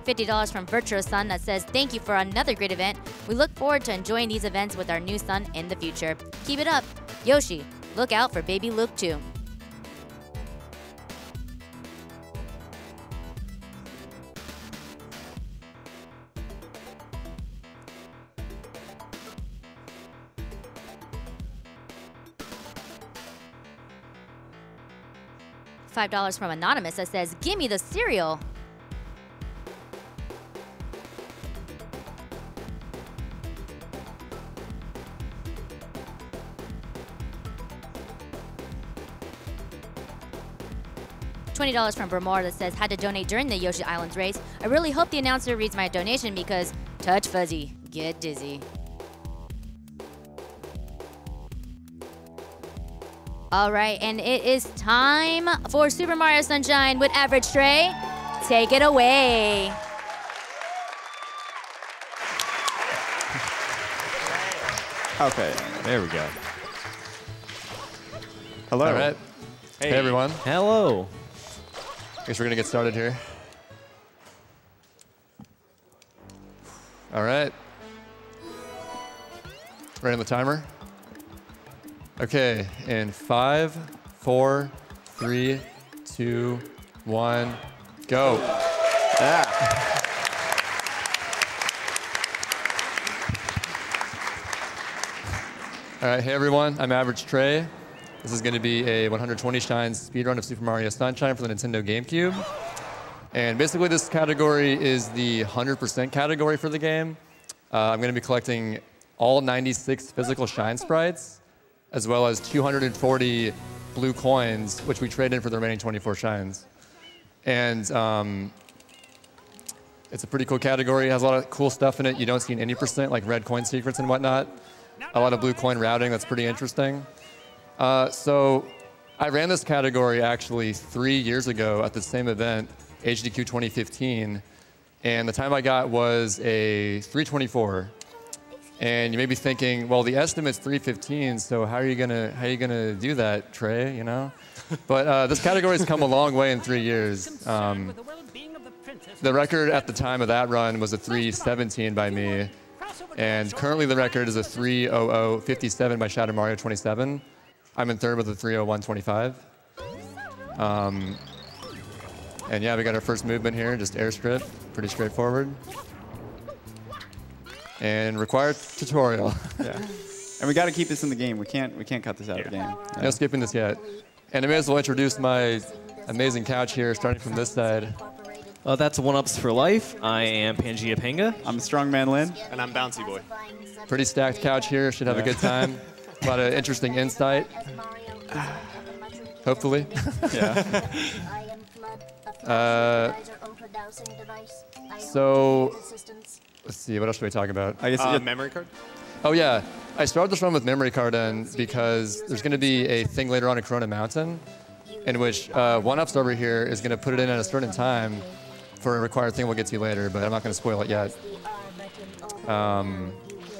$50 from Virtuous Sun that says, thank you for another great event. We look forward to enjoying these events with our new son in the future. Keep it up. Yoshi, look out for baby Luke too. $5 from Anonymous that says, give me the cereal. $20 from Vermore that says, had to donate during the Yoshi Islands race. I really hope the announcer reads my donation because touch fuzzy, get dizzy. All right, and it is time for Super Mario Sunshine with AverageTrey. Take it away. Okay, there we go. Hello. All right. Hey everyone. Hello. I guess we're gonna get started here. All right. Running the timer. Okay, in 5, 4, 3, 2, 1, go. Yeah. All right, hey everyone, I'm AverageTrey. This is going to be a 120 shines speedrun of Super Mario Sunshine for the Nintendo GameCube. And basically this category is the 100% category for the game. I'm going to be collecting all 96 physical shine sprites, as well as 240 blue coins, which we trade in for the remaining 24 shines. And it's a pretty cool category. It has a lot of cool stuff in it. You don't see an 80%, like red coin secrets and whatnot. A lot of blue coin routing, that's pretty interesting. So I ran this category actually 3 years ago at the same event, AGDQ 2015, and the time I got was a 324. And you may be thinking, well, the estimate's 315, so how are you gonna do that, Trey? You know, but this category's come a long way in 3 years. The record at the time of that run was a 317 by me, and currently the record is a 3:00:57 by Shadow Mario 27. I'm in third with a 3:01:25. And yeah, we got our first movement here, just airstrip, pretty straightforward. And required tutorial. Yeah. And we got to keep this in the game. We can't cut this out of the game. No skipping this yet. And I may as well introduce my amazing couch here, starting from this side. That's One-Ups for Life. I am Pangea Panga. I'm Strongman Lynn. And I'm Bouncy Boy. Pretty stacked couch here, should have a good time. A lot of interesting insight. Hopefully. Yeah. So, let's see, what else should we talk about? I guess memory card? Oh yeah, I started this run with memory card in because there's going to be a thing later on in Corona Mountain in which One-Ups over here is going to put it in at a certain time for a required thing we'll get to later, but I'm not going to spoil it yet.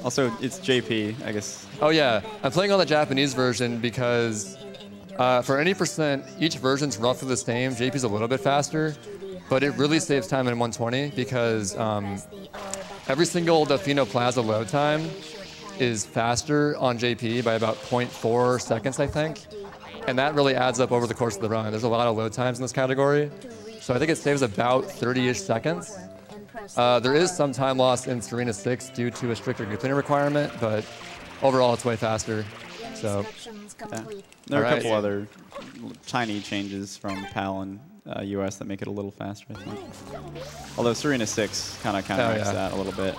Also, it's JP, I guess. Oh yeah, I'm playing on the Japanese version because for any percent, each version's roughly the same. JP's a little bit faster, but it really saves time in 120 because every single Delfino Plaza load time is faster on JP by about 0.4 seconds, I think. And that really adds up over the course of the run. There's a lot of load times in this category. So I think it saves about 30-ish seconds. There is some time loss in Serena 6 due to a stricter group cleaner requirement, but overall it's way faster. So, yeah. There are a couple other tiny changes from PAL and US that make it a little faster, I think. Although Serena 6 kind of makes that a little bit.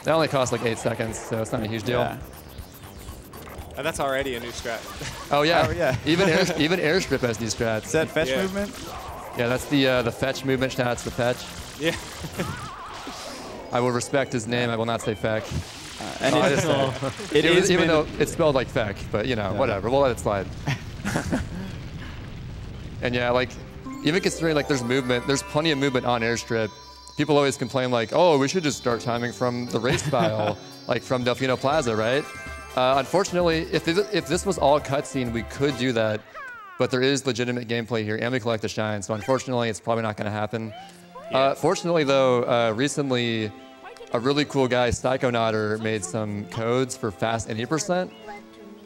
That only costs like 8 seconds, so it's not a huge deal. Yeah. And that's already a new strat. Oh yeah, oh, yeah. even airstrip has new strats. Is that fetch movement? Yeah, that's the fetch movement. That's the fetch. Yeah. I will respect his name. I will not say feck. And it is even though it's spelled like feck, but you know, whatever. We'll let it slide. And yeah, like even considering like there's movement, there's plenty of movement on airstrip. People always complain like, oh, we should just start timing from the race style, like from Delfino Plaza, right? Unfortunately, if this was all cutscene, we could do that, but there is legitimate gameplay here, and we collect the shine. So unfortunately, it's probably not going to happen. Fortunately, though, recently, a really cool guy, Psychonauter, made some codes for fast any %,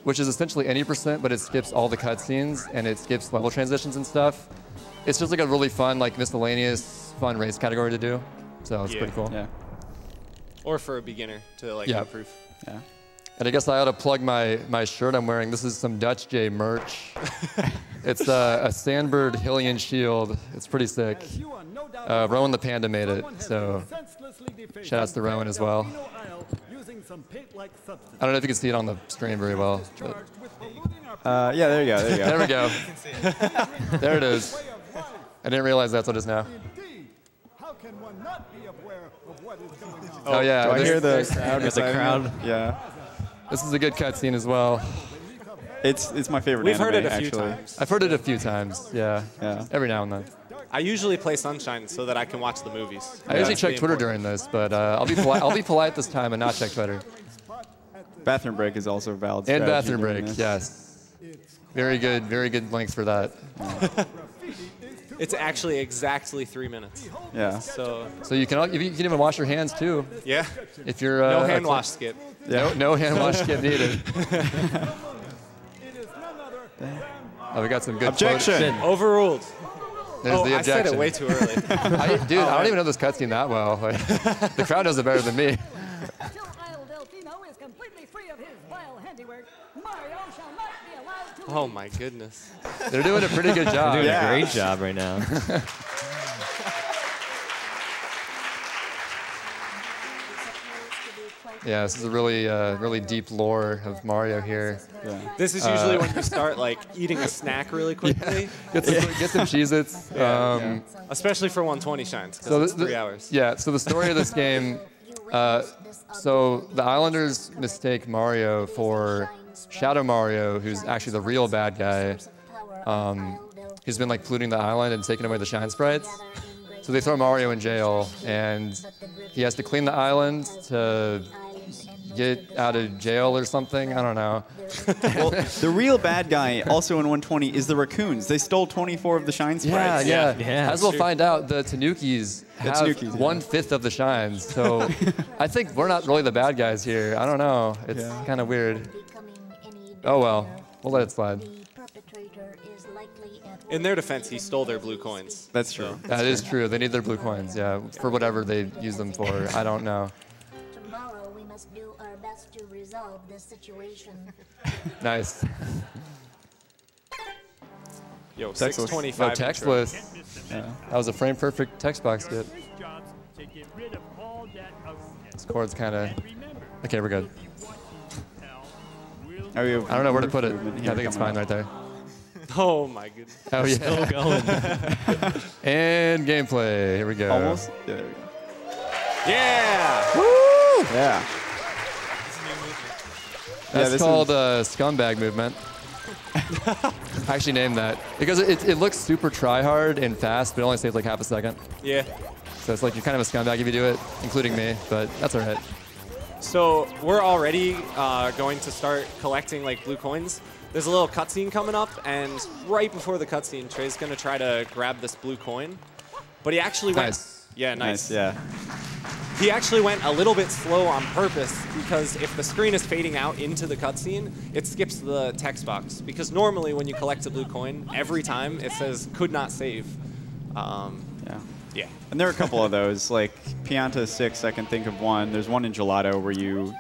which is essentially any %, but it skips all the cutscenes and it skips level transitions and stuff. It's just like a really fun, like miscellaneous, fun race category to do. So it's pretty cool. Yeah. Or for a beginner to like improve. Yeah. And I guess I ought to plug my shirt I'm wearing. This is some Dutch J merch. It's a Sandbird Hylian shield. It's pretty sick. Rowan the Panda made it, so shout outs to Rowan as well. I don't know if you can see it on the stream very well. But yeah, there you go. There you go. there we go. There it is. I didn't realize that's what it is now. Oh yeah. Do I hear the crowd? There's a crowd. Yeah. This is a good cutscene as well. It's my favorite. We've heard it anime, a few actually. times. I've heard it a few times. Yeah. Yeah. Every now and then. I usually play Sunshine so that I can watch the movies. I usually check That's Twitter important. during this, but I'll be polite. I'll be polite this time and not check Twitter. Bathroom break is also a valid. And strategy bathroom during break, this. yes. Very good length for that. It's actually exactly 3 minutes. Yeah. So So you can even wash your hands too. yeah, If you're no hand wash skip. Yeah. No hand wash kit needed. Oh, we got some good Objection. Overruled. There's the I said objection. it way too early. Dude, I don't even know this cutscene that well. Like, the crowd knows it better than me. Until Isle Delfino is completely free of his vile handiwork, Mario shall not be allowed to Oh my goodness. They're doing a pretty good job. Doing Yeah. a great job right now. Yeah, this is a really deep lore of Mario here. Yeah. This is usually when you start like eating a snack really quickly, Get some Cheez-Its. especially for 120 shines because So it's the- 3 hours. Yeah, so the story of this game, so the Islanders mistake Mario for Shadow Mario, who's actually the real bad guy. He's been like polluting the island and taking away the shine sprites. So they throw Mario in jail, and he has to clean the island to get out of jail or something. I don't know. Well, the real bad guy, also in 120, is the raccoons. They stole 24 of the shine sprites. Yeah. Yeah, As we'll true. find out, the Tanukis have Tanukis, yeah. 1/5 of the shines. So I think we're not really the bad guys here. I don't know. It's kind of weird. Oh well, we'll let it slide. In their defense, he stole their blue coins. That's true. That is true. They need their blue coins, yeah, for whatever they use them for. I don't know. Tomorrow we must do our best to resolve this situation. Nice. Yo, Textless. 625. No, textless. That was a frame perfect text box skip. This chord's kind of. Okay, we're good. Oh, I don't know where to put it. movement Yeah, here I think it's coming fine up. right there. Oh my goodness. Oh yeah. Still going. And gameplay. Here we go. Almost. Yeah, there we go. Yeah. Yeah. That's this called is- scumbag movement. I actually named that because it looks super try hard and fast, but it only saves like half a second. Yeah. So it's like you're kind of a scumbag if you do it, including me, but that's all right. So we're already going to start collecting like blue coins. There's a little cutscene coming up, and right before the cutscene, Trey's gonna try to grab this blue coin, but he actually went. Nice. Yeah, nice. Yeah. He actually went a little bit slow on purpose because if the screen is fading out into the cutscene, it skips the text box. Because normally when you collect a blue coin, every time it says "could not save." Yeah. Yeah. And there are a couple of those, like Pianta 6, I can think of one. There's one in Gelato where you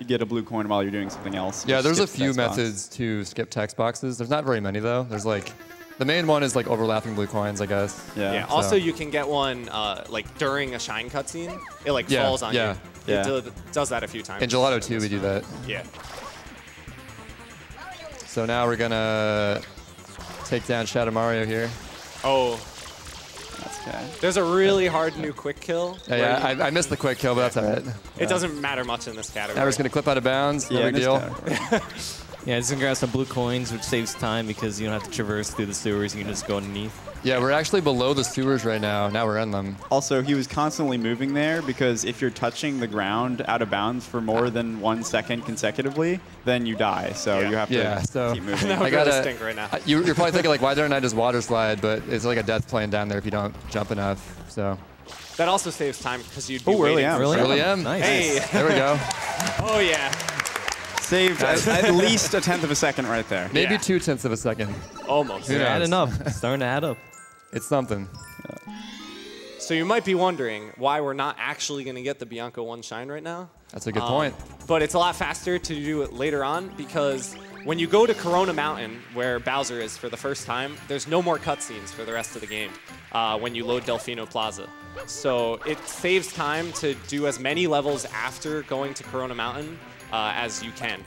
get a blue coin while you're doing something else. Yeah, which there's a skips few text box. methods to skip text boxes. There's not very many though. There's like, the main one is like overlapping blue coins, I guess. Yeah. Yeah. Also, you can get one like during a shine cutscene. It like Yeah, falls on yeah. you. Yeah. It does that a few times. In Gelato 2, we do that. Yeah. So now we're gonna take down Shadow Mario here. Oh, That's okay. there's a really hard new quick kill. where you- I missed the quick kill, but that's all right. It doesn't matter much in this category. Now we're just gonna clip out of bounds. No Yeah, big in this deal. category. Yeah, just gonna grab some blue coins, which saves time because you don't have to traverse through the sewers. You can just go underneath. Yeah, we're actually below the sewers right now. Now we're in them. Also, he was constantly moving there because if you're touching the ground out of bounds for more than 1 second consecutively, then you die. So Yeah. you have to Yeah, so keep moving. That would I really gotta- stink right now. You're probably thinking like, why don't I just water slide? But it's like a death plane down there if you don't jump enough. So That also saves time because you'd be Oh, really waiting. am. Really? Really am. Nice. Hey. There we go. Oh, yeah. Saved at least a tenth of a second right there. Maybe Yeah. 2/10 of a second. Almost. Who knows? Adding up. Starting to add up. It's something. So you might be wondering why we're not actually going to get the Bianco 1 shine right now. That's a good point. But it's a lot faster to do it later on because when you go to Corona Mountain, where Bowser is for the first time, there's no more cutscenes for the rest of the game when you load Delfino Plaza. So it saves time to do as many levels after going to Corona Mountain as you can.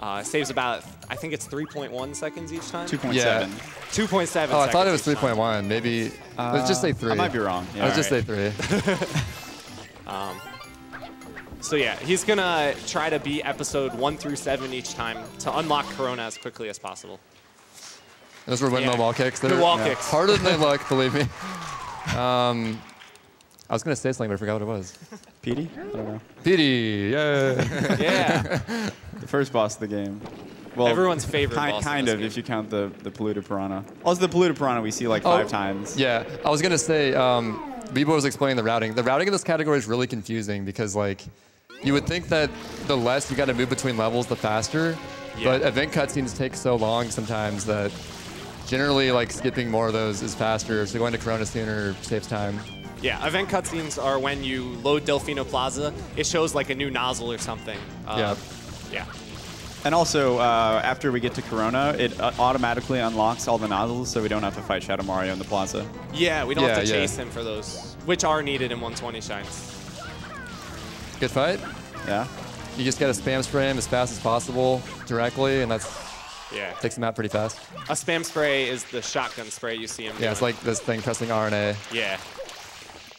It saves about, I think it's 3.1 seconds each time? 2.7. Yeah. 2.7 seconds. Oh, I thought it was each time. 3.1. Maybe. Let's just say 3. I might be wrong. Yeah, Let's just say alright. 3. So yeah, he's gonna try to beat episode 1 through 7 each time to unlock Corona as quickly as possible. Those were windmill Yeah. wall kicks. The They're wall kicks. harder than they look, believe me. I was going to say something, but I forgot what it was. Petey? I don't know. Petey, yeah. Yeah. The first boss of the game. Well, Everyone's favorite boss in Kind this of, game. if you count the polluted piranha. Also, the polluted piranha we see like 5 times. Yeah, I was going to say, Bebo was explaining the routing. The routing in this category is really confusing because, like, you would think that the less you got to move between levels, the faster. Yeah. But event cutscenes take so long sometimes that generally, like, skipping more of those is faster. So going to Corona sooner saves time. Yeah, event cutscenes are when you load Delfino Plaza. It shows like a new nozzle or something. Yeah. Yeah. And also, after we get to Corona, it automatically unlocks all the nozzles, so we don't have to fight Shadow Mario in the plaza. Yeah, we don't have to Yeah, yeah. chase him for those, which are needed in 120 shines. Good fight. Yeah. You just got to spam spray him as fast as possible directly, and that's Yeah. takes him out pretty fast. A spam spray is the shotgun spray you see him Yeah, it's doing. like this thing pressing RNA. Yeah.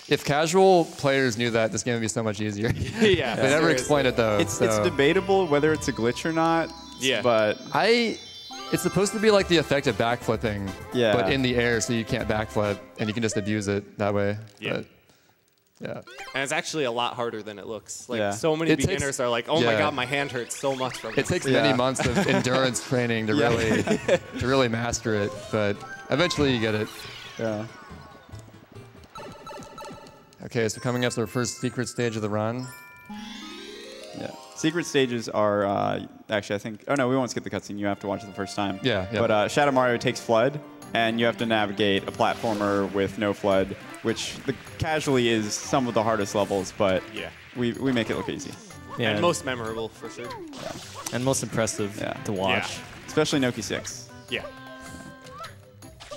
If casual players knew that, this game would be so much easier. Yeah. They never seriously. explained it though. It's so. debatable whether it's a glitch or not. Yeah. But It's supposed to be like the effect of backflipping, Yeah. but in the air, so you can't backflip, and you can just abuse it that way. Yeah. But, yeah. And it's actually a lot harder than it looks. Like Yeah. so many It takes- beginners are like, oh my yeah. god, my hand hurts so much from It this. takes Yeah. many months of endurance training to really master it, but eventually you get it. yeah. Okay, so coming up to our first secret stage of the run. Yeah. Secret stages are actually I think. Oh no, we won't skip the cutscene. You have to watch it the first time. Yeah, yeah. But Shadow Mario takes Flood, and you have to navigate a platformer with no Flood, which casually is some of the hardest levels. But Yeah. we make it look easy. Yeah. And most memorable for sure. And most impressive Yeah. to watch. Yeah. Especially Noki 6. Yeah.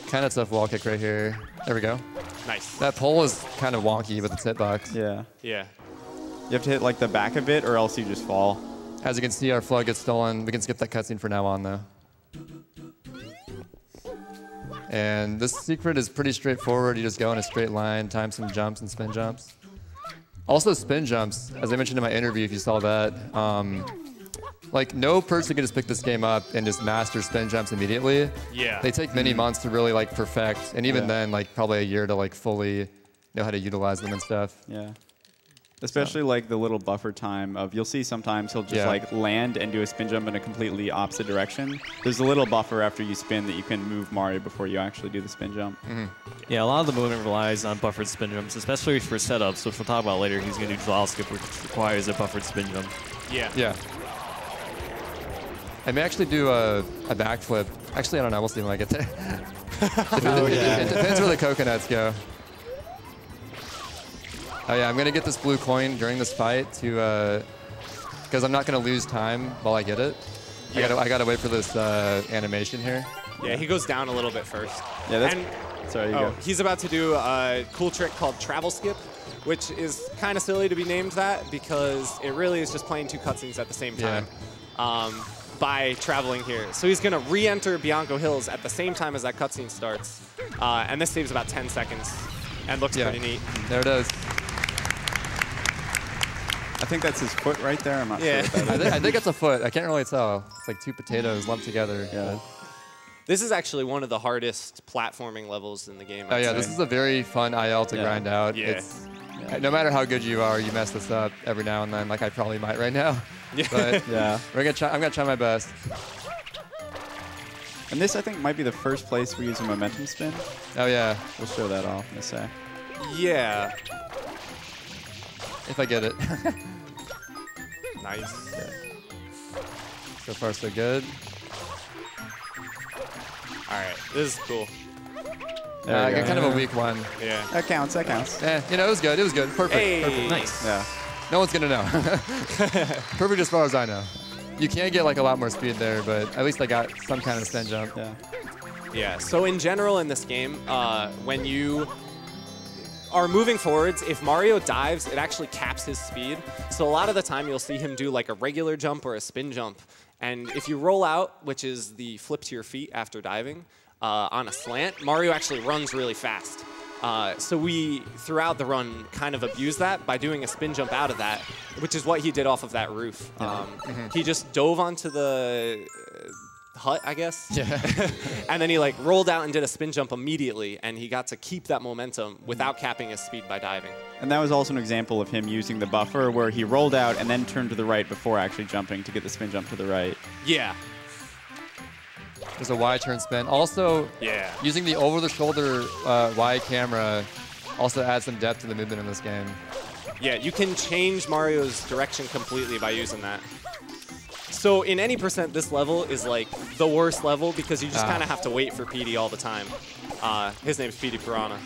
Kind of tough wall kick right here. There we go. Nice. That pole is kind of wonky with its hitbox. Yeah. Yeah. You have to hit like the back of it, or else you just fall. As you can see, our flood gets stolen. We can skip that cutscene for now on, though. And this secret is pretty straightforward. You just go in a straight line, time some jumps and spin jumps. Also, spin jumps, as I mentioned in my interview, if you saw that, like no person can just pick this game up and just master spin jumps immediately. Yeah. They take many months to really like perfect, and even Yeah. then, like probably a year to like fully know how to utilize them and stuff. Yeah. Especially like the little buffer time of, you'll see sometimes he'll just Yeah. like land and do a spin jump in a completely opposite direction. There's a little buffer after you spin that you can move Mario before you actually do the spin jump. Yeah, a lot of the movement relies on buffered spin jumps, especially for setups, which we'll talk about later. He's going to do Jolly Skip, which requires a buffered spin jump. Yeah. Yeah. I may actually do a backflip. Actually, I don't know. We'll see when I get there. It depends where the coconuts go. Oh yeah, I'm gonna get this blue coin during this fight to, because I'm not gonna lose time while I get it. Yeah. I gotta wait for this animation here. Yeah, he goes down a little bit first. Yeah, that's... And Sorry, you go. he's about to do a cool trick called Travel Skip, which is kind of silly to be named that because it really is just playing two cutscenes at the same time by traveling here. So he's going to re-enter Bianco Hills at the same time as that cutscene starts. And this saves about 10 seconds and looks Yeah. pretty neat. There it is. I think that's his foot right there. I'm not Yeah. sure what that is. I think it's a foot. I can't really tell. It's like two potatoes lumped together. Yeah. This is actually one of the hardest platforming levels in the game. Oh I'd yeah, say. this is a very fun IL to Yeah. grind out. Yeah. It's, no matter how good you are, you mess this up every now and then. Like I probably might right now. Yeah. But Yeah. I'm gonna try my best. And this, I think, might be the first place we use a momentum spin. Oh yeah. We'll show that off in a sec. Yeah. If I get it. Nice. So far, so good. All right, this is cool. There you go. Kind of a weak one. Yeah. That counts. That counts. You know, it was good. It was good. Perfect. Hey. Perfect. Nice. Yeah. No one's gonna know. Perfect as far as I know. You can get like a lot more speed there, but at least I got some kind of spin jump. Yeah. Yeah. So in general in this game, when you are moving forwards, if Mario dives, it actually caps his speed. So a lot of the time you'll see him do like a regular jump or a spin jump. And if you roll out, which is the flip to your feet after diving, on a slant, Mario actually runs really fast. So we, throughout the run, kind of abused that by doing a spin jump out of that, which is what he did off of that roof. He just dove onto the hut, I guess. Yeah. And then he like rolled out and did a spin jump immediately, and he got to keep that momentum without capping his speed by diving. And that was also an example of him using the buffer where he rolled out and then turned to the right before actually jumping to get the spin jump to the right. Yeah. There's a Y turn spin. Also, Yeah. using the over-the-shoulder Y camera also adds some depth to the movement in this game. Yeah, you can change Mario's direction completely by using that. So in any percent, this level is like the worst level because you just kind of have to wait for PD all the time. His name's PD Piranha.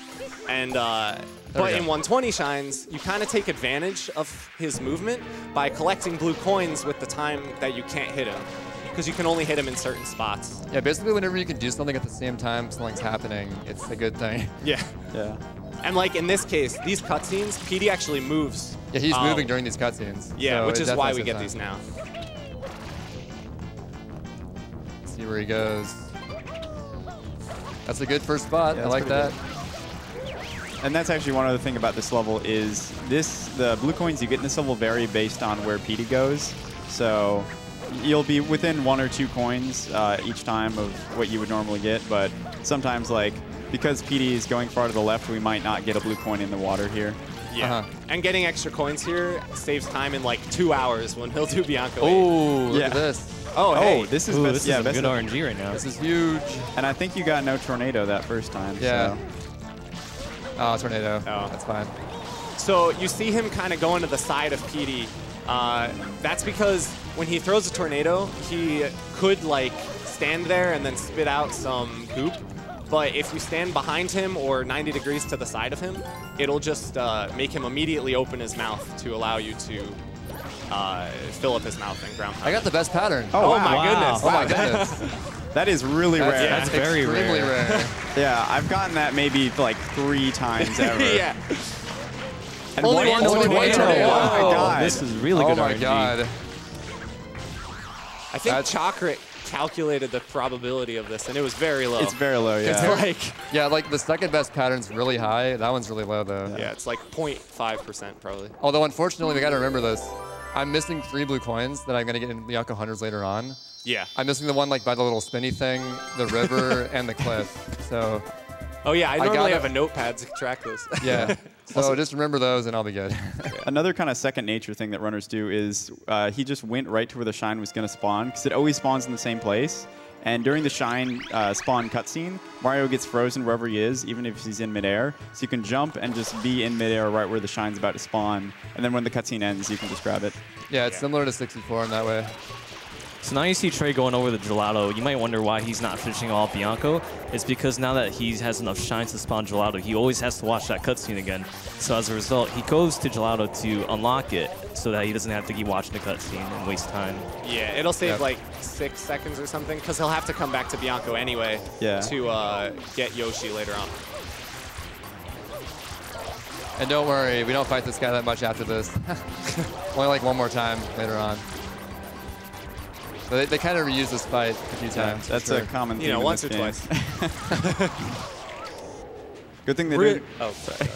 And but in 120 Shines, you kind of take advantage of his movement by collecting blue coins with the time that you can't hit him, because you can only hit him in certain spots. Yeah, basically whenever you can do something at the same time something's happening, it's a good thing. Yeah. Yeah. And like in this case, these cutscenes, PD actually moves. Yeah, he's moving during these cutscenes. Yeah, so which it is why definitely we get saves these now. See where he goes. That's a good first spot. Yeah, I like that. And that's actually one other thing about this level is the blue coins you get in this level vary based on where PD goes. So you'll be within 1 or 2 coins each time of what you would normally get, but sometimes like because PD is going far to the left, we might not get a blue coin in the water here. Yeah. And getting extra coins here saves time in like 2 hours when he'll do Bianco 8. Oh, look Yeah. at this. Oh, hey. this is Ooh, best, this is yeah, some best good of- RNG right now. This is huge. And I think you got no tornado that first time. Yeah. So. Oh, tornado. Oh. That's fine. So you see him kind of going to the side of PD. That's because when he throws a tornado, he could like stand there and then spit out some goop. But if you stand behind him or 90 degrees to the side of him, it'll just make him immediately open his mouth to allow you to fill up his mouth and ground pound. I got the best pattern. Oh my wow. goodness. Oh my goodness. That is really rare. That's very extremely rare. Yeah, I've gotten that maybe like 3 times ever. Yeah. And Only one tornado. Oh my god. This is really Oh good my RNG. god. I think Chakra calculated the probability of this, and it was very low. It's very low, yeah. It's like, Yeah, like the second best pattern's really high. That one's really low though. yeah, it's like 0.5% probably. Although unfortunately, we got to remember this. I'm missing 3 blue coins that I'm gonna get in Bianco 100s later on. Yeah. I'm missing the one like by the little spinny thing, the river, and the cliff. So Oh yeah, I normally gotta- have a notepad to track this. yeah. So just remember those and I'll be good. Another kind of second nature thing that runners do is he just went right to where the shine was going to spawn because it always spawns in the same place. And during the shine spawn cutscene, Mario gets frozen wherever he is, even if he's in midair. So you can jump and just be in midair right where the shine's about to spawn. And then when the cutscene ends, you can just grab it. Yeah, it's similar to 64 in that way. So now you see Trey going over the gelato. You might wonder why he's not finishing all Bianco. It's because now that he has enough shine to spawn gelato, he always has to watch that cutscene again. So as a result, he goes to gelato to unlock it so that he doesn't have to keep watching the cutscene and waste time. Yeah, it'll save Yep. like 6 seconds or something, because he'll have to come back to Bianco anyway to get Yoshi later on. And don't worry, we don't fight this guy that much after this. Only like one more time later on. But they kind of reuse this fight a few times. That's a common theme You know, in once this or game. twice. Good thing they Re- didn't. oh, sorry.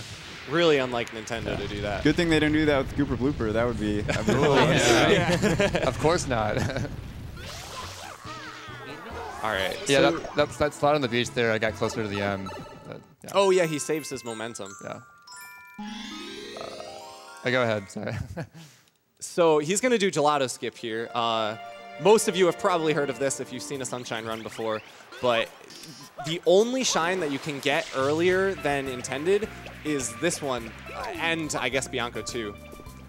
Really unlike Nintendo to do that. Good thing they didn't do that with Gooper Blooper. That would be. Of course not. All right. Yeah, so- that slot on the beach there, I got closer to the end. But, yeah. Oh yeah, he saves his momentum. Yeah. Go ahead, sorry. So he's going to do gelato skip here. most of you have probably heard of this if you've seen a Sunshine run before, but the only shine that you can get earlier than intended is this one, and I guess Bianco too.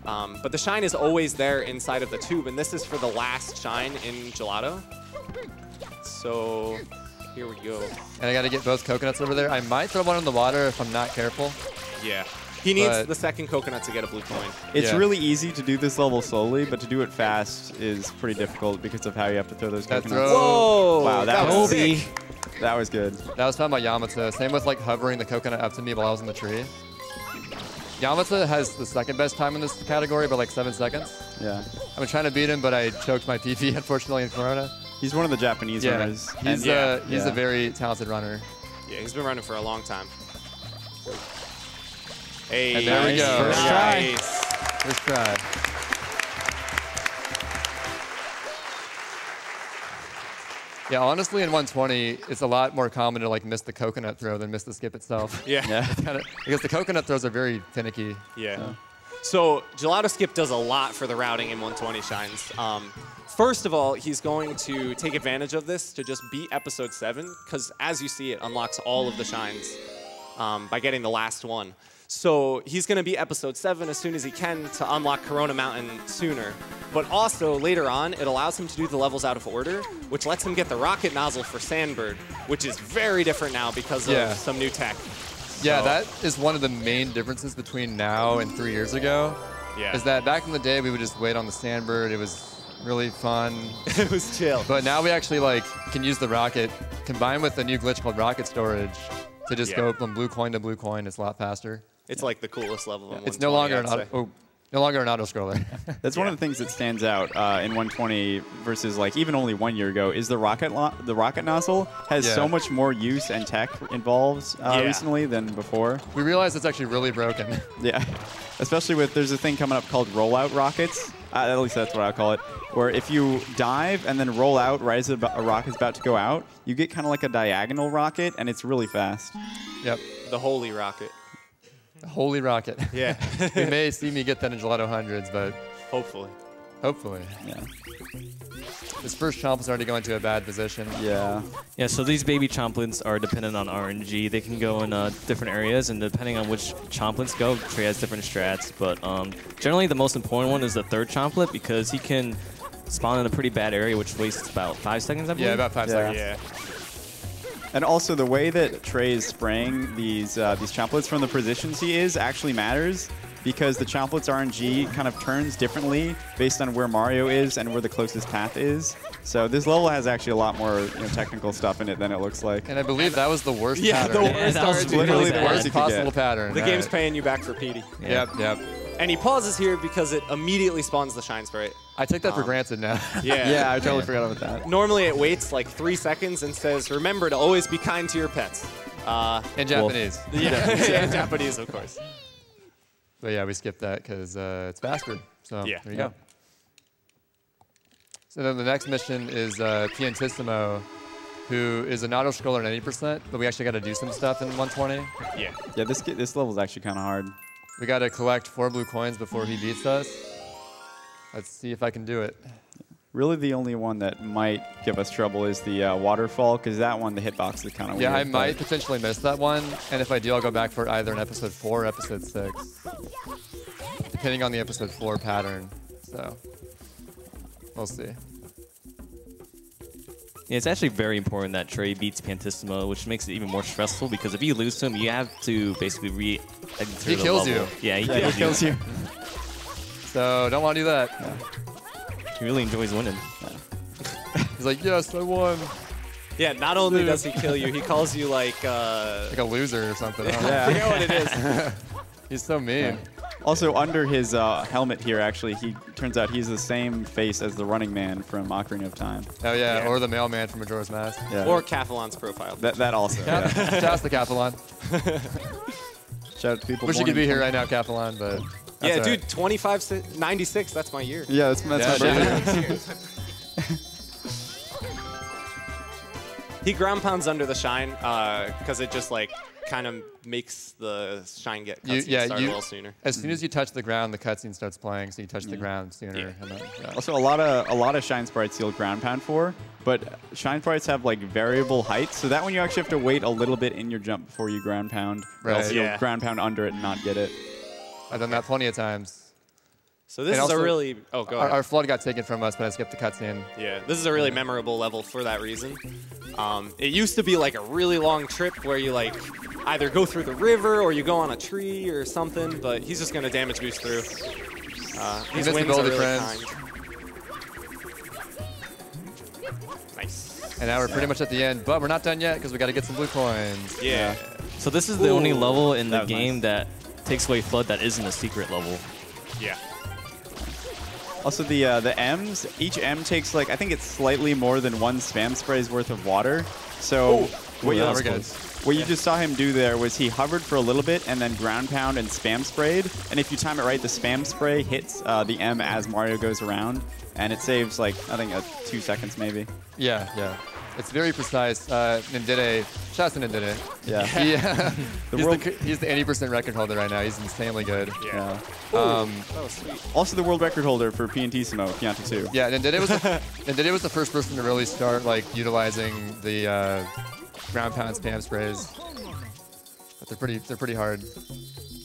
But the shine is always there inside of the tube, and this is for the last shine in Gelato. So here we go. And I got to get both coconuts over there. I might throw one in the water if I'm not careful. Yeah. He needs the second coconut to get a blue coin. It's really easy to do this level slowly, but to do it fast is pretty difficult because of how you have to throw those coconuts. Whoa! Wow, that was sick. That was good. That was found by Yamata. Same with like hovering the coconut up to me while I was in the tree. Yamata has the second best time in this category by like 7 seconds. Yeah. I've been trying to beat him, but I choked my PP unfortunately in Corona. He's one of the Japanese runners. He's a very talented runner. Yeah, he's been running for a long time. Hey, And there we go. First try. First try. Yeah, honestly, in 120, it's a lot more common to like miss the coconut throw than miss the skip itself. Yeah. Because the coconut throws are very finicky. Yeah. So Gelato Skip does a lot for the routing in 120 shines. First of all, he's going to take advantage of this to just beat episode 7, because as you see, it unlocks all of the shines by getting the last one. So he's going to beat episode 7 as soon as he can to unlock Corona Mountain sooner. But also, later on, it allows him to do the levels out of order, which lets him get the rocket nozzle for Sandbird, which is very different now because of some new tech. Yeah, that is one of the main differences between now and 3 years ago. Yeah. Is that back in the day, we would just wait on the Sandbird. It was really fun. It was chill. But now we actually like can use the rocket combined with a new glitch called rocket storage to just go from blue coin to blue coin. It's a lot faster. It's like the coolest level. In it's no longer an auto. No longer an auto scroller. That's one of the things that stands out in 120 versus like even only 1 year ago is the rocket nozzle has so much more use and tech involved recently than before. We realize it's actually really broken. Yeah, especially with there's a thing coming up called rollout rockets. At least that's what I call it. Where if you dive and then roll out right as a rocket's about to go out, you get kind of like a diagonal rocket, and it's really fast. Yep. The holy rocket. Holy rocket. Yeah. You may see me get that in Gelato Hundreds, but hopefully. Hopefully. Yeah. This first chomp is already going to a bad position. Yeah. Yeah, so these baby chomplins are dependent on RNG. They can go in different areas, and depending on which chomplins go, Trey has different strats. But generally, the most important one is the third chomplet because he can spawn in a pretty bad area, which wastes about 5 seconds, I believe. Yeah, about 5 seconds. Yeah. And also the way that Trey is spraying these chomplets from the positions he is actually matters because the chomplets RNG kind of turns differently based on where Mario is and where the closest path is. So this level has actually a lot more technical stuff in it than it looks like. And I believe that was the worst Yeah, pattern. the worst that was RNG. literally the the worst worst you could possible get. pattern. The game's paying you back for PD. Yep, yep. And he pauses here because it immediately spawns the Shine Sprite. I take that for granted now. Yeah. Yeah, I totally forgot about that. Normally it waits like 3 seconds and says, remember to always be kind to your pets. In Japanese. Yeah, in Japanese, of course. But yeah, we skipped that because it's faster. So Yeah. there you go. So then the next mission is Piantissimo, who is an auto-scroller at 80%, but we actually got to do some stuff in 120. Yeah. Yeah, this level is actually kind of hard. We got to collect 4 blue coins before he beats us. Let's see if I can do it. Really, the only one that might give us trouble is the waterfall, because that one, the hitbox is kind of weird. Yeah, I might potentially miss that one, and if I do, I'll go back for it either in episode 4 or episode 6, depending on the episode 4 pattern. So we'll see. Yeah, it's actually very important that Trey beats Piantissimo, which makes it even more stressful because if you lose to him, you have to basically re-enter He the kills level. you. Yeah, he Yeah, kills he you. kills you. So don't want to do that. He really enjoys winning. He's like, yes, I won. Yeah, not only does he kill you, he calls you like Like a loser or something. I don't know. Yeah. I forget what it is. He's so mean. Also, under his helmet here, actually, he turns out he's the same face as the Running Man from Ocarina of Time. Oh, yeah, Yeah. or the mailman from Majora's Mask. Yeah. Or Cathalon's profile. that also. Yeah. Shout out to Cathalon. Shout out to people. Wish you born could be in here right now, Cathalon, but Yeah, that's all dude, 2596, that's my year. Yeah, that's my Yeah, birthday. dude. He ground pounds under the shine because it just like kind of makes the shine get cutscene start a little sooner. As soon as you touch the ground, the cutscene starts playing, so you touch the ground sooner. Yeah. And then, Also, a lot of shine sprites you'll ground pound for, but shine sprites have like variable height, so that one you actually have to wait a little bit in your jump before you ground pound. Right. Or else you'll Yeah. ground pound under it and not get it. I've done that plenty of times. So this And is a also, really go ahead. Our flood got taken from us, but I skipped the cutscene. Yeah, this is a really memorable level for that reason. It used to be like a really long trip where you like either go through the river or you go on a tree or something, but he's just going to damage boost through. These winds are really kind. Nice. And now we're pretty much at the end, but we're not done yet because we got to get some blue coins. Yeah. So this is the only level in the was game nice. that takes away Flood that isn't a secret level. Yeah. Also, the M's, each M takes like, I think it's slightly more than one spam spray's worth of water. So what you, Now we're good. what you just saw him do there was he hovered for a little bit and then ground pound and spam sprayed. And if you time it right, the spam spray hits the M as Mario goes around. And it saves like, I think 2 seconds maybe. Yeah, yeah. It's very precise. Nindide, shout out to Nindide. Yeah. He's the 80% record holder right now. He's insanely good. Yeah. Um, That was sweet. Also the world record holder for Piantissimo, Pianta 2. yeah, Nindide was the first person to really start like utilizing the ground pound spam sprays. But they're pretty hard.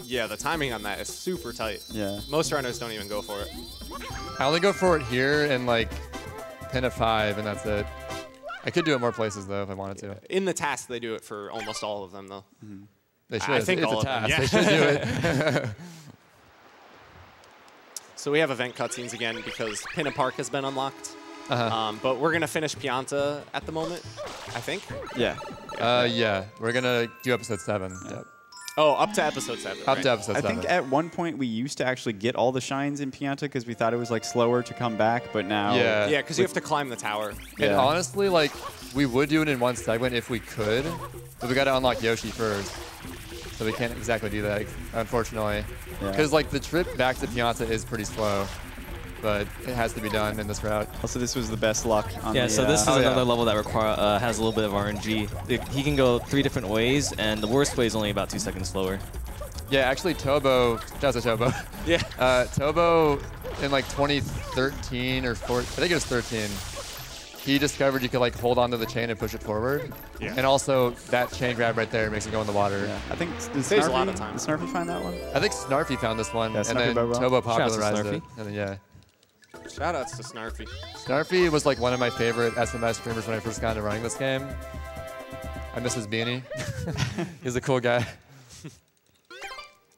Yeah, the timing on that is super tight. Yeah. Most runners don't even go for it. I only go for it here and like pin a 5, and that's it. I could do it more places though if I wanted to. In the task, they do it for almost all of them, though. They should. I think it's all a of them, task. yeah. They should do it. So we have event cutscenes again because Pinna Park has been unlocked. But we're going to finish Pianta at the moment, I think. Yeah. Yeah, we're gonna do episode 7. Yep. Oh, up to episode 7. Up to episode I 7. think at one point we used to actually get all the shines in Pianta because we thought it was like slower to come back, but now Yeah. Yeah, because you have to climb the tower. And Yeah. honestly, like, we would do it in one segment if we could, but we got to unlock Yoshi first. So we can't exactly do that, unfortunately. Yeah. Because, like, the trip back to Pianta is pretty slow, but it has to be done in this route. Also, this was the best luck on Yeah, the, so this is oh, yeah. another level that has a little bit of RNG. He can go 3 different ways, and the worst way is only about 2 seconds slower. Yeah, actually, Tobo, shout out to Tobo. Yeah. Tobo, in like 2013 or 14, I think it was 13, he discovered you could like hold onto the chain and push it forward. Yeah. And also, that chain grab right there makes it go in the water. Yeah. I think did Saves a lot Snarfy- of time. Did Snarfy find that one? I think Snarfy found this one, Yeah, and Snarfy then Bobo. Tobo Shout out to popularized Snarfy. it. And then, yeah. Shoutouts to Snarfy. Snarfy was like one of my favorite SMS streamers when I first got into running this game. I miss his beanie. He's a cool guy.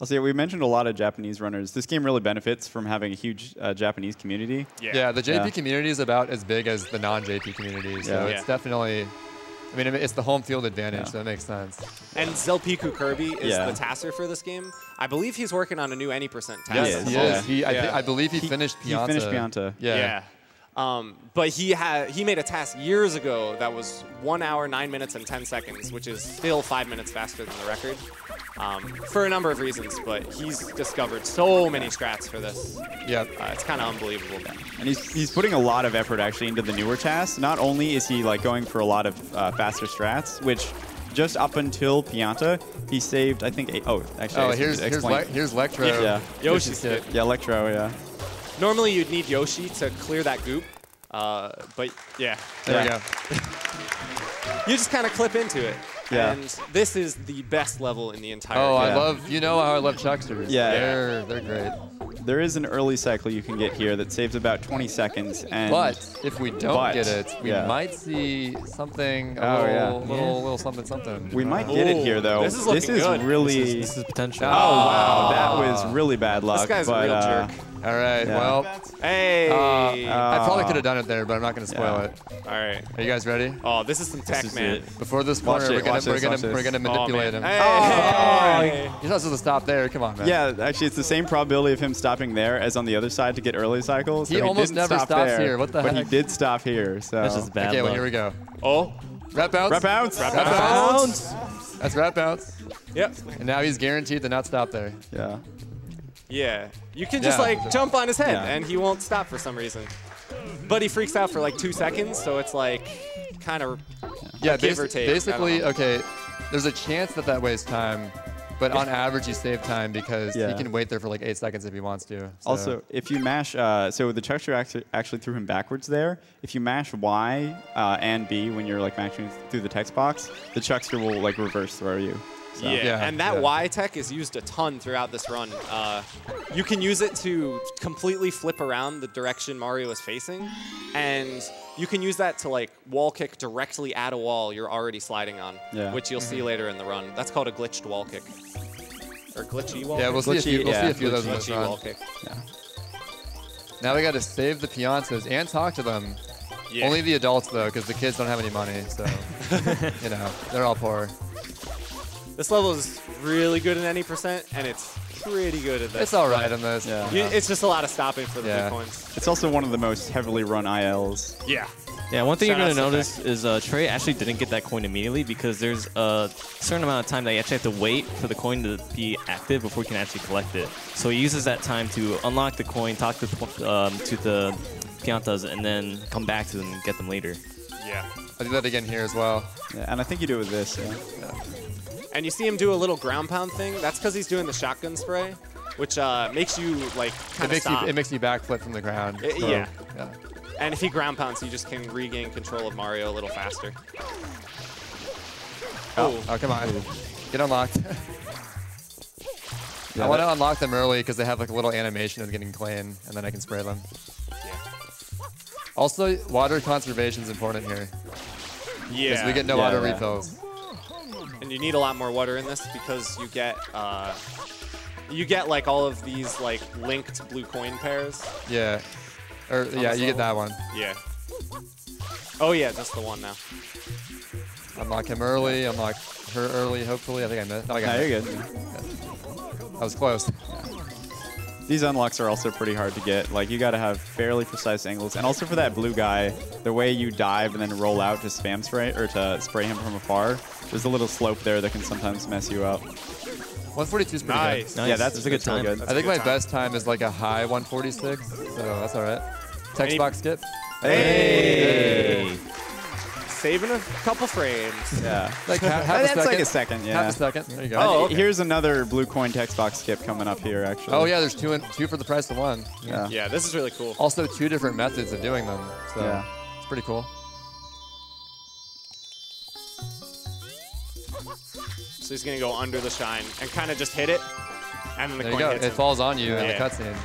Also, yeah, we mentioned a lot of Japanese runners. This game really benefits from having a huge Japanese community. Yeah, the JP Yeah. community is about as big as the non-JP community, so Yeah. it's definitely, I mean, it's the home field advantage, Yeah. so it makes sense. And Zelpiku Kirby is Yeah. the tasser for this game. I believe he's working on a new any percent task. Yes, He Yeah. is. Yeah. I believe he finished Pianta. He finished Pianta. Yeah. But he made a task years ago that was 1 hour, 9 minutes, and 10 seconds, which is still 5 minutes faster than the record. For a number of reasons, but he's discovered so many strats for this. Yep. It's kind of unbelievable. And he's putting a lot of effort actually into the newer tasks. Not only is he like going for a lot of faster strats, which just up until Pianta, he saved, I think, actually, Oh, I here's explain. Electro. Yeah. Yoshi's Yoshi's kit. Yeah, Electro, yeah. Normally, you'd need Yoshi to clear that goop, but yeah. There Yeah. we go. You just kind of clip into it. Yeah. And this is the best level in the entire Oh, game. I love, you know how I love Chucksters. Yeah. They're great. There is an early cycle you can get here that saves about 20 seconds. And But if we don't But, get it, we yeah. might see something, Oh, yeah. little something, something. we might get it here, though. This is looking good. really... This is potential. Oh, wow. That was really bad luck. This guy's but, a real jerk. All right, Yeah. well, Hey! I probably could have done it there, but I'm not going to spoil Yeah. it. All right. Are you guys ready? Oh, this is some tech, is man. it. Before this Watch corner, it, watch this, watch we're this. gonna manipulate him. Hey! You're not supposed to stop there. Come on, man. Yeah, actually, it's the same probability of him stopping there as on the other side to get early cycles. He almost didn't never stop stops there, here. What the but heck? he did stop here. So That's just bad Okay, well, luck. here we go. Oh, Rap bounce. Rep bounce. Rep Rap bounce. bounce. That's rap bounce. Yep. And now he's guaranteed to not stop there. Yeah. Yeah. You can just Yeah. like jump on his head Yeah. and he won't stop for some reason. But he freaks out for like 2 seconds, so it's like kind of give or take. Basically, okay, there's a chance that that wastes time, but on average you save time because he can wait there for like 8 seconds if he wants to. So. Also, if you mash, so the Chuckster actually threw him backwards there. If you mash Y and B when you're like mashing through the text box, the Chuckster will like reverse throw you. So. Yeah, and that Y tech is used a ton throughout this run. You can use it to completely flip around the direction Mario is facing, and you can use that to like wall kick directly at a wall you're already sliding on, which you'll see later in the run. That's called a glitched wall kick. Or glitchy wall kick? Yeah, we'll see a few of those in this run. Wall kick. Yeah. Now we got to save the Piantas and talk to them. Yeah. Only the adults, though, because the kids don't have any money, so, you know, they're all poor. This level is really good in any percent, and it's pretty good at this. It's all right in this. Yeah. It's just a lot of stopping for the blue coins. It's also one of the most heavily run ILs. Yeah. Yeah, one thing Shout you're out going to to notice is Trey actually didn't get that coin immediately because there's a certain amount of time that you actually have to wait for the coin to be active before you can actually collect it. So he uses that time to unlock the coin, talk to the Piantas, and then come back to them and get them later. Yeah. I'll do that again here as well. Yeah, and I think you do it with this. Yeah. And you see him do a little ground pound thing. That's because he's doing the shotgun spray, which makes you like kind of stop. It makes you backflip from the ground. So, yeah. And if he ground pounds, you just can regain control of Mario a little faster. Oh, come on. Get unlocked. I want to unlock them early because they have like a little animation of getting clean, and then I can spray them. Yeah. Also, water conservation is important here. Yeah. Because we get no water refills. And you need a lot more water in this because you get like all of these like linked blue coin pairs. Yeah. Or you get that one. Yeah. Oh yeah, that's the one now. Unlock him early. Unlock her early. Hopefully, I think I missed. No, I got you're good. That was close. These unlocks are also pretty hard to get. Like, you got to have fairly precise angles. And also for that blue guy, the way you dive and then roll out to spam spray, or to spray him from afar, there's a little slope there that can sometimes mess you up. 142 is pretty Nice. good. Yeah, that's a good time. Good. I think my best time is like a high 146, so that's all right. Text box skip. Hey! Saving a couple frames. Yeah. Like half a That's second. like a second, yeah. Half a second. There you go. Oh, okay. Here's another blue coin text box skip coming up here, actually. Oh yeah, there's two for the price of one. Yeah. Yeah, this is really cool. Also, 2 different methods of doing them, so Yeah. it's pretty cool. So he's gonna go under the shine and kind of just hit it, and then the There you coin go. hits It him. falls on you in the Yeah. cutscene.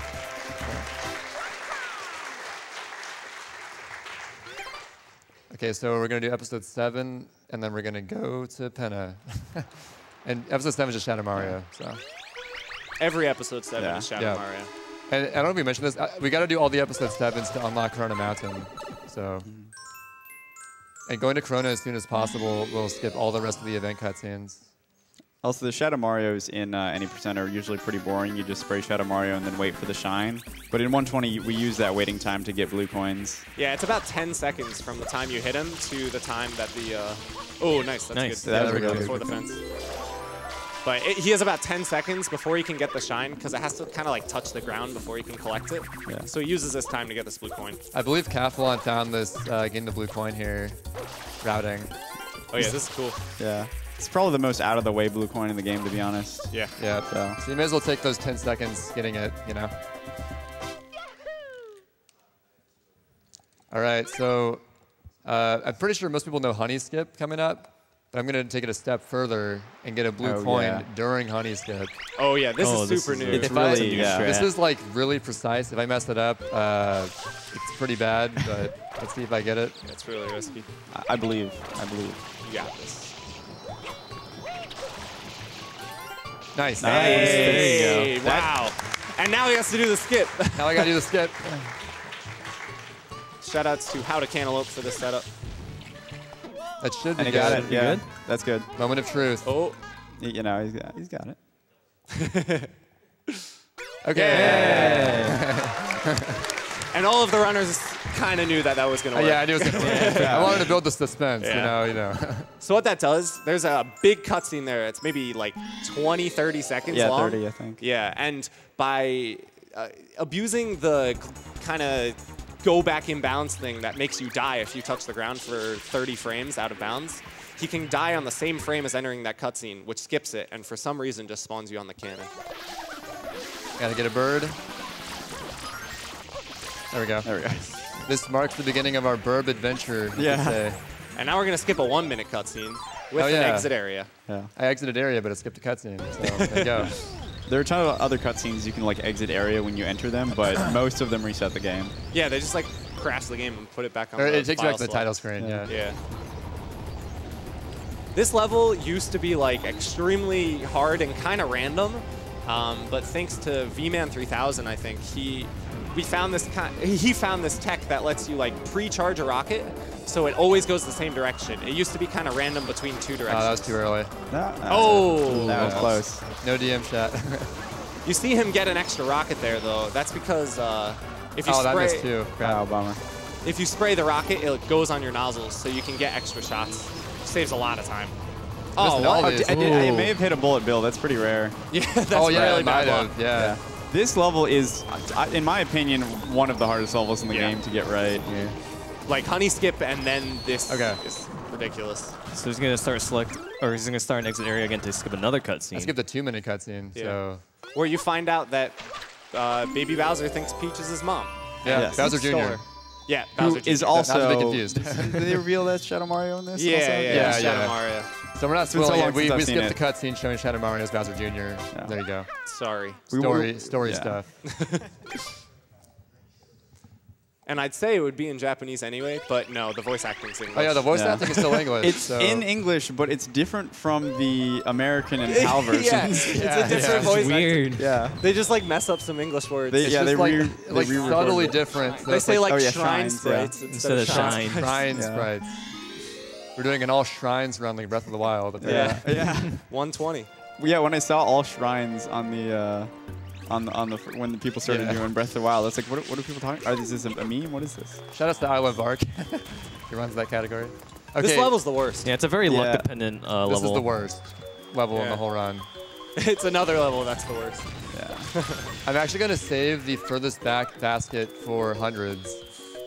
Okay, so we're gonna do episode 7, and then we're gonna go to Penna. And episode 7 is just Shadow Mario. So, Every episode 7 Yeah. is Shadow Yeah. Mario. and I don't know if we mentioned this. We got to do all the episode 7s to unlock Corona Mountain. So, and going to Corona as soon as possible, we'll skip all the rest of the event cutscenes. Also, the Shadow Marios in any percent are usually pretty boring. You just spray Shadow Mario and then wait for the shine. But in 120, we use that waiting time to get blue coins. Yeah, it's about 10 seconds from the time you hit him to the time that the... oh, nice. That's Nice. good. That was really good. Before the fence. But he has about 10 seconds before he can get the shine, because it has to kind of like touch the ground before he can collect it. Yeah. So he uses this time to get this blue coin. I believe Cathlon found this getting the blue coin here routing. Oh yeah, this is cool. Yeah. It's probably the most out-of-the-way blue coin in the game, to be honest. Yeah. Yeah, So. so you may as well take those 10 seconds getting it, you know. All right, so I'm pretty sure most people know Honey Skip coming up, but I'm going to take it a step further and get a blue coin during Honey Skip. Oh yeah, this is this super is new. It's If I- really, yeah. This is like really precise. If I mess it up, it's pretty bad, but let's see if I get it. It's really risky. I believe. You got this. Nice. There you go. Wow. And now he has to do the skip. Now I got to do the skip. Shout outs to How to Cantaloupe for this setup. That should And be he got good. it. Yeah, good? that's good. Moment of truth. Oh. You know, he's got it. Okay. And all of the runners kind of knew that that was going to work. Yeah, I knew it was going to work. I wanted to build the suspense, Yeah. you know. So what that does, there's a big cutscene there. It's maybe like 20, 30 seconds Yeah, long. 30, I think. Yeah, and by abusing the kind of go back in bounds thing that makes you die if you touch the ground for 30 frames out of bounds. He can die on the same frame as entering that cutscene, which skips it, and for some reason just spawns you on the cannon. Gotta get a bird. There we go. There we go. This marks the beginning of our burb adventure, you could say. And now we're going to skip a 1-minute cutscene with an exit area. Yeah. I exited area, but it skipped a cutscene, so there you go. There are a ton of other cutscenes you can like exit area when you enter them, but most of them reset the game. Yeah, they just like crash the game and put it back on Or the it takes you back to the slot. title screen, yeah. Yeah. This level used to be like extremely hard and kind of random, but thanks to V-Man 3000, I think he found this tech that lets you like pre-charge a rocket, so it always goes the same direction. It used to be kind of random between 2 directions. Oh, that was too early. Oh, that was close. No DM shot. You see him get an extra rocket there, though. That's because if you that missed too. Wow, bummer. if you spray the rocket, it goes on your nozzles, so you can get extra shots. Saves a lot of time. Oh, I may have hit a bullet bill. That's pretty rare. Yeah, that's really bad luck. Yeah. This level is, in my opinion, one of the hardest levels in the game to get right. Yeah. Like honey skip and then this is ridiculous. So he's gonna start he's gonna start an exit area again to skip another cutscene. I skipped a 2-minute cutscene, so. Where you find out that Baby Bowser thinks Peach is his mom. Yeah, Yes. Bowser Stole Jr. her. Yeah, Bowser Who is Jr. also. Not to be confused. Did they reveal that Shadow Mario in this? Yeah, also? yeah, Shadow Mario. So we're not It's been so spoiling long it. We since I've seen skipped the it. cutscene showing Shadow Mario as Bowser Jr. Yeah. There you go. Sorry. Story yeah. stuff. And I'd say it would be in Japanese anyway, but no, the voice acting's English. Oh yeah, the voice Yeah. acting is still English. It's so. in English, but it's different from the American and PAL versions. Yeah, it's a different It's voice weird. acting. Yeah. They just like mess up some English words. They- It's yeah, just they like, re-recorded subtly it. different. So They it's say like oh, yeah, shrine shrines, sprites Instead of shine. shrine Yeah. sprites. We're doing an all shrines around like Breath of the Wild. Yeah. Yeah. 120. Yeah, when I saw all shrines on the when the people started doing Breath of the Wild, it's like, what are people talking? Is this a meme? What is this? Shout out to I Love Ark. He runs that category. Okay, This level's the worst. Yeah, it's a very luck-dependent level. this is the worst level in the whole run. It's another level that's the worst. Yeah. I'm actually going to save the furthest back basket for hundreds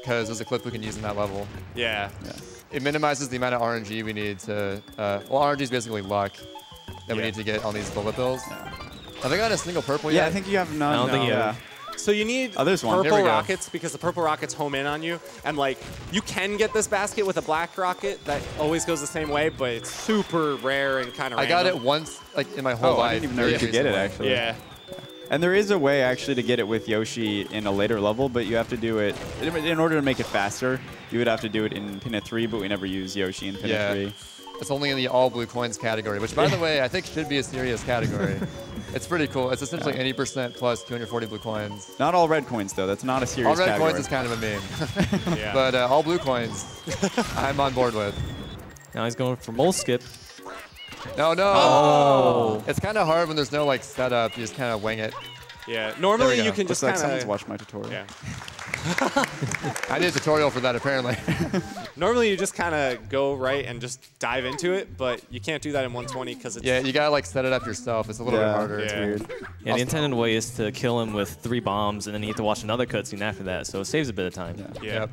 because there's a clip we can use in that level. Yeah. It minimizes the amount of RNG we need to, well, RNG is basically luck that we need to get on these bullet bills. Have I got a single purple yet? Yeah, I think you have none. I don't think you yeah. have. So you need there's one. Here purple we go. rockets because the purple rockets home in on you. And like, you can get this basket with a black rocket that always goes the same way, but it's super rare and kind of I got it once, like in my whole Oh, life. I didn't even know you could get it, actually. Yeah. And there is a way actually to get it with Yoshi in a later level, but you have to do it in order to make it faster. You would have to do it in Pinna 3, but we never use Yoshi in Pinna 3. It's only in the all blue coins category, which, by the way, I think should be a serious category. It's pretty cool. It's essentially any percent plus 240 blue coins. Not all red coins though. That's not a serious All red category. coins is kind of a meme. Yeah. But all blue coins, I'm on board with. Now he's going for mole skip. No, no. Oh. It's kind of hard when there's no like setup. You just kind of wing it. Yeah. There Normally we you go. can just Looks like kind someone's of. watched my tutorial. Yeah. I need a tutorial for that apparently. Normally you just kind of go right and just dive into it, but you can't do that in 120 because it's. Yeah, you gotta like set it up yourself. It's a little bit harder. It's Yeah. weird. Yeah, the intended way is to kill him with 3 bombs, and then you have to watch another cutscene after that, so it saves a bit of time. Yeah. Yep.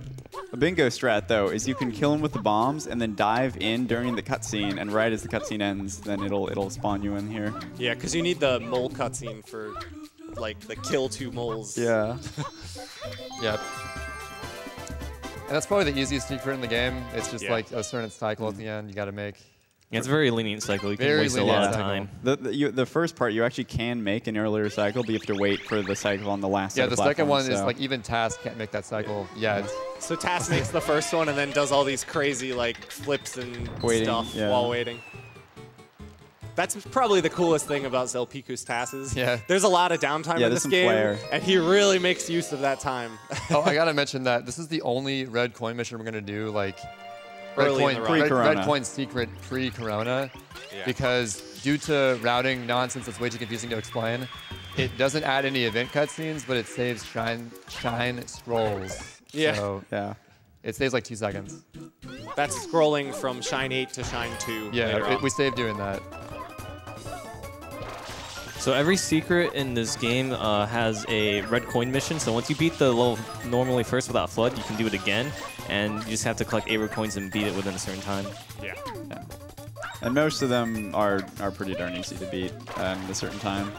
A bingo strat though is you can kill him with the bombs and then dive in during the cutscene, and right as the cutscene ends, then it'll spawn you in here. Yeah, because you need the mole cutscene for like the kill 2 moles. Yeah. Yep. And that's probably the easiest secret in the game. It's just Yeah. like a certain cycle at the end you gotta make. Yeah, it's a very lenient cycle. You can Very waste a lot of lenient time. cycle. The first part you actually can make an earlier cycle, but you have to wait for the cycle on the last. Yeah, set the of second one platforms, is so. like even Task can't make that cycle yet. So Tass makes the first one and then does all these crazy like flips and Waiting, stuff yeah. while waiting. That's probably the coolest thing about Zelpiku's tasses. Yeah. There's a lot of downtime Yeah, in there's this some game, flair. and he really makes use of that time. Oh, I gotta mention that this is the only red coin mission we're gonna do like Early in the run. Pre-corona. red coin secret pre-corona, Yeah. because due to routing nonsense that's way too confusing to explain, it doesn't add any event cutscenes, but it saves shine scrolls. Yeah. So Yeah. it saves like 2 seconds. That's scrolling from Shine 8 to Shine 2 later Yeah, on. we saved doing that. So every secret in this game has a red coin mission. So once you beat the level normally first without FUD, you can do it again. And you just have to collect 8 red coins and beat it within a certain time. Yeah. And most of them are pretty darn easy to beat in a certain time.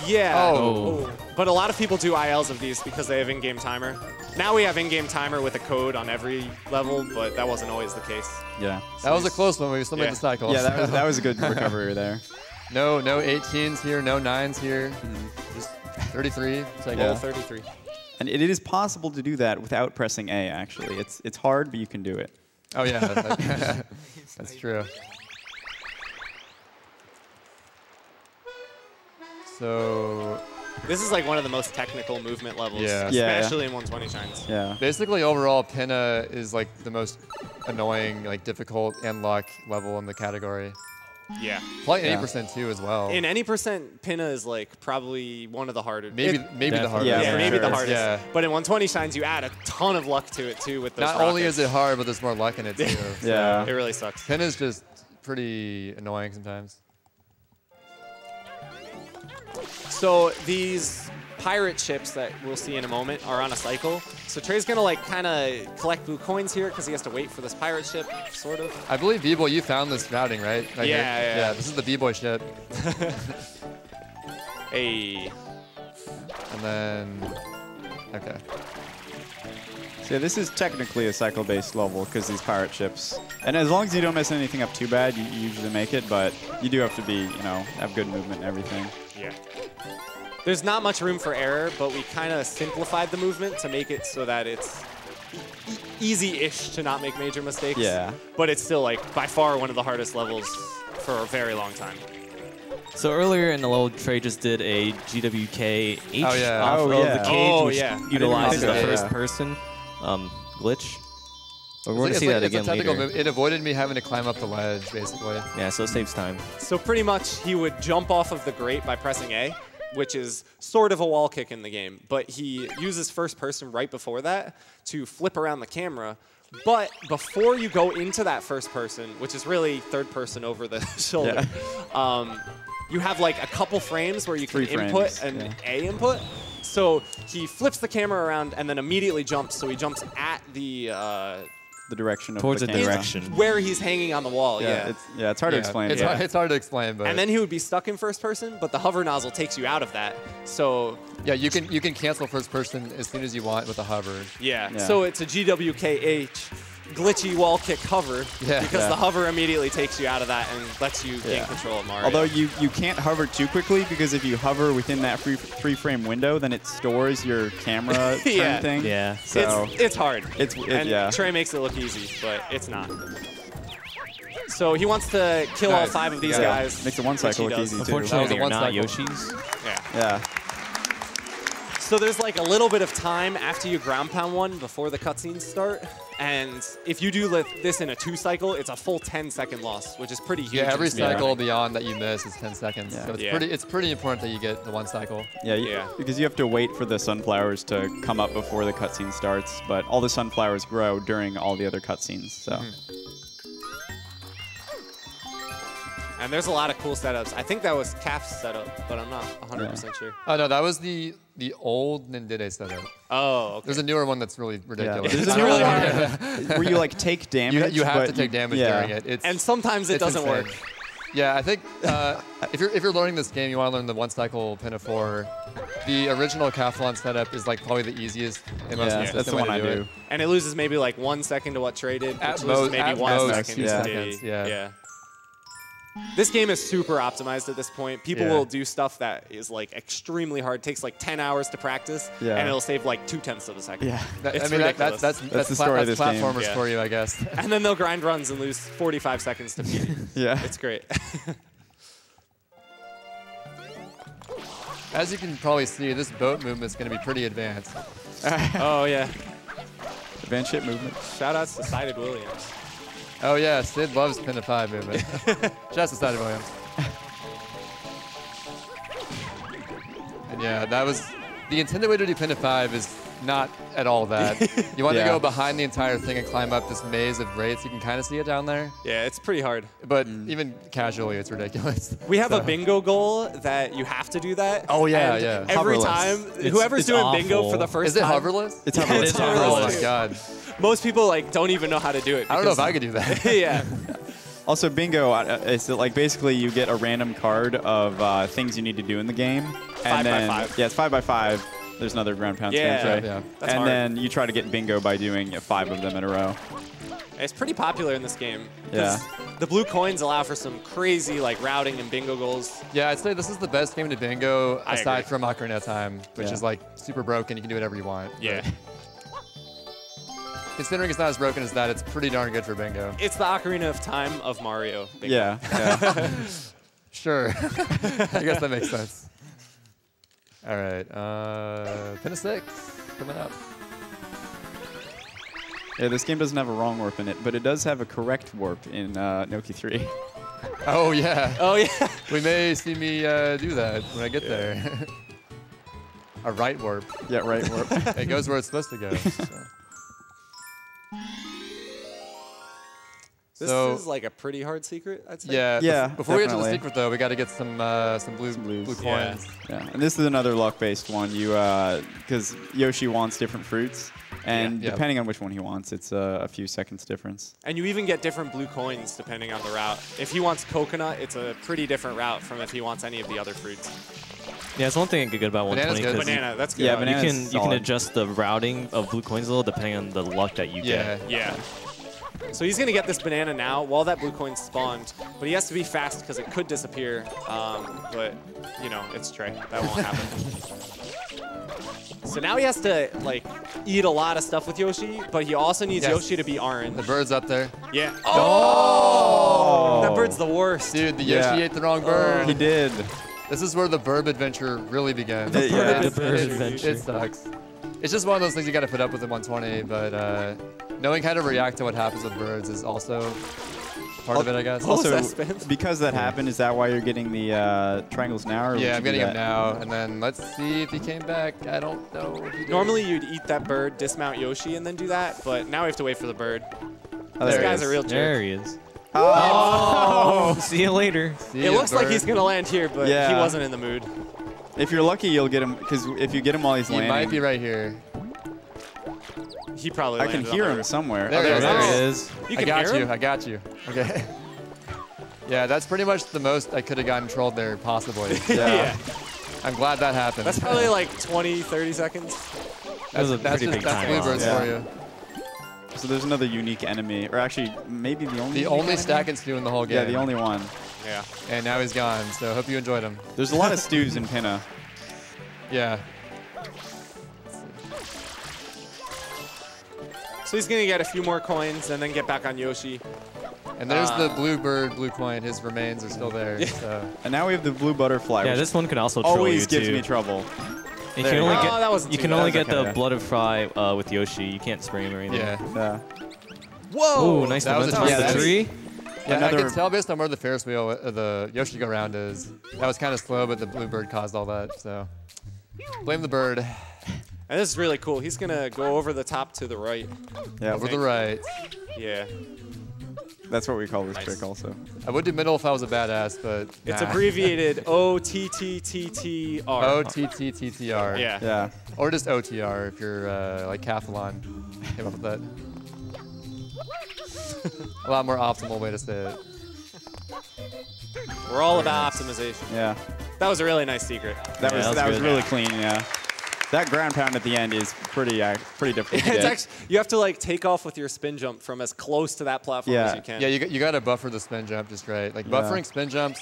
Yeah. Oh. But a lot of people do ILs of these because they have in-game timer. Now we have in-game timer with a code on every level, but that wasn't always the case. Yeah. That was a close one. We still made the cycle. Yeah, that was a good recovery there. No 18s here, no 9s here. Just 33. Level 33. And it is possible to do that without pressing A, actually. It's hard, but you can do it. Oh, yeah. That's true. So This is like one of the most technical movement levels, especially in 120 shines. Yeah. basically, overall, Pinna is like the most annoying, like difficult and luck level in the category. Yeah. Probably 80% too as well. In any percent, Pinna is like probably one of the harder. Maybe the hardest. Yeah, Yeah, for maybe the sure. hardest. Yeah. But in 120 shines, you add a ton of luck to it too with those Not only rockets. is it hard, but there's more luck in it too. Yeah. It really sucks. Pinna's just pretty annoying sometimes. So these pirate chips that we'll see in a moment are on a cycle. So Trey's gonna like kind of collect blue coins here because he has to wait for this pirate ship, sort of. I believe B-Boy, you found this routing, right? Right here? Yeah. This is the B-Boy ship. Hey. And then, okay. So yeah, this is technically a cycle-based level because these pirate ships. And as long as you don't mess anything up too bad, you usually make it. But you do have to be, have good movement and everything. Yeah. There's not much room for error, but we kind of simplified the movement to make it so that it's easy-ish to not make major mistakes. Yeah. But it's still like by far one of the hardest levels for a very long time. So earlier in the level, Trey just did a GWK H Oh, yeah. off Oh, of yeah. the cage, Oh, which yeah. utilizes the I didn't know that, first person glitch. But we're going to It's see like- that again it's a technical later. move. It avoided me having to climb up the ledge, basically. Yeah, so it saves time. So pretty much he would jump off of the grate by pressing A, which is sort of a wall kick in the game. But he uses first person right before that to flip around the camera. But before you go into that first person, which is really third person over the shoulder, you have like a couple frames where you can 3 input frames, an A input. So he flips the camera around and then immediately jumps. So he jumps at the direction of Towards the the camera. direction. where he's hanging on the wall. Yeah. It's hard to explain. It's, hard, it's hard to explain, but And then he would be stuck in first person, but the hover nozzle takes you out of that. So yeah, you can cancel first person as soon as you want with the hover. yeah. Yeah. So it's a GWKH glitchy wall kick hover Yeah. because Yeah. the hover immediately takes you out of that and lets you gain Yeah. control of Mario. Although you can't hover too quickly because if you hover within that free frame window, then it stores your camera turn Yeah. thing. Yeah. So it's hard. and And Trey makes it look easy, but it's not. So he wants to kill all Nice. 5 of these Yeah. guys. Makes the one which cycle he look does. easy too. That was Unfortunately, a they're one not cycle. Yoshi's. Yeah. Yeah. So there's like a little bit of time after you ground pound one before the cutscenes start. And if you do this in a 2 cycle, it's a full 10-second loss, which is pretty huge. Yeah, every in speedrunning. cycle beyond that you miss is 10 seconds. Yeah. So it's Yeah. pretty important that you get the one cycle. Yeah, Yeah. because you have to wait for the sunflowers to come up before the cutscene starts, but all the sunflowers grow during all the other cutscenes, so. And there's a lot of cool setups. I think that was Calf's setup, but I'm not 100% sure. Oh no, that was the old Nindide setup. Oh, okay. There's a newer one that's really ridiculous. This is It's really really hard. Where you like take damage. You have but to take damage yeah. during it. It's, And sometimes it it's doesn't insane. work. Yeah, I think if you're learning this game, you want to learn the one cycle Pinna 4. The original Cathlon setup is like probably the easiest and most Yeah, consistent that's the way one to I it. do. And it loses maybe like 1 second to what Trey did, At which loses most- maybe at 1 most second 2 to seconds, D. yeah. This game is super optimized at this point. People Yeah. will do stuff that is like extremely hard. It takes like 10 hours to practice, Yeah. and it'll save like 0.2 of a second. Yeah. It's I mean, ridiculous. that's the story of this game. platformers Yeah. for you, I guess. And then they'll grind runs and lose 45 seconds to beat it. Yeah. It's great. As you can probably see, this boat movement is going to be pretty advanced. Oh, yeah. Advanced ship movement. Shout outs to Sided Williams. Oh yeah, Sid loves Pinna 5 movement. Just decided Williams. And yeah, that was the intended way to do Pinna 5 is not at all that. You want Yeah. to go behind the entire thing and climb up this maze of rates. You can kind of see it down there. Yeah, it's pretty hard. But even casually, it's ridiculous. We have a bingo goal that you have to do that. Oh, yeah, and yeah. Every Hoverless. time, It's- whoever's it's doing bingo awful. for the first Is it time. hoverless? It's Yeah, hoverless. it is Oh hoverless. my god. Most people like don't even know how to do it. I don't know if because- I could do that. yeah. Also, bingo, it's like basically you get a random card of things you need to do in the game. Five by then, five. Yeah, it's 5 by 5. There's another ground pound Yeah. spam tray. Yeah. That's and hard. then you try to get bingo by doing 5 of them in a row. It's pretty popular in this game. Yeah. 'cause The blue coins allow for some crazy like routing and bingo goals. Yeah, I'd say this is the best game to bingo I aside agree. from Ocarina of Time, which Yeah. is like super broken. You can do whatever you want. Yeah. Considering it's not as broken as that, it's pretty darn good for bingo. It's the Ocarina of Time of Mario. Bingo. Yeah. yeah. Sure. I guess that makes sense. All right. Pin of 6 coming up. Yeah, this game doesn't have a wrong warp in it, but it does have a correct warp in Noki 3. Oh, yeah. Oh yeah. We may see me do that when I get there. A right warp. Yeah, right warp. It goes where it's supposed to go. So. This So- is like a pretty hard secret, I'd say. Yeah. Yeah, Before we get to the definitely. secret, though, we got to get some blue blues. Yeah. coins. Yeah, and this is another luck-based one. You because Yoshi wants different fruits, and Yeah. depending on which one he wants, it's a few seconds difference. And you even get different blue coins depending on the route. If he wants coconut, it's a pretty different route from if he wants any of the other fruits. Yeah, it's one thing good about Banana's 120 good. 'cause Banana, that's good. Yeah, route. banana- you Banana's can solid. adjust the routing of blue coins a little depending on the luck that you Yeah. get. Yeah. So he's going to get this banana now while that blue coin spawned, but he has to be fast because it could disappear. But, you know, it's Trey. That won't happen. So now he has to, like, eat a lot of stuff with Yoshi, but he also needs Yes. Yoshi to be orange. The bird's up there. Yeah. Oh! That bird's the worst. Dude, the Yeah. Yoshi ate the wrong bird. He did. This is where the burb adventure really begins. Yeah. The bird It- adventure. It sucks. It's just one of those things you got to put up with in 120, but knowing how to react to what happens with birds is also part of it, I guess. Also- Also, that spins? because that happened, is that why you're getting the triangles now? Or would Yeah, you I'm do getting him that? now, and then let's see if he came back. I don't know. If he did. Normally you'd eat that bird, dismount Yoshi, and then do that, but now we have to wait for the bird. Oh, This there he guy's is. a real There jerk. he is. Oh. See you later. See It ya, looks like bird. he's going to land here, but he Yeah. wasn't in the mood. If you're lucky, you'll get him, because if you get him while he's He landing, might be right here. He probably I can landed on hear the him roof. somewhere. There Oh, he is. he There is. he is. You I can got hear you. him? I got you. Okay. Yeah, that's pretty much the most I could have gotten trolled there, possibly. Yeah. I'm glad that happened. That's probably like 20, 30 seconds. That was a That's pretty just big that's time bluebirds loss. for you. So there's another unique enemy, or actually maybe the only. The unique only enemy? stack and stew in the whole game. Yeah, the only one. Yeah. And now he's gone. So hope you enjoyed him. There's a lot of stews in Pinna. Yeah. So he's going to get a few more coins and then get back on Yoshi. And there's the bluebird blue coin. His remains are still there. So. And now we have the blue butterfly, Yeah, which this one can also troll always you gives too. me trouble. You There can you only go. get Oh, that wasn't you too can bad. only That was get okay, the yeah. blood of fry with Yoshi. You can't spray him or anything. Yeah. Yeah. Whoa! Oh, Ooh, nice That was a momentum off yeah, the that's- tree. Yeah, I Another- can tell based on where the Ferris wheel, the Yoshi go round is. That was kind of slow, but the bluebird caused all that. So blame the bird. And this is really cool. He's going to go over the top to the right. Yeah, Over the right. Yeah. that's what we call this Nice. trick also. I would do middle if I was a badass, but It's nah. abbreviated OTTTTR. OTTTTR. Yeah. Yeah. Or just OTR if you're like Cathalon. Came up with that. A lot more optimal way to say it. We're all about optimization. Yeah. That was a really nice secret. That was good. really clean, yeah. That ground pound at the end is pretty difficult to It's get. actually, you have to like take off with your spin jump from as close to that platform Yeah. as you can. Yeah, you got to buffer the spin jump just right. Like Yeah. buffering spin jumps,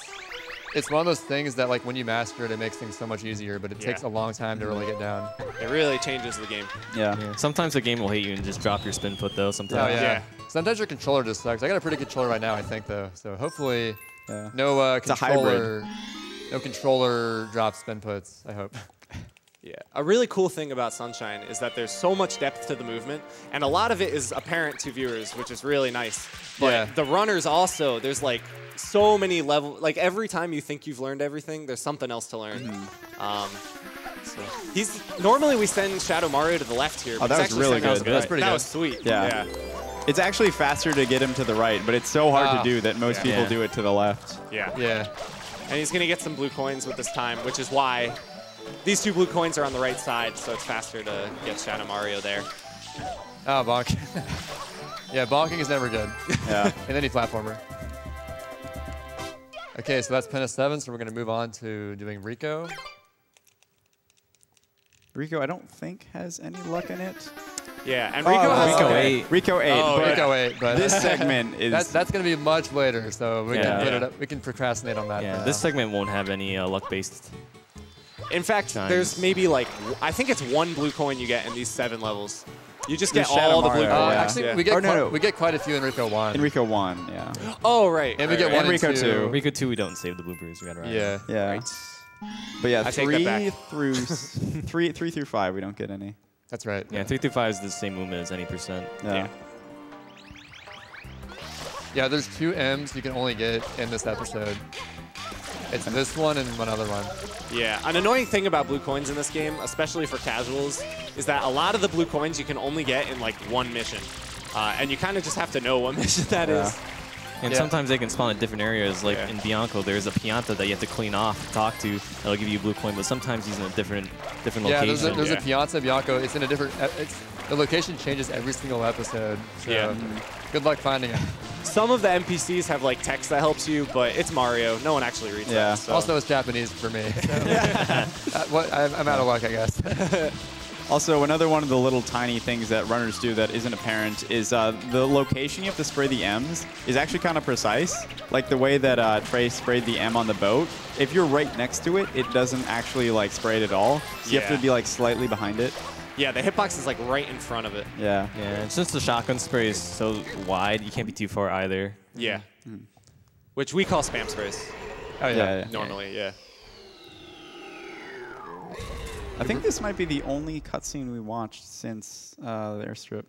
it's one of those things that like when you master it, it makes things so much easier, but it takes a long time to really get down. It really changes the game. Yeah. Yeah. Sometimes the game will hate you and just drop your spin foot though. Oh Sometimes. yeah. Yeah. Sometimes your controller just sucks. I got a pretty good controller right now, I think though. So hopefully, Yeah. no a hybrid. controller drop spin puts. I hope. Yeah. A really cool thing about Sunshine is that there's so much depth to the movement, and a lot of it is apparent to viewers, which is really nice. But Yeah. the runners also, there's like so many levels. Like every time you think you've learned everything, there's something else to learn. So normally we send Shadow Mario to the left here. Oh, but that he's was really actually sending good. us That's pretty That good. was sweet. Yeah. It's actually faster to get him to the right, but it's so hard to do that most people Yeah. do it to the left. Yeah. Yeah. And he's going to get some blue coins with this time, which is why these 2 blue coins are on the right side, so it's faster to get Shadow Mario there. Oh, bonk. Yeah, bonking is never good. Yeah. In any platformer. Okay, so that's Pena 7, so we're going to move on to doing Rico. Rico, I don't think has any luck in it. Yeah, and Rico has Rico okay. 8. Rico 8. Oh, but Rico 8, but this segment is... that's going to be much later, so we can Yeah. put it up, we can procrastinate on that. Yeah, for this now. segment won't have any luck-based. In fact, Shines. there's maybe like, I think it's 1 blue coin you get in these 7 levels. You just get There's Shadow all the blue Mario, coins. yeah. Actually, Yeah. we get Or no. we get quite a few in Rico 1. in Rico 1, yeah. Oh, right. And we right, get right. one And Rico and 2. Rico 2, we don't save the bloopers. We got it right. Yeah. Yeah. Right. But yeah, I take that 3 back. through 3 through 5, we don't get any. That's right. Yeah, 3 through 5 is the same movement as any percent. Yeah. Yeah, there's 2 M's you can only get in this episode. It's this one and one other one. Yeah, an annoying thing about blue coins in this game, especially for casuals, is that a lot of the blue coins you can only get in like 1 mission. And you kind of just have to know what mission that is. And Yeah. sometimes they can spawn in different areas. Like Yeah. in Bianco, there's a Pianta that you have to clean off, talk to, that'll give you a blue coin. But sometimes he's in a different Yeah, location. there's a Yeah. Piazza Bianco. It's in a different. The location changes every single episode. So Yeah. good luck finding it. Some of the NPCs have like text that helps you, but it's Mario. No one actually reads Yeah. that. So. Also, it's Japanese for me. So. I'm out of luck, I guess. Also, another one of the little tiny things that runners do that isn't apparent is the location you have to spray the M's is actually kind of precise. Like the way that Trey sprayed the M on the boat. If you're right next to it, it doesn't actually like spray it at all. So you have Yeah. to be like slightly behind it. Yeah, the hitbox is like right in front of it. Yeah. Yeah, and since the shotgun spray is so wide, you can't be too far either. Yeah. Which we call spam sprays Oh Yeah. normally, yeah. I think this might be the only cutscene we watched since the airstrip.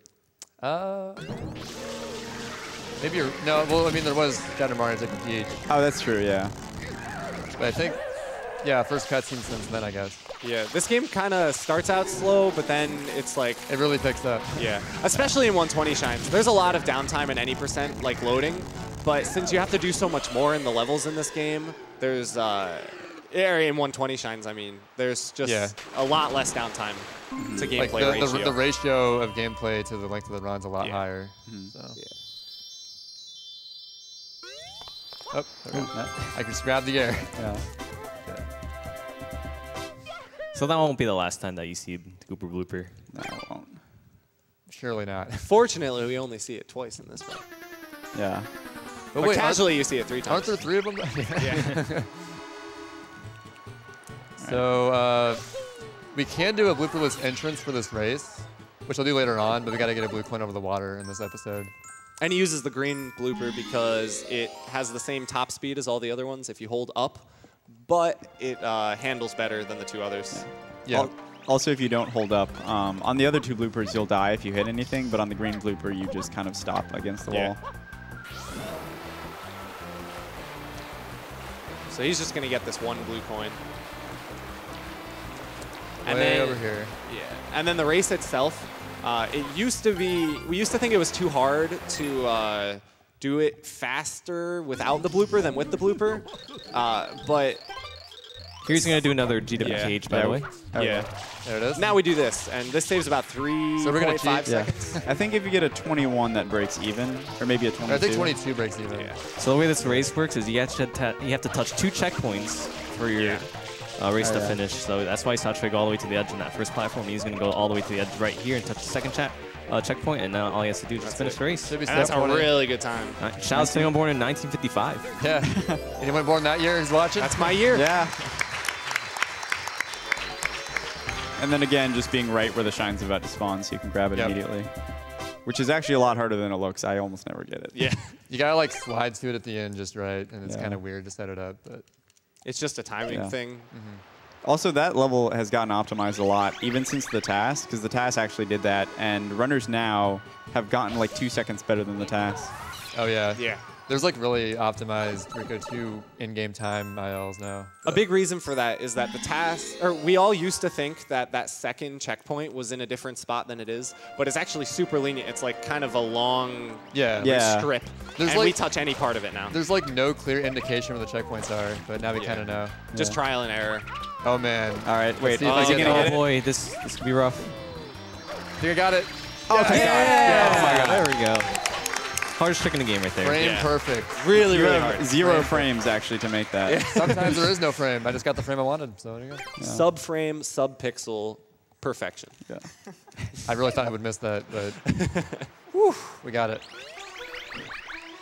Maybe you're, no. Well, I mean, there was Shadow Mario taking Peach, Oh, that's true, yeah. but I think, yeah, first cutscene since then, I guess. Yeah, this game kind of starts out slow, but then it's like, It really picks up. yeah, especially in 120 shines. There's a lot of downtime in any percent, like loading, but since you have to do so much more in the levels in this game, there's, in 120 shines, I mean, there's just a lot less downtime to Like gameplay ratio. the ratio of gameplay to the length of the run's a lot Yeah. higher. So. Oh, there we go. I just grabbed the air. Yeah. So that won't be the last time that you see Gooper Blooper. No, it won't. Surely not. Fortunately, we only see it twice in this one. Yeah. But But wait, casually, you see it 3 aren't times. there 3 of them? Yeah. So we can do a blooperless entrance for this race, which I'll do later on, but we got to get a blue coin over the water in this episode. And he uses the green blooper because it has the same top speed as all the other ones if you hold up, but it handles better than the 2 others. Yeah. Also, if you don't hold up, on the other 2 bloopers, you'll die if you hit anything, but on the green blooper, you just kind of stop against the Yeah. wall. So he's just going to get this 1 blue coin. And Way then, over here. Yeah. And then the race itself, it used to be, we used to think it was too hard to do it faster without the blooper than with the blooper. But Here's going to do another GWH, by the way. Okay. yeah, There it is. now we do this, and this saves about 3.5 So we're gonna cheat? Yeah. seconds. I think if you get a 21, that breaks even, or maybe a 22. I think 22 breaks even. Yeah. So the way this race works is you have to touch 2 checkpoints for your race to yeah. finish. So that's why he saw Trey go all the way to the edge in that first platform. He's going to go all the way to the edge right here and touch the second checkpoint, and now all he has to do is just finish the race. Should be And that's a 20. really good time. All right, Shao Tsung born in 1955. Yeah. Anyone born that year who's watching? That's my year. Yeah. And then again, just being right where the shine's about to spawn, so you can grab it Yep. immediately. Which is actually a lot harder than it looks. I almost never get it. Yeah. You gotta like slide to it at the end just right, and it's Yeah. kind of weird to set it up. But It's just a timing Yeah. thing. Also, that level has gotten optimized a lot, even since the TAS, because the TAS actually did that, and runners now have gotten like 2 seconds better than the TAS. oh yeah, Yeah. There's like really optimized Rico 2 in-game time ILs now. A big reason for that is that the task, or we all used to think that that second checkpoint was in a different spot than it is, but it's actually super lenient. It's like kind of a long strip, and we touch any part of it now. There's like no clear indication where the checkpoints are, but now we kind of know. Just trial and error. Oh man. All right, wait. Oh boy, this could be rough. I think I got it. Oh, yeah. Oh my god, there we go. Hardest trick in the game right there. Frame perfect. Really, You really have hard. 0 frames actually to make that. Sometimes there is no frame. I just got the frame I wanted, so there you go. Sub-frame, sub-pixel, perfection. Yeah. I really thought I would miss that, but whew, we got it.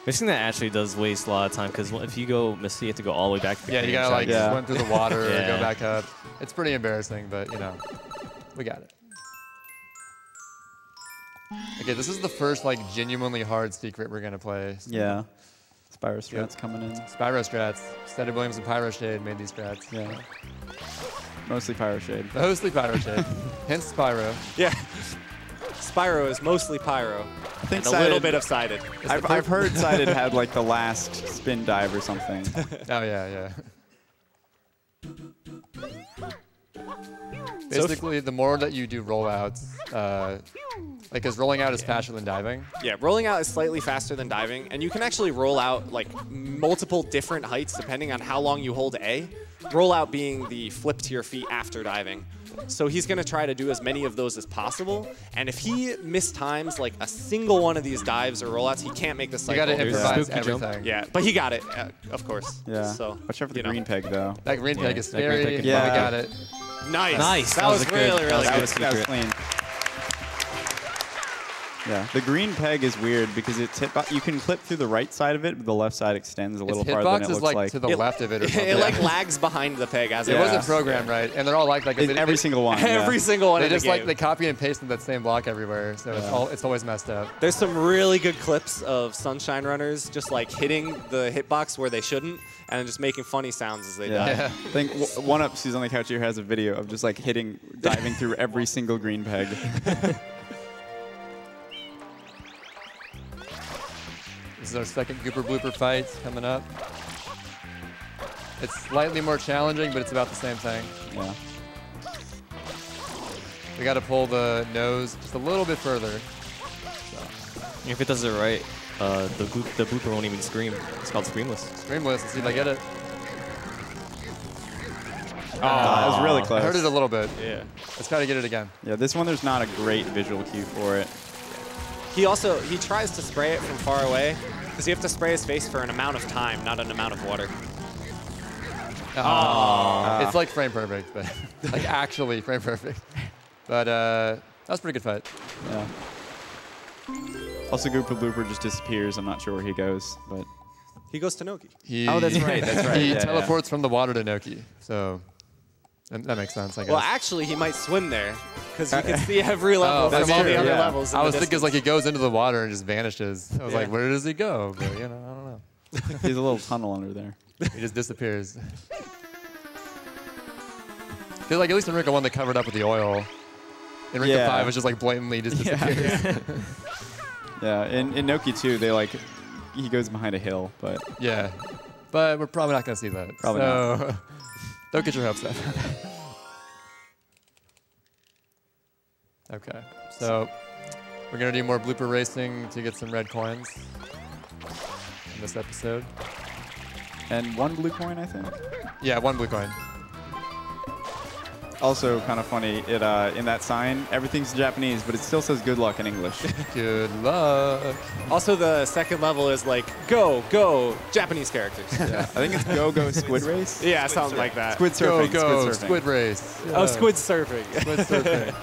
Missing that actually does waste a lot of time because if you go Misty, you have to go all the way back to the Yeah, you gotta like swim through the water and go back up. It's pretty embarrassing, but you know, we got it. Okay, this is the first like genuinely hard secret we're gonna play. So. Yeah. Spyro strats coming in. Spyro strats. Steady Williams and Pyro Shade made these strats. Yeah. Mostly Pyro Shade. Mostly Pyro Shade. Hence Spyro. Yeah. Spyro is mostly Pyro. I think and a little bit of Sided. I've heard Sided had like the last spin dive or something. Oh yeah, yeah. Basically, the more that you do rollouts, like, because rolling out is faster than diving. Yeah, rolling out is slightly faster than diving, and you can actually roll out like multiple different heights depending on how long you hold A. Rollout being the flip to your feet after diving. So he's going to try to do as many of those as possible, and if he mistimes like a single one of these dives or rollouts, he can't make the cycle. You got to improvise everything. Yeah, but he got it, of course. Yeah. So watch out for the green peg though. That green peg is scary. Yeah, we got it. Nice. Nice. That was really, really that good. was clean. Yeah, the green peg is weird because it's you can clip through the right side of it, but the left side extends a little farther than it looks like. To the left of it or something. It like lags behind the peg as it wasn't programmed right, and they're all like every single one. Every single one. They just like they copy and paste that same block everywhere, so it's always messed up. There's some really good clips of Sunshine Runners just like hitting the hitbox where they shouldn't, and just making funny sounds as they dive. I think One Up, who's on the couch here, has a video of just like diving through every single green peg. This is our second Gooper Blooper fight coming up. It's slightly more challenging, but it's about the same thing. Yeah. We got to pull the nose just a little bit further. So. If it does it right, the blooper won't even scream. It's called Screamless. Screamless. Let's see if I get it. That was really close. I heard it a little bit. Yeah. Let's try to get it again. Yeah, this one there's not a great visual cue for it. He tries to spray it from far away, because you have to spray his face for an amount of time, not an amount of water. It's like frame perfect, but like actually frame perfect. But that was a pretty good fight. Yeah. Also, Gooper Blooper just disappears. I'm not sure where he goes, but he goes to Noki. Oh, that's right. That's right. He teleports from the water to Noki, so that makes sense, I guess. Well, actually, he might swim there, because you can see every level from all the other levels. I was thinking like he goes into the water and just vanishes. I was like, where does he go? But you know, I don't know. He's a little tunnel under there. He just disappears. Feel like at least in Rico 1 they covered up with the oil. In Rico 5 it's just like blatantly just disappears. Yeah, in Noki 2 he goes behind a hill, but yeah. But we're probably not gonna see that. Probably not. Don't get your hopes up. Okay, so we're gonna do more blooper racing to get some red coins in this episode. And 1 blue coin, I think. Yeah, 1 blue coin. Also, kind of funny, in that sign, everything's Japanese, but it still says good luck in English. Good luck. Also, the second level is like, go, go, Japanese characters. Yeah. I think it's go, go, squid race. Yeah, something like that. Squid surfing. Go, go, squid surfing. squid race. Yeah. Oh, squid surfing. Squid surfing.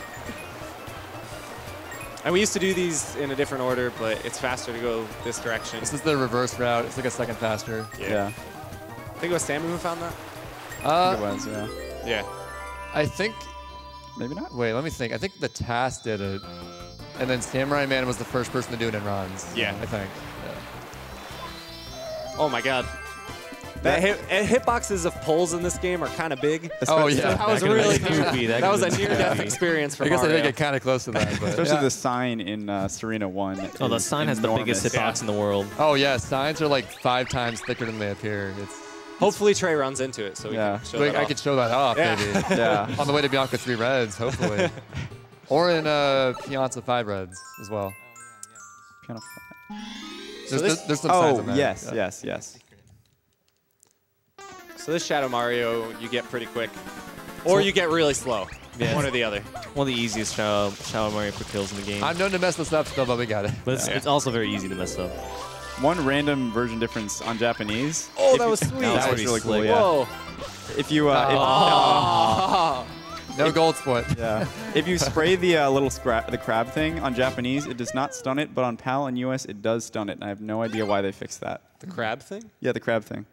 And we used to do these in a different order, but it's faster to go this direction. This is the reverse route. It's like a second faster. Yeah. I think it was Samu who found that? I think it was, yeah. Yeah. I think, maybe not. Wait, let me think. I think the TAS did it, and then Samurai Man was the first person to do it in runs. Yeah. I think. Oh my God. Hitboxes of poles in this game are kind of big. Oh, yeah. That was That could've really been goofy. that was a could've been near-death goofy. experience for I guess I Mario. did get kind of close to that. But Especially the sign in Serena 1. Oh, the is sign has the biggest enormous. hitbox in the world. Oh, yeah. Signs are like 5 times thicker than they appear. Hopefully Trey runs into it so we Yeah. can show Like, that I off. could show that off, Yeah. maybe. Yeah. On the way to Bianca 3 Reds, hopefully. Or in Piazza 5 Reds as well. Piano So this- There's some signs Oh, on that. yes, Yeah. yes. So this Shadow Mario you get pretty quick. Or you get really slow. Yeah. One or the other. One of the easiest Shadow Mario quick kills in the game. I'm known to mess this up still, but we got it. But it's also very easy to mess up. One random version difference on Japanese. Oh, If that you- was sweet. That was pretty really cool, slick. yeah. Whoa. If you, No gold split. yeah. If you spray the the crab thing on Japanese, it does not stun it, but on PAL and US, it does stun it, and I have no idea why they fixed that. The crab thing? Yeah, the crab thing.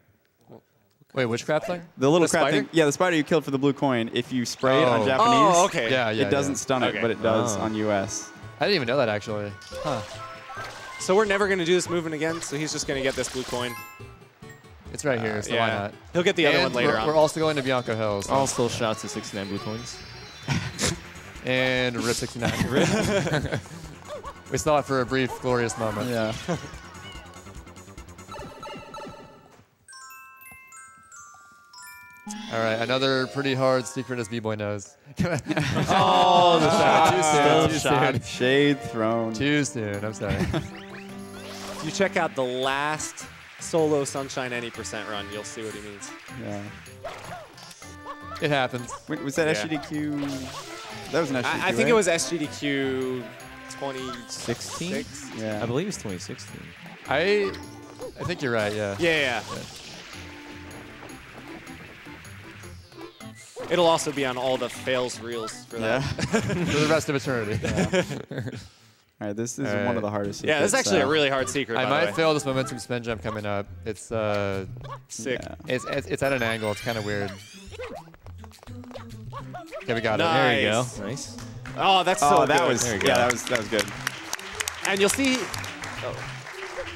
Wait, which crab thing? The little The crab spider? thing. Yeah, the spider you killed for the blue coin. If you spray it on Oh. Japanese, Oh, okay. Yeah, yeah. it doesn't stun it, Okay. but it does Oh. on US. I didn't even know that, actually. Huh. So we're never going to do this movement again, so he's just going to get this blue coin. It's right here, so why not? He'll get the other And one later we're, on. we're also going to Bianco Hills. So. Also, shout out to 69 blue coins. And Rip 69. We saw it for a brief, glorious moment. Yeah. All right, another pretty hard secret as B-Boy knows. Oh, the shot. Too shot. soon. Shade thrown. Too soon, I'm sorry. If you check out the last solo Sunshine any percent run, you'll see what he means. Yeah. It happens. Wait, was that Yeah. SGDQ? That was an SGDQ, I think right? it was SGDQ 2016. 16? Yeah. I believe it's 2016. I think you're right, yeah. Yeah. It'll also be on all the fails reels for Yeah. that. For the rest of eternity. All right, this is All one right. of the hardest. Yeah, this is secrets, actually a really hard secret. I by the might way. fail this momentum spin jump coming up. It's Sick. Yeah. it's at an angle. It's kind of weird. Okay, we got Nice. There you go. Nice. Nice. Oh, that's so Oh, that good. was There you yeah, go. that was good. And you'll see.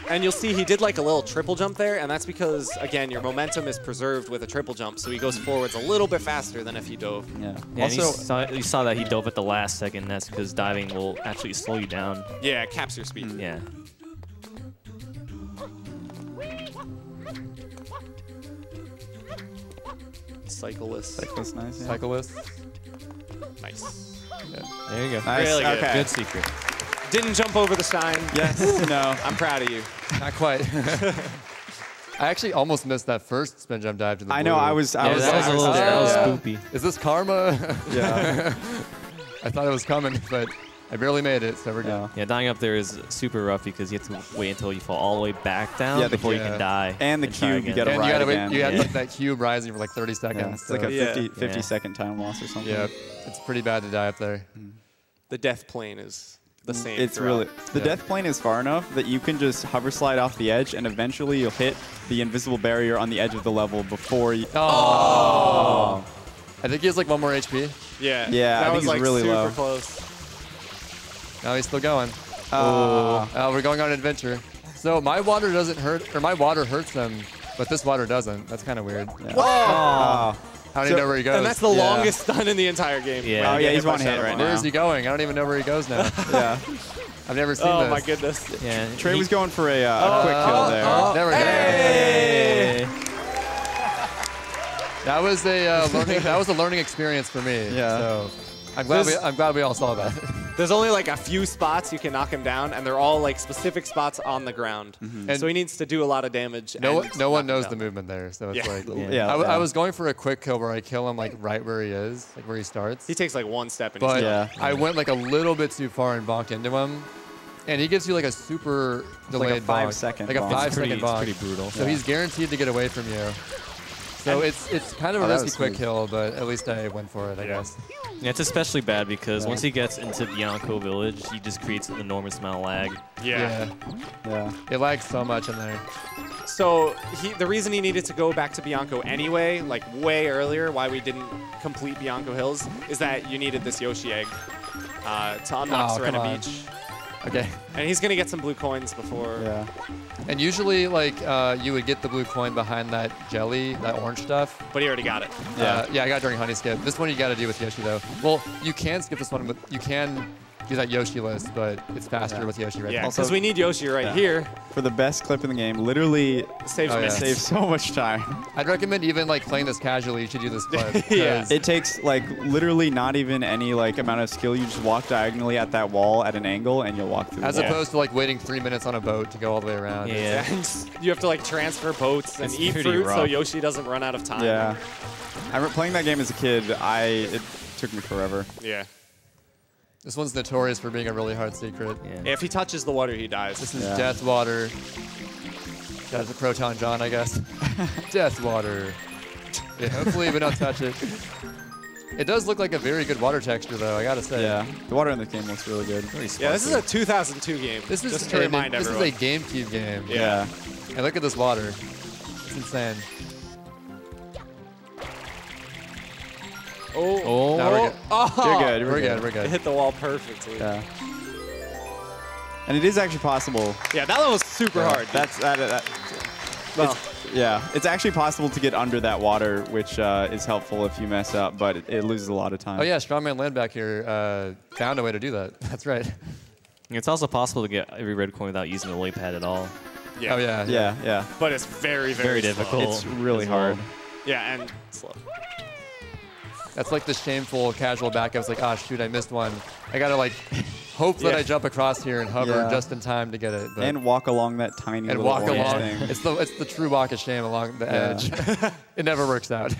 And you'll see he did like a little triple jump there, and that's because, again, your momentum is preserved with a triple jump, so he goes forwards a little bit faster than if he dove. Yeah. Yeah, and Also, you saw that he dove at the last second. That's because diving will actually slow you down. Yeah, it caps your speed. Yeah. Cyclist. that's nice. Yeah. Cyclist. Nice. There you go. Nice. Really good. Okay. Good secret. Didn't jump over the shine. Yes. No. I'm proud of you. Not quite. I actually almost missed that first spin jump dive to the I know. blue. I was. Yeah, I was. that was a little scared. that was Yeah. spoopy. Is this karma? Yeah. I thought it was coming, but I barely made it, so we're good. Yeah. Yeah, dying up there is super rough because you have to wait until you fall all the way back down Yeah, before you yeah. can die. And the try cube, you again. gotta And ride you gotta again. wait. You had Yeah. like that cube rising for like 30 seconds. Yeah. It's like a Yeah. 50 Yeah. second time loss or something. Yeah, it's pretty bad to die up there. The death plane is the same. It's throughout. really the Yeah. death plane is far enough that you can just hover slide off the edge, and eventually you'll hit the invisible barrier on the edge of the level before you. Oh. I think he has like 1 more HP. Yeah. Yeah, I That think was he's like really super low. close. No, he's still going. Oh. We're going on an adventure. So my water doesn't hurt, or my water hurts them, but this water doesn't. That's kind of weird. Oh. I don't even know where he goes. And that's the Yeah. longest stun in the entire game. Yeah. when Oh, you yeah, get he's by one hit Shadow right Ball. now. Where is he going? I don't even know where he goes now. Yeah. I've never seen Oh this. my goodness. Yeah. Trey he- was going for a quick kill there. There we go. Hey! That was a learning. That was a learning experience for me. Yeah. So I'm glad we all saw that. There's only like a few spots you can knock him down, and they're all like specific spots on the ground. And So he needs to do a lot of damage. no and one knock him knows down. the movement there, so it's Yeah. like. Yeah. I was going for a quick kill where I kill him like right where he is, like where he starts. He takes like one step and But he's Yeah. I went like a little bit too far and bonked into him. And he gives you like a super delayed like a 5 bonk. second Like a bonk. five It's second It's bonk. pretty brutal. So he's guaranteed to get away from you. So it's kind of a Oh, that risky was quick smooth. kill, but at least I went for it, I guess. Yeah, it's especially bad because once he gets into Bianco Village, he just creates an enormous amount of lag. Yeah. Yeah. It lags so much in there. So the reason he needed to go back to Bianco anyway, like way earlier, why we didn't complete Bianco Hills, is that you needed this Yoshi egg to unlock Oh, Serena come on. Beach. Okay. And he's going to get some blue coins before. Yeah. And usually, like, you would get the blue coin behind that jelly, that orange stuff. But he already got it. Yeah, I got it during honey skip. This one you got to do with Yoshi, though. Well, you can skip this one, but you can do that Yoshi list, but it's faster with Yoshi right Yeah, now. because we need Yoshi right here. For the best clip in the game, literally Saves Oh, yeah. minutes. saves so much time. I'd recommend even like playing this casually. You should do this clip. Yeah. 'cause- It takes like literally not even any like amount of skill. You just walk diagonally at that wall at an angle, and you'll walk through. as the wall. opposed to like waiting 3 minutes on a boat to go all the way around. Yeah. And you have to like transfer boats and It's eat pretty fruit so rough. Yoshi doesn't run out of time. Yeah. I remember playing that game as a kid. It took me forever. Yeah. This one's notorious for being a really hard secret. Yeah. If he touches the water, he dies. This is Yeah. Death Water. That's a Proton John, I guess. Death Water. Yeah, hopefully we don't touch it. It does look like a very good water texture, though, I gotta say. Yeah. The water in this game looks really good. Yeah, this is a 2002 game. This is, just to remind this everyone. is a GameCube game. Yeah. And look at this water. It's insane. Oh, Now we're good. oh. You're good. We're good, we're It good. hit the wall perfectly. Yeah. And it is actually possible. Yeah, that one was super hard. That's Well, yeah. It's actually possible to get under that water, which is helpful if you mess up, but it loses a lot of time. Oh yeah, Strongman Land back here found a way to do that. That's right. It's also possible to get every red coin without using the lily pad at all. yeah. Oh yeah. Yeah. But it's very, very, Very slow. difficult. It's really as well. hard. Yeah, and slow. That's like the shameful casual backup. It's like, oh shoot, I missed one. I gotta like hope that Yeah. I jump across here and hover Yeah. just in time to get it. But And walk along that tiny and little walk orange along. thing. It's the true walk of shame along the Yeah. edge. It never works out.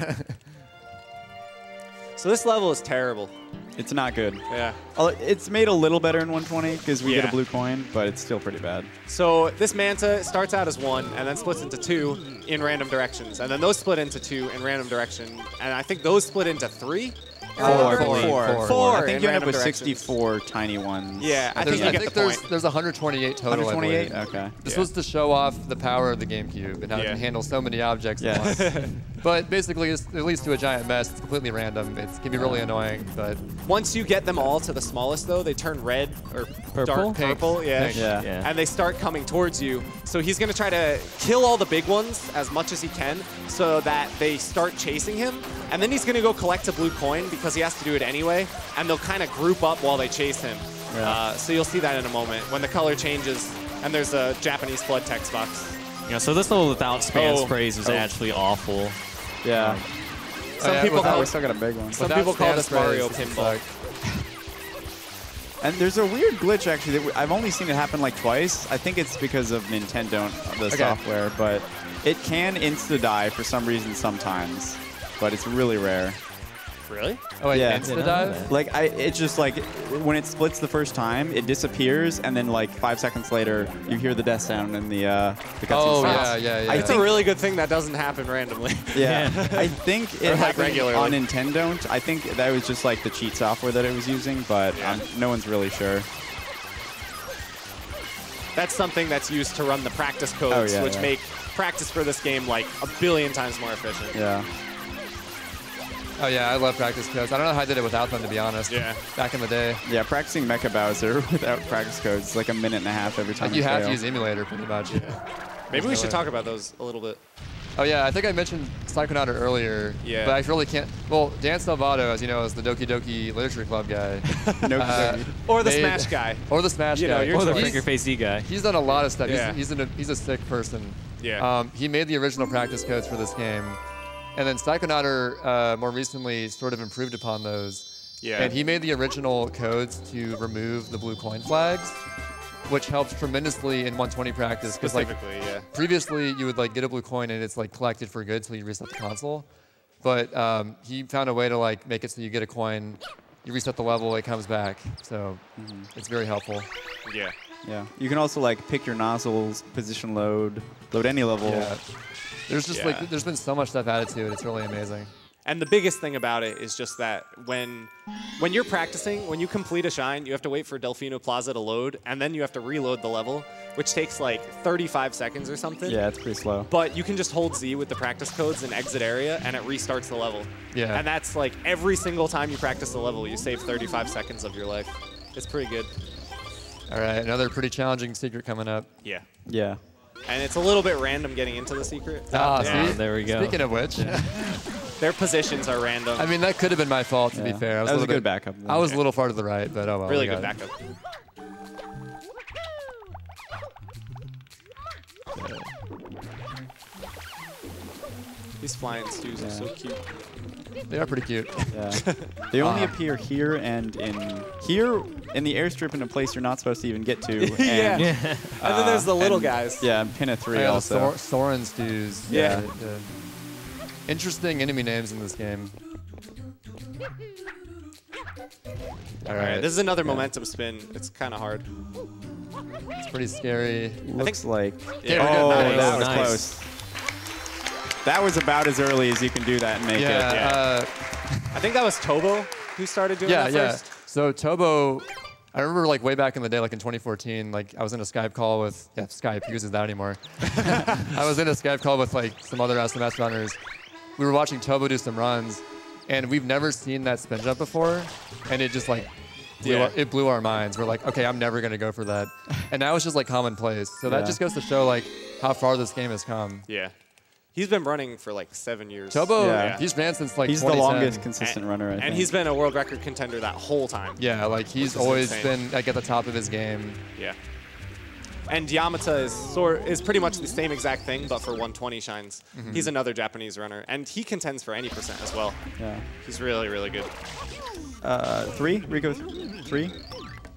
So this level is terrible. It's not good. Yeah. It's made a little better in 120 because we get Yeah. a blue coin, but it's still pretty bad. So this Manta starts out as 1 and then splits into 2 in random directions. And then those split into 2 in random direction. And I think those split into 3? Four. Four I think in you end up random with directions. 64 tiny ones. Yeah, I There's- think you get the point. there's 128 total. I 128? believe. Okay. This Yeah. was to show off the power of the GameCube and how it Yeah. can handle so many objects at Yes. once. But basically, it leads to a giant mess. It's completely random. It can be really annoying, but Once you get them all to the smallest, though, they turn red or Purple? dark Pink. purple. Yeah. Pink. Yeah. Yeah. And they start coming towards you. So he's going to try to kill all the big ones as much as he can so that they start chasing him. And then he's going to go collect a blue coin because he has to do it anyway. And they'll kind of group up while they chase him. Yeah. So you'll see that in a moment when the color changes and there's a Japanese flood text box. Yeah, so this level without span Oh. sprays is Oh. actually awful. Yeah. Some yeah, people without- call We it, still got a big one. some without people call stand this sprays, Mario this would pinball. suck. And there's a weird glitch actually that I've only seen it happen like twice. I think it's because of Nintendo, the software, but it can insta-die for some reason sometimes, but it's really rare. Really? Oh wait, Yeah. insta dive? Like it's just like when it splits the first time, it disappears, and then like 5 seconds later, you hear the death sound in the cutscene. Oh stops. yeah. I It's think- a really good thing that doesn't happen randomly. Yeah, I think Or, it like, happened regularly. on Nintendo. I think that was just like the cheat software that it was using, but Yeah. no one's really sure. That's something that's used to run the practice codes, yeah, which yeah. make practice for this game like a billion times more efficient. Yeah. Oh yeah, I love practice codes. I don't know how I did it without them, to be honest. Yeah. Back in the day. Yeah, practicing Mecha Bowser without practice codes is like a minute and a half every time Like you have to fail. use emulator pretty much. Maybe we no should way. talk about those a little bit. Oh yeah, I think I mentioned Psychonauta earlier. Yeah. But I really can't. Well, Dan Salvato, as you know, is the Doki Doki Literature Club guy. No, Or the They- Smash guy. Or the Smash You guy. know, you're Or the He's- finger face E guy. He's done a lot of stuff. Yeah. He's a sick person. Yeah. He made the original practice codes for this game. And then Psychonauta more recently sort of improved upon those. Yeah. And he made the original codes to remove the blue coin flags, which helps tremendously in 120 practice. Because like Specifically, yeah. previously you would like get a blue coin and it's like collected for good till you reset the console. But he found a way to like make it so you get a coin, you reset the level, it comes back. So it's very helpful. Yeah. Yeah. You can also like pick your nozzles, position load any level. Yeah. There's just Yeah. like there's been so much stuff added to it. It's really amazing. And the biggest thing about it is just that when you're practicing, when you complete a shine, you have to wait for Delfino Plaza to load, and then you have to reload the level, which takes like 35 seconds or something. Yeah, it's pretty slow. But you can just hold Z with the practice codes and exit area, and it restarts the level. Yeah. And that's like every single time you practice the level, you save 35 seconds of your life. It's pretty good. All right, another pretty challenging secret coming up. Yeah. Yeah. And it's a little bit random getting into the secret. Ah, Yeah, see? there we go. Speaking of which, Their positions are random. I mean, that could have been my fault, to be Yeah. fair. That was a little good bit- backup. I was a little far to the right, but oh well. really we good got it. backup. These flying stews are so cute. They are pretty cute. Yeah. They only appear here and in the airstrip in a place you're not supposed to even get to. And, Yeah. And then there's the little and- guys. Yeah, and Pinna 3 I got also. the Soren stews. Yeah. Interesting enemy names in this game. All All right, right, this is another momentum spin. It's kind of hard. it's pretty scary. Looks like. Yeah, we're oh, good. that was Nice. close. That was about as early as you can do that and make Yeah, it. Yeah. I think that was Tobo who started doing yeah, that yeah. first. So Tobo, I remember like way back in the day, like in 2014, like I was in a Skype call with Skype. Who uses that anymore? I was in a Skype call with like some other SMS runners. We were watching Tobo do some runs, and we've never seen that spin jump before, and it just like it blew our minds. We're like, okay, I'm never gonna go for that, and now it's just like commonplace. So that Yeah. just goes to show like how far this game has come. Yeah. He's been running for like 7 years. Tobo, Yeah. he's ran since like He's the 2010. longest consistent runner, I think. And he's been a world record contender that whole time. Yeah, like he's is always insane. been like at the top of his game. Yeah. And Yamata is pretty much the same exact thing, but for 120 shines. He's another Japanese runner, and he contends for any percent as well. Yeah. He's really, really good. 3? Rico 3?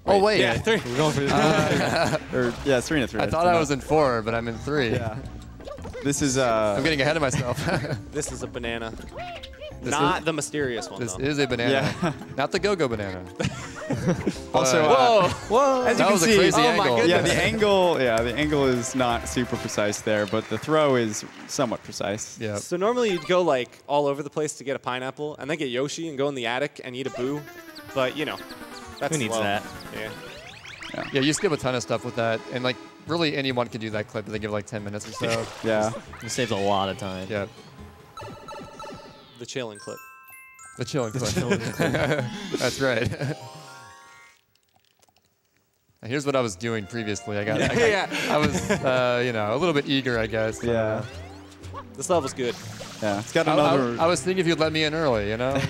Oh wait, Yeah, 3. We're going for Or yeah, it's 3 and 3. I thought I was in 4, but I'm in 3. Yeah. This is I'm getting ahead of myself. This is a banana. This Not is- the mysterious one, This though. is a banana, Yeah. not the go-go banana. also. Whoa! As you That can was a see, crazy oh my angle. Yeah, goodness. the angle is not super precise there, but the throw is somewhat precise. Yeah. So normally you'd go like all over the place to get a pineapple, and then get Yoshi and go in the attic and eat a boo. But you know, that's Who needs slow. that? Yeah. Yeah, you skip a ton of stuff with that, and like really anyone can do that clip if they give it like 10 minutes or so. Yeah. It saves a lot of time. Yeah, The chilling clip. the chilling clip. That's right. Now, here's what I was doing previously. I was, a little bit eager, I guess. Yeah. This level's good. Yeah. It's got I another. was thinking if you'd let me in early, you know?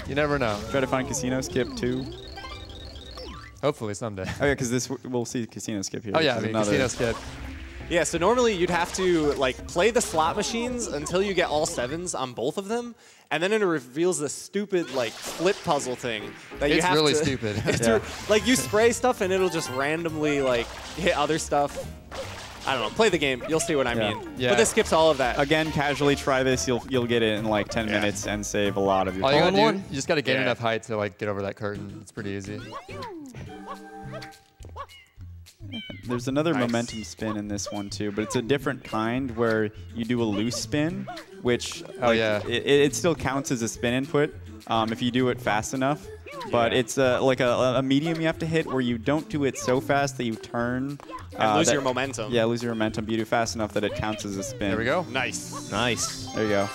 You never know. Try to find Casino Skip 2. Hopefully someday. Oh, yeah, because we'll see Casino Skip here. Oh yeah, I This is mean, another- casino skip. Yeah, so normally you'd have to like play the slot machines until you get all 7s on both of them, and then it reveals this stupid like flip puzzle thing that you It's have really to. stupid. Like you spray stuff and it'll just randomly like hit other stuff. I don't know. Play the game. You'll see what I Yeah. mean. Yeah. But this skips all of that. Again, casually try this. You'll get it in like 10 Yeah. minutes and save a lot of your All you time. gotta do, you just gotta gain Yeah. enough height to like get over that curtain. It's pretty easy. There's another Nice. momentum spin in this one too, but it's a different kind where you do a loose spin, which yeah. it still counts as a spin input if you do it fast enough. But Yeah. it's like a medium you have to hit where you don't do it so fast that you turn and lose that- your momentum. Yeah, lose your momentum. But you do fast enough that it counts as a spin. There we go. Nice. Nice. There you go.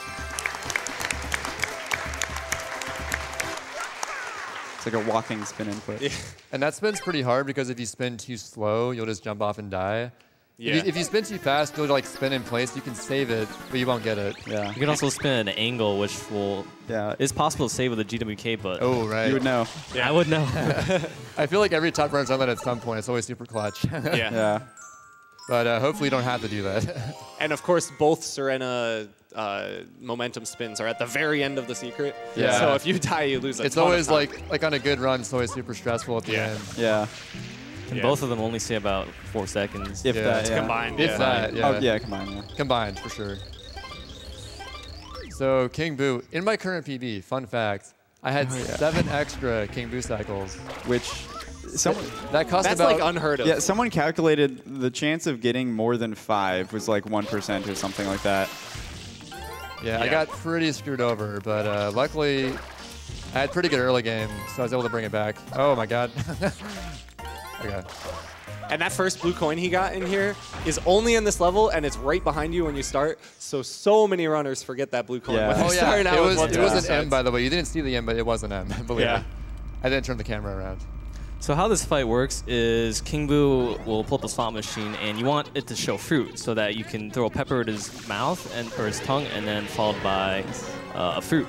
It's like a walking spin input. Yeah. And that spin's pretty hard because if you spin too slow, you'll just jump off and die. Yeah. If you spin too fast, you'll like spin in place. You can save it, but you won't get it. Yeah. You can also spin an angle, which Yeah. is possible to save with a GWK, but Oh, right. You would know. I would know. I feel like every top runner's done that at some point. It's always super clutch. Yeah. Yeah. But hopefully you don't have to do that. And of course, both Serena momentum spins are at the very end of the secret. Yeah. So if you die, you lose a It's ton of always time. like on a good run, it's always super stressful at the Yeah. end. Yeah. And Yeah. both of them only say about 4 seconds. If Yeah. that. It's Yeah. combined. If yeah. that, yeah. Oh yeah, come on. Yeah. Combined, for sure. So King Boo, in my current PB, fun fact, I had 7 extra King Boo cycles. Which someone. That cost That's about like unheard of. Yeah, someone calculated the chance of getting more than 5 was like 1% or something like that. Yeah, I Yeah. got pretty screwed over, but luckily I had pretty good early game, so I was able to bring it back. Oh my god. Okay. And that first blue coin he got in here is only in this level, and it's right behind you when you start. So many runners forget that blue coin. Yeah. When they're Oh yeah, starting out it with was, one, it two, was three an M, sides. by the way. You didn't see the M, but it was an M, believe Yeah. me. I didn't turn the camera around. So how this fight works is King Boo will pull up the slot machine, and you want it to show fruit so that you can throw a pepper at his mouth or his tongue, and then followed by a fruit.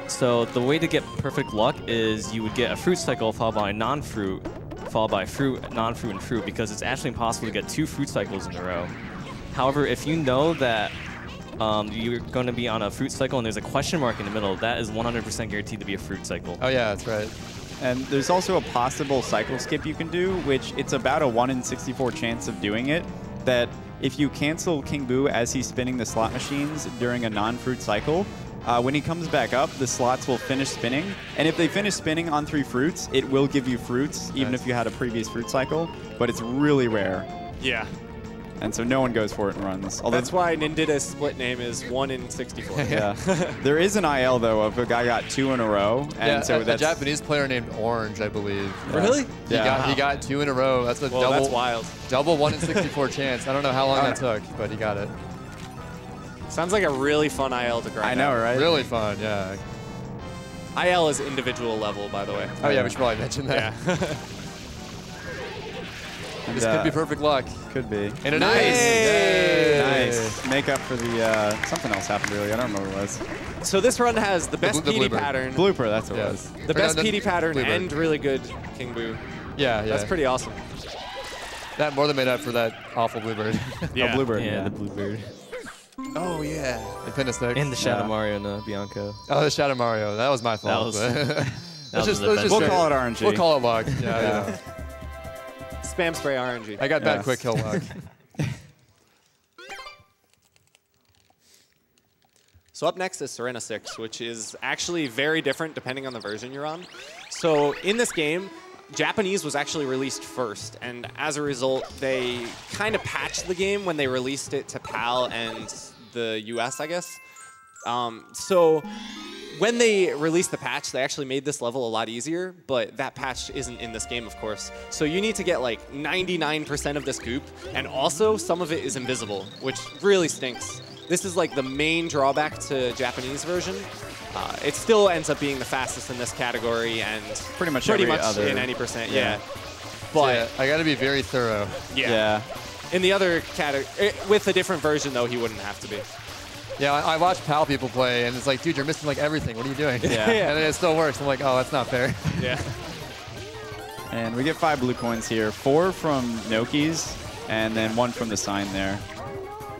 So the way to get perfect luck is you would get a fruit cycle followed by non-fruit, followed by fruit, non-fruit, and fruit, because it's actually impossible to get 2 fruit cycles in a row. However, if you know that you're going to be on a fruit cycle and there's a question mark in the middle, that is 100% guaranteed to be a fruit cycle. Oh yeah, that's right. And there's also a possible cycle skip you can do, which it's about a 1 in 64 chance of doing it, that if you cancel King Boo as he's spinning the slot machines during a non-fruit cycle, when he comes back up, the slots will finish spinning. And if they finish spinning on 3 fruits, it will give you fruits, even if you had a previous fruit cycle, but it's really rare. Yeah. And so no one goes for it and runs. Although That's why Nindida's split name is 1 in 64. yeah. There is an IL, though, of a guy got 2 in a row. And Yeah, so a that's Japanese player named Orange, I believe. Really? He got 2 in a row. That's a Well, that's wild. double 1 in 64 chance. I don't know how long that took, but he got it. Sounds like a really fun IL to grind I know, out. right? Really fun, yeah. IL is individual level, by the way. Oh yeah, we should probably mention that. Yeah. And, This could be perfect luck. Could be. And it Nice. is. Nice. Make up for the something else happened really. I don't remember what it was. So this run has the best the PD blooper. pattern, Blooper, that's what Yeah. it was. the best Or no, PD pattern, blooper. and really good King Boo. Yeah, yeah. That's pretty awesome. That more than made up for that awful bluebird. Yeah. Oh, Bluebird. Yeah, the Bluebird. Oh yeah. The pin stick. And the Shadow Yeah. Mario and the Bianco. Oh, the Shadow Mario. That was my fault. was- but- was Let's the best. We'll straight- call it RNG. We'll call it luck. Yeah, yeah. Spam spray RNG. I got bad Yes. quick kill luck. So up next is Serena 6, which is actually very different depending on the version you're on. So in this game, Japanese was actually released first, and as a result, they kind of patched the game when they released it to PAL and the US, I guess. So when they released the patch, they actually made this level a lot easier, but that patch isn't in this game, of course. So you need to get like 99% of this goop, and also some of it is invisible, which really stinks. This is like the main drawback to Japanese version. It still ends up being the fastest in this category and Pretty much every other- in any percent, yeah. yeah. But Yeah, I got to be very thorough. yeah. In the other category, with a different version though, he wouldn't have to be. Yeah, I watch PAL people play, and it's like, dude, you're missing like everything. What are you doing? Yeah. And then it still works. I'm like, oh, that's not fair. Yeah. And we get 5 blue coins here. 4 from Noki's, and then 1 from the sign there.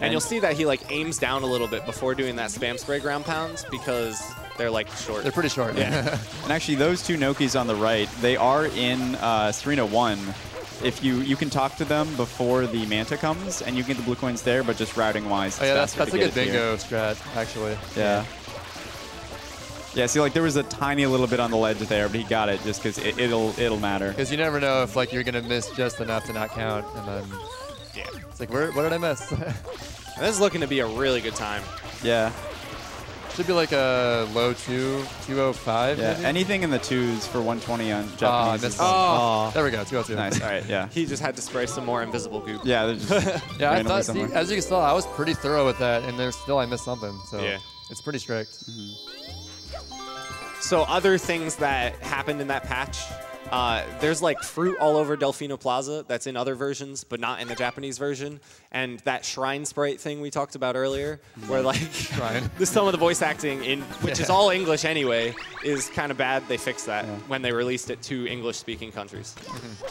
And you'll see that he like aims down a little bit before doing that spam spray ground pounds because they're like short. They're pretty short. Yeah. And actually, those 2 Nokis on the right, they are in Serena 1. If you can talk to them before the Manta comes, and you get the blue coins there, but just routing-wise, Oh, yeah, it's that's faster a to good get it here. bingo strat, actually. Yeah. Yeah, see, like, there was a tiny little bit on the ledge there, but he got it just because it'll matter. Because you never know if like you're gonna miss just enough to not count, and then Yeah. it's like, what did I miss? And this is looking to be a really good time. Yeah. Should be like a low 205. Yeah. Maybe? Anything in the 2s for 120 on I Japanese. missed is- one. There we go. 202. Nice. All right. Yeah. He just had to spray some more invisible goop. Yeah. They're just Yeah, I randomly thought, somewhere. as you can tell, I was pretty thorough with that, and there's still I missed something. So Yeah. it's pretty strict. So other things that happened in that patch, there's like fruit all over Delfino Plaza that's in other versions, but not in the Japanese version. And that shrine sprite thing we talked about earlier, where like Shrine. some of the voice acting, which is all English anyway, is kind of bad. They fixed that when they released it to English-speaking countries.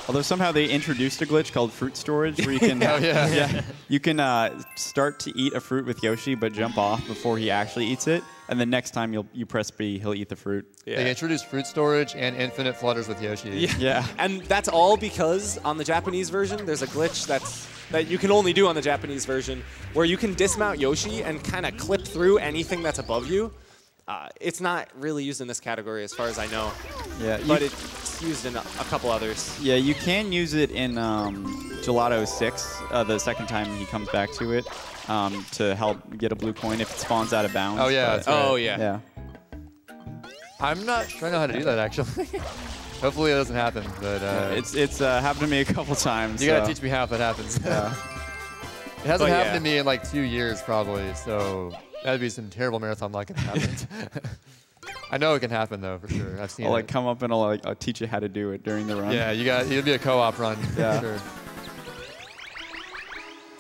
Although somehow they introduced a glitch called fruit storage, where you can Oh yeah. you can start to eat a fruit with Yoshi, but jump off before he actually eats it, and the next time you press B, he'll eat the fruit. They introduced fruit storage and infinite flutters with Yoshi. Yeah. And that's all because on the Japanese version, there's a glitch that you can only do on the Japanese version, where you can dismount Yoshi and kind of clip through anything that's above you. It's not really used in this category as far as I know, Yeah. but it's used in a couple others. Yeah, you can use it in Gelato 6, the second time he comes back to it, to help get a blue coin if it spawns out of bounds. Oh yeah. but- That's right. Oh, yeah. Yeah. I'm not sure I know how to do that actually. Hopefully it doesn't happen, but It's happened to me a couple times. you gotta so- teach me how if that happens. Yeah. It hasn't But happened yeah. to me in like 2 years probably, so that'd be some terrible marathon luck if it happened. I know it can happen though, for sure. I've seen I'll it. like come up and I'll teach you how to do it during the run. Yeah, it'll be a co-op run. Yeah. For sure.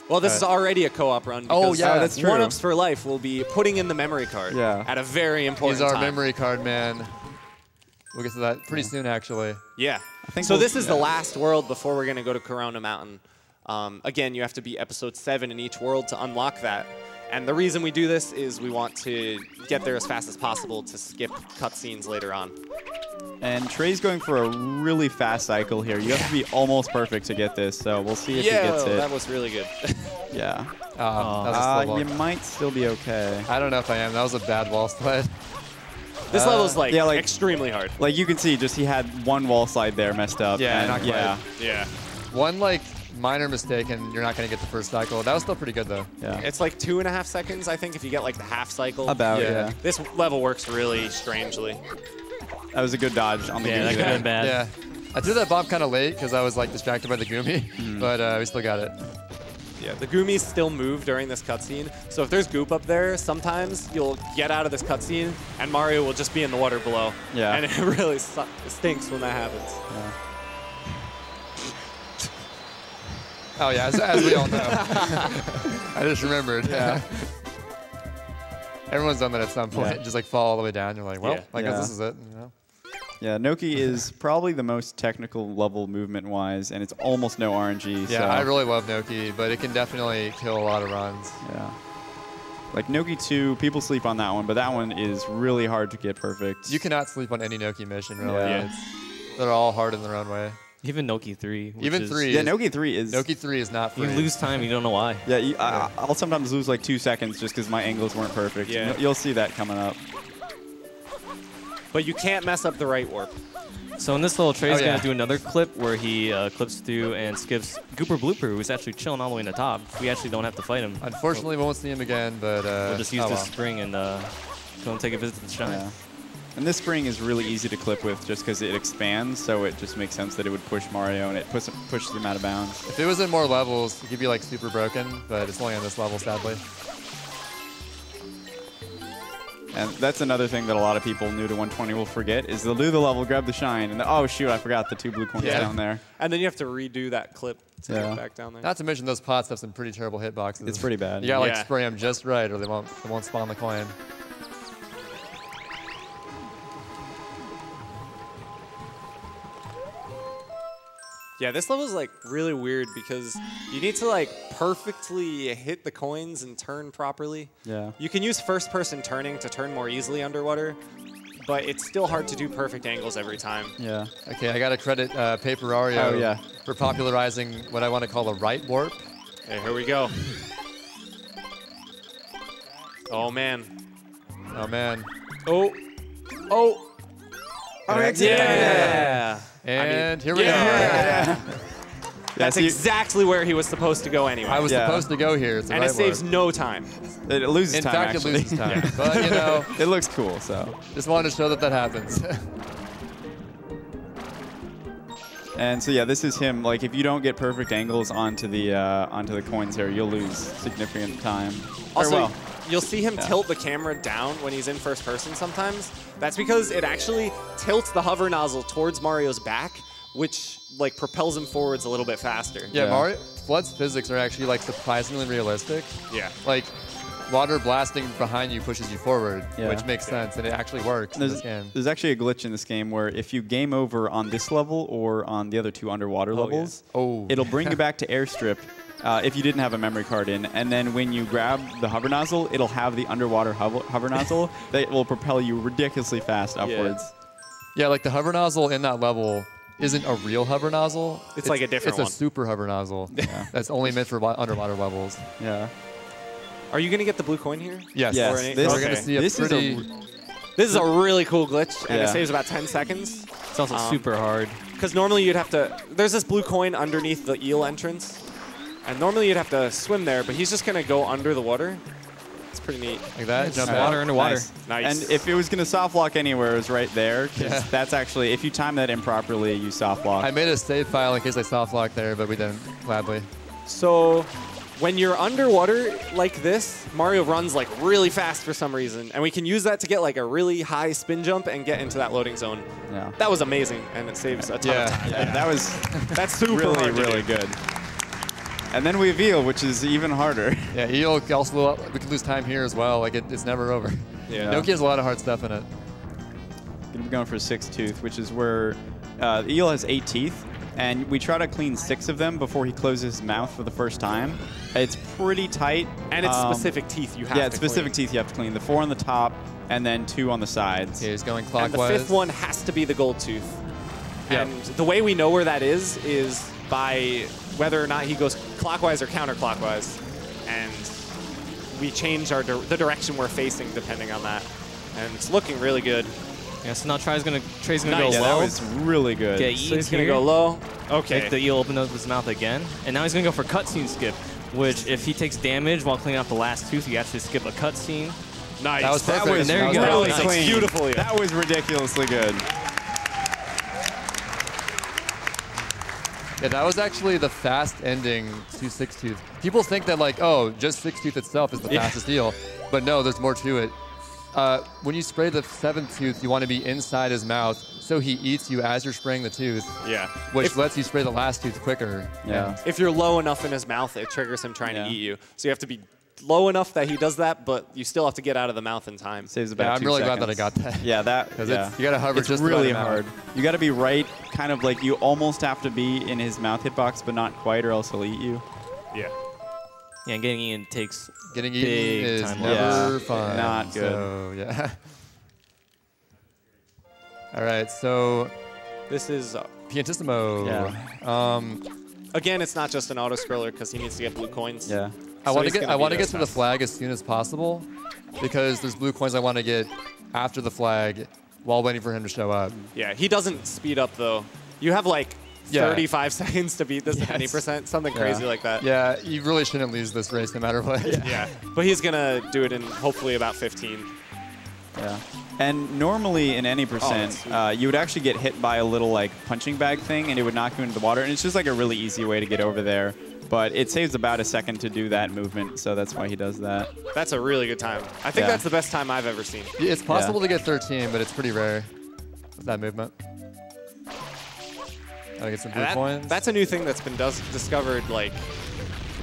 Well, this is already a co-op run. Oh, because, yeah, that's true. One-Ups for Life will be putting in the memory card at a very important He's our time. memory card man. We'll get to that pretty soon, actually. Yeah. I think So this is the last world before we're going to go to Corona Mountain. Again, you have to be episode 7 in each world to unlock that. And the reason we do this is we want to get there as fast as possible to skip cutscenes later on. And Trey's going for a really fast cycle here. You have to be almost perfect to get this, so we'll see if he gets it. That was really good. Yeah. That was a slow You walk. might still be okay. I don't know if I am. That was a bad wall slide. This level's like, yeah, like- extremely hard. Like you can see, just he had one wall slide there messed up. Yeah, and not quite. Yeah. One like minor mistake and you're not going to get the first cycle. That was still pretty good though. Yeah. It's like 2.5 seconds, I think, if you get like the half cycle. About, yeah. This level works really strangely. That was a good dodge on the Yeah, that Goomba could have there. been bad. Yeah. I threw that bomb kind of late because I was like distracted by the Goomy, but we still got it. Yeah, the Goomies still move during this cutscene. So if there's goop up there, sometimes you'll get out of this cutscene and Mario will just be in the water below. Yeah. And it really stinks when that happens. Yeah. Oh yeah, as we all know. I just remembered. Yeah. Everyone's done that at some point. Yeah. Just like fall all the way down. You're like, well, Yeah. I guess Yeah. this is it. You know? Yeah, Noki is probably the most technical level movement-wise, and it's almost no RNG. Yeah, so, I really love Noki, but it can definitely kill a lot of runs. Yeah. Like Noki 2, people sleep on that one, but that one is really hard to get perfect. You cannot sleep on any Noki mission, really. Yeah. They're all hard in their own way. Even Noki 3. which Even is- 3 Yeah, is, Noki 3 is... Noki 3 is not free. You lose time, you don't know why. Yeah, I'll sometimes lose like 2 seconds just because my angles weren't perfect. Yeah. You'll see that coming up. But you can't mess up the right warp. So in this level, Trey's yeah. going to do another clip where he clips through and skips Gooper Blooper, who's actually chilling all the way in the top. We actually don't have to fight him. Unfortunately, we won't see him again, but We'll just use oh this well. spring and go and take a visit to the shrine. Yeah. And this spring is really easy to clip with just because it expands, so it just makes sense that it would push Mario and it pushes him out of bounds. If it was in more levels, it could be like super broken, but it's only on this level, sadly. And that's another thing that a lot of people new to 120 will forget is they'll do the level, grab the shine, and oh shoot, I forgot the 2 blue coins Yeah. down there. And then you have to redo that clip to Yeah. get back down there. Not to mention those pots have some pretty terrible hitboxes. It's pretty bad. You gotta like Yeah. spray them just right, or they won't spawn the coin. Yeah, this level is like really weird because you need to like perfectly hit the coins and turn properly. Yeah. You can use first-person turning to turn more easily underwater, but it's still hard to do perfect angles every time. Yeah. Okay, I gotta credit Paperario Oh, yeah. for popularizing what I want to call the right warp. Okay, here we go. Oh man. Oh man. Oh. Oh. Yeah. And here we yeah. go. That's so you- exactly where he was supposed to go anyway. I was Yeah. supposed to go here. It's the and right it saves warp. no time. It loses In time, fact, actually. it loses time. But, you know, It looks cool, so. just wanted to show that that happens. And so yeah, this is him. Like if you don't get perfect angles onto the coins here, you'll lose significant time. Or, Also, well, you'll see him tilt the camera down when he's in first person sometimes. That's because it actually tilts the hover nozzle towards Mario's back, which like propels him forwards a little bit faster. Yeah, Yeah. Flood's physics are actually like surprisingly realistic. Yeah. Like water blasting behind you pushes you forward, Yeah. which makes sense, and it actually works in this game. There's actually a glitch in this game where if you game over on this level or on the other 2 underwater levels, Oh. it'll bring you back to airstrip if you didn't have a memory card in. And then when you grab the hover nozzle, it'll have the underwater hover nozzle that will propel you ridiculously fast upwards. Yeah, like the hover nozzle in that level isn't a real hover nozzle. It's like a different It's one. a super hover nozzle. That's only meant for underwater levels. Yeah. Are you gonna get the blue coin here? Yes. Yes, Or an- this- We're going to okay. see a this is a pretty... This is a really cool glitch, and Yeah. it saves about 10 seconds. It's also super hard. Because normally you'd have to. There's this blue coin underneath the eel entrance, and normally you'd have to swim there, but he's just gonna go under the water. It's pretty neat. like that. Jump Water out. underwater. Nice. Nice. And if it was going to soft lock anywhere, it was right there. 'Cause Yeah. that's actually, if you time that improperly, you soft lock. I made a save file in case I soft locked there, but we didn't, gladly. So when you're underwater like this, Mario runs like really fast for some reason, and we can use that to get like a really high spin jump and get into that loading zone. Yeah. That was amazing, and it saves a ton of time. Yeah, that was That's super really, hard to really do. good. And then we have eel, which is even harder. Yeah, eel also, we can lose time here as well. Like, it's never over. Yeah. Noki has a lot of hard stuff in it. Gonna be going for 6 tooth, which is where the eel has 8 teeth. And we try to clean 6 of them before he closes his mouth for the first time. It's pretty tight. And it's specific teeth you have to Yeah, it's specific clean. teeth you have to clean. The 4 on the top, and then 2 on the sides. Yeah, he's going And clockwise. the 5th one has to be the gold tooth. Yeah. And the way we know where that is by whether or not he goes clockwise or counterclockwise. And we change the direction we're facing depending on that. And it's looking really good. Yeah, so now Trey's gonna Nice. go Yeah, low. that was really good. Get So he's eats going to here. go low. Okay. Make the eel open up his mouth again. And now he's going to go for cutscene skip, which if he takes damage while cleaning out the last tooth, you actually skip a cutscene. Nice. That was perfect. That was There you go. really Nice. clean. Beautiful, yeah. That was ridiculously good. Yeah, that was actually the fast ending to 6 tooth. People think that like, oh, just 6 tooth itself is the fastest eel, but no, there's more to it. When you spray the 7th tooth, you want to be inside his mouth, so he eats you as you're spraying the tooth, Yeah. which lets you spray the last tooth quicker. Yeah. If you're low enough in his mouth, it triggers him trying Yeah. to eat you. So you have to be low enough that he does that, but you still have to get out of the mouth in time. Saves about Yeah, I'm 2 really seconds. glad that I got that. Yeah, that. Because Yeah. you got to hover It's just really about hard. You got to be right, kind of like you almost have to be in his mouth hitbox, but not quite, or else he'll eat you. Yeah. Yeah, and getting eaten takes Getting big eaten is time never Yeah. fun. Not good. So, yeah. All right, so This is, Piantissimo. Yeah. again, it's not just an auto scroller because he needs to get blue coins. Yeah. I So want he's to get gonna be to the fast. flag as soon as possible because there's blue coins I want to get after the flag while waiting for him to show up. Yeah, he doesn't speed up though. You have like Yeah. 35 seconds to beat this at any Yes. percent, something crazy like that. Yeah, you really shouldn't lose this race no matter what. Yeah. But he's gonna do it in hopefully about 15. Yeah. And normally in any percent, you would actually get hit by a little like punching bag thing, and it would knock you into the water. And it's just like a really easy way to get over there. But it saves about a second to do that movement, so that's why he does that. That's a really good time. I think Yeah. that's the best time I've ever seen. It's possible to get 13, but it's pretty rare with that movement. Gotta get some blue coins. That's a new thing that's been discovered like,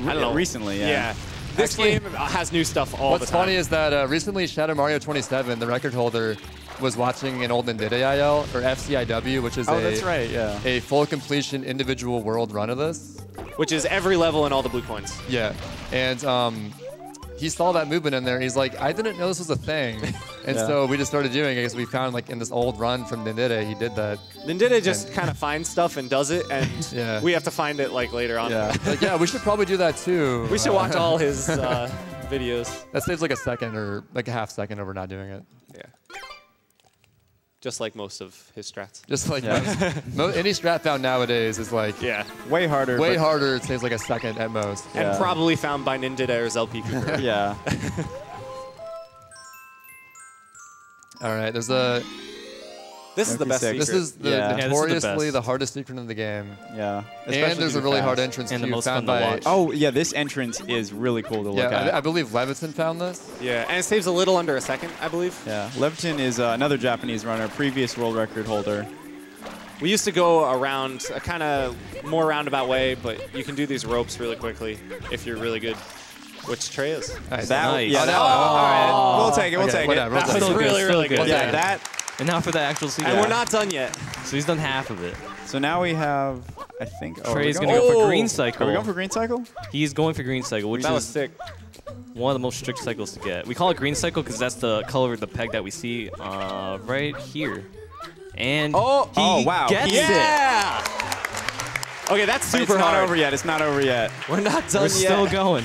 I don't know. Recently, yeah. Yeah. This Actually, game has new stuff all the What's time. funny is that recently Shadow Mario 27, the record holder, was watching an old Nindida IL, or FCIW, which is Oh, that's right, yeah. a full completion individual world run of this. Which is every level and all the blue coins. Yeah, and he saw that movement in there. He's like, I didn't know this was a thing. And Yeah. so we just started doing it because we found like in this old run from Nindida, he did that. Nindida just kind of finds stuff and does it, and Yeah. we have to find it like later on. Yeah. Like, yeah, we should probably do that too. We should watch all his videos. That saves like a second or like a half second over not doing it. Yeah. Just like most of his strats. Just like Yeah. any strat found nowadays is like Yeah. Way harder. way but- harder. It saves like a second at most. Yeah. And probably found by Nindida or ZLP Cooper. Yeah. All right, there's a. This is the best secret. This is the Yeah. Yeah, this is the notoriously best. the hardest secret in the game. Yeah. And Especially there's a too really fast. hard entrance And the too, most found fun to by. watch. Oh, yeah, this entrance is really cool to look yeah, at. I believe Leviton found this. Yeah, and it saves a little under a second, I believe. Yeah. Leviton is another Japanese runner, previous world record holder. We used to go around a kind of more roundabout way, but you can do these ropes really quickly if you're really good. Which Trey is? Nice. That, Nice. yeah, Oh, that, no. all right. We'll take it. We'll Okay, take whatever, it. we'll That take was it. really, Still really good. good. Yeah, that. And now for the actual secret. And we're not done yet. So he's done half of it. So now we have, I think. Oh, Trey's are we going to go Oh! for green Are cycle. we going for green cycle? He's going for green cycle, which That was is sick. one of the most strict cycles to get. We call it green cycle because that's the color of the peg that we see right here. And he wow. gets it. Yeah! Okay, that's But super it's not hard. over yet. It's not over yet. We're not done We're yet. still going.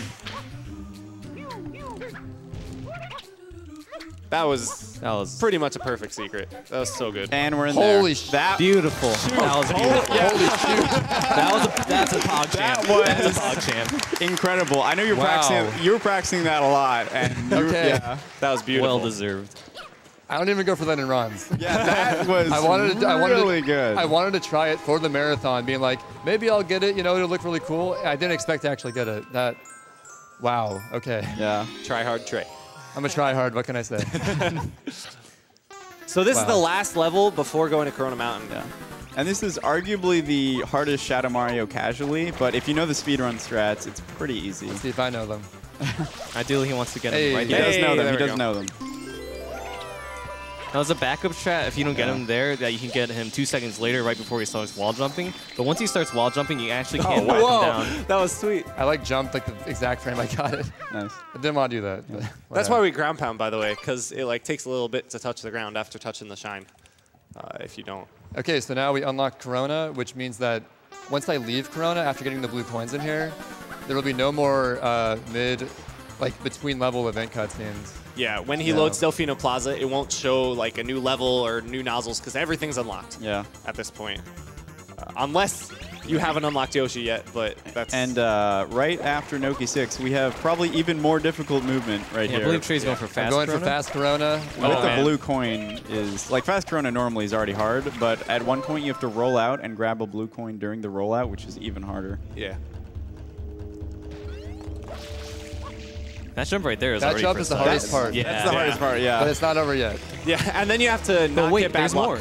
That was That was pretty much a perfect secret. That was so good. And we're in there. Holy shit. That beautiful. That was beautiful. Holy shoot. That's a pog champ. That was- That's a pog champ. incredible. I know you're Wow. practicing. You were practicing that a lot, and you, Okay. yeah, That was beautiful. Well deserved. I don't even go for that in runs. yeah, that was I wanted to, really good. I wanted to try it for the marathon, being like, maybe I'll get it. You know, it'll look really cool. I didn't expect to actually get it. That Wow. Okay. Yeah. Try hard Trey. I'm a try hard. What can I say? So this is Wow. the last level before going to Corona Mountain. Yeah. And this is arguably the hardest Shadow Mario casually, but if you know the speedrun strats, it's pretty easy. Let's see if I know them. Ideally, he wants to get Hey, him right He there. does know them. there He we does go. know them. Now, as a backup strat, if you don't get Yeah. him there, that you can get him 2 seconds later, right before he starts wall jumping. But once he starts wall jumping, you actually can't knock him down. That was sweet. I like jumped like the exact frame I got it. Nice. I didn't want to do that. but That's whatever. why we ground pound, by the way, because it like takes a little bit to touch the ground after touching the shine. If you don't. Okay, so now we unlock Corona, which means that once I leave Corona after getting the blue coins in here, there will be no more between level event cutscenes. Yeah, when he Yeah. loads Delfino Plaza, it won't show like a new level or new nozzles because everything's unlocked Yeah. at this point. Unless you haven't unlocked Yoshi yet, but that's... And right after Noki 6, we have probably even more difficult movement right Yeah, I here. believe Trey's going for I'm fast. going Corona. for fast Corona. With the man. blue coin is, like fast Corona normally is already hard, but at one point you have to roll out and grab a blue coin during the rollout, which is even harder. Yeah. That jump right there is That already jump is the precise. hardest part. Yeah. That's the hardest part, yeah. But it's not over yet. Yeah, and then you have to not But wait, get bad there's luck. more.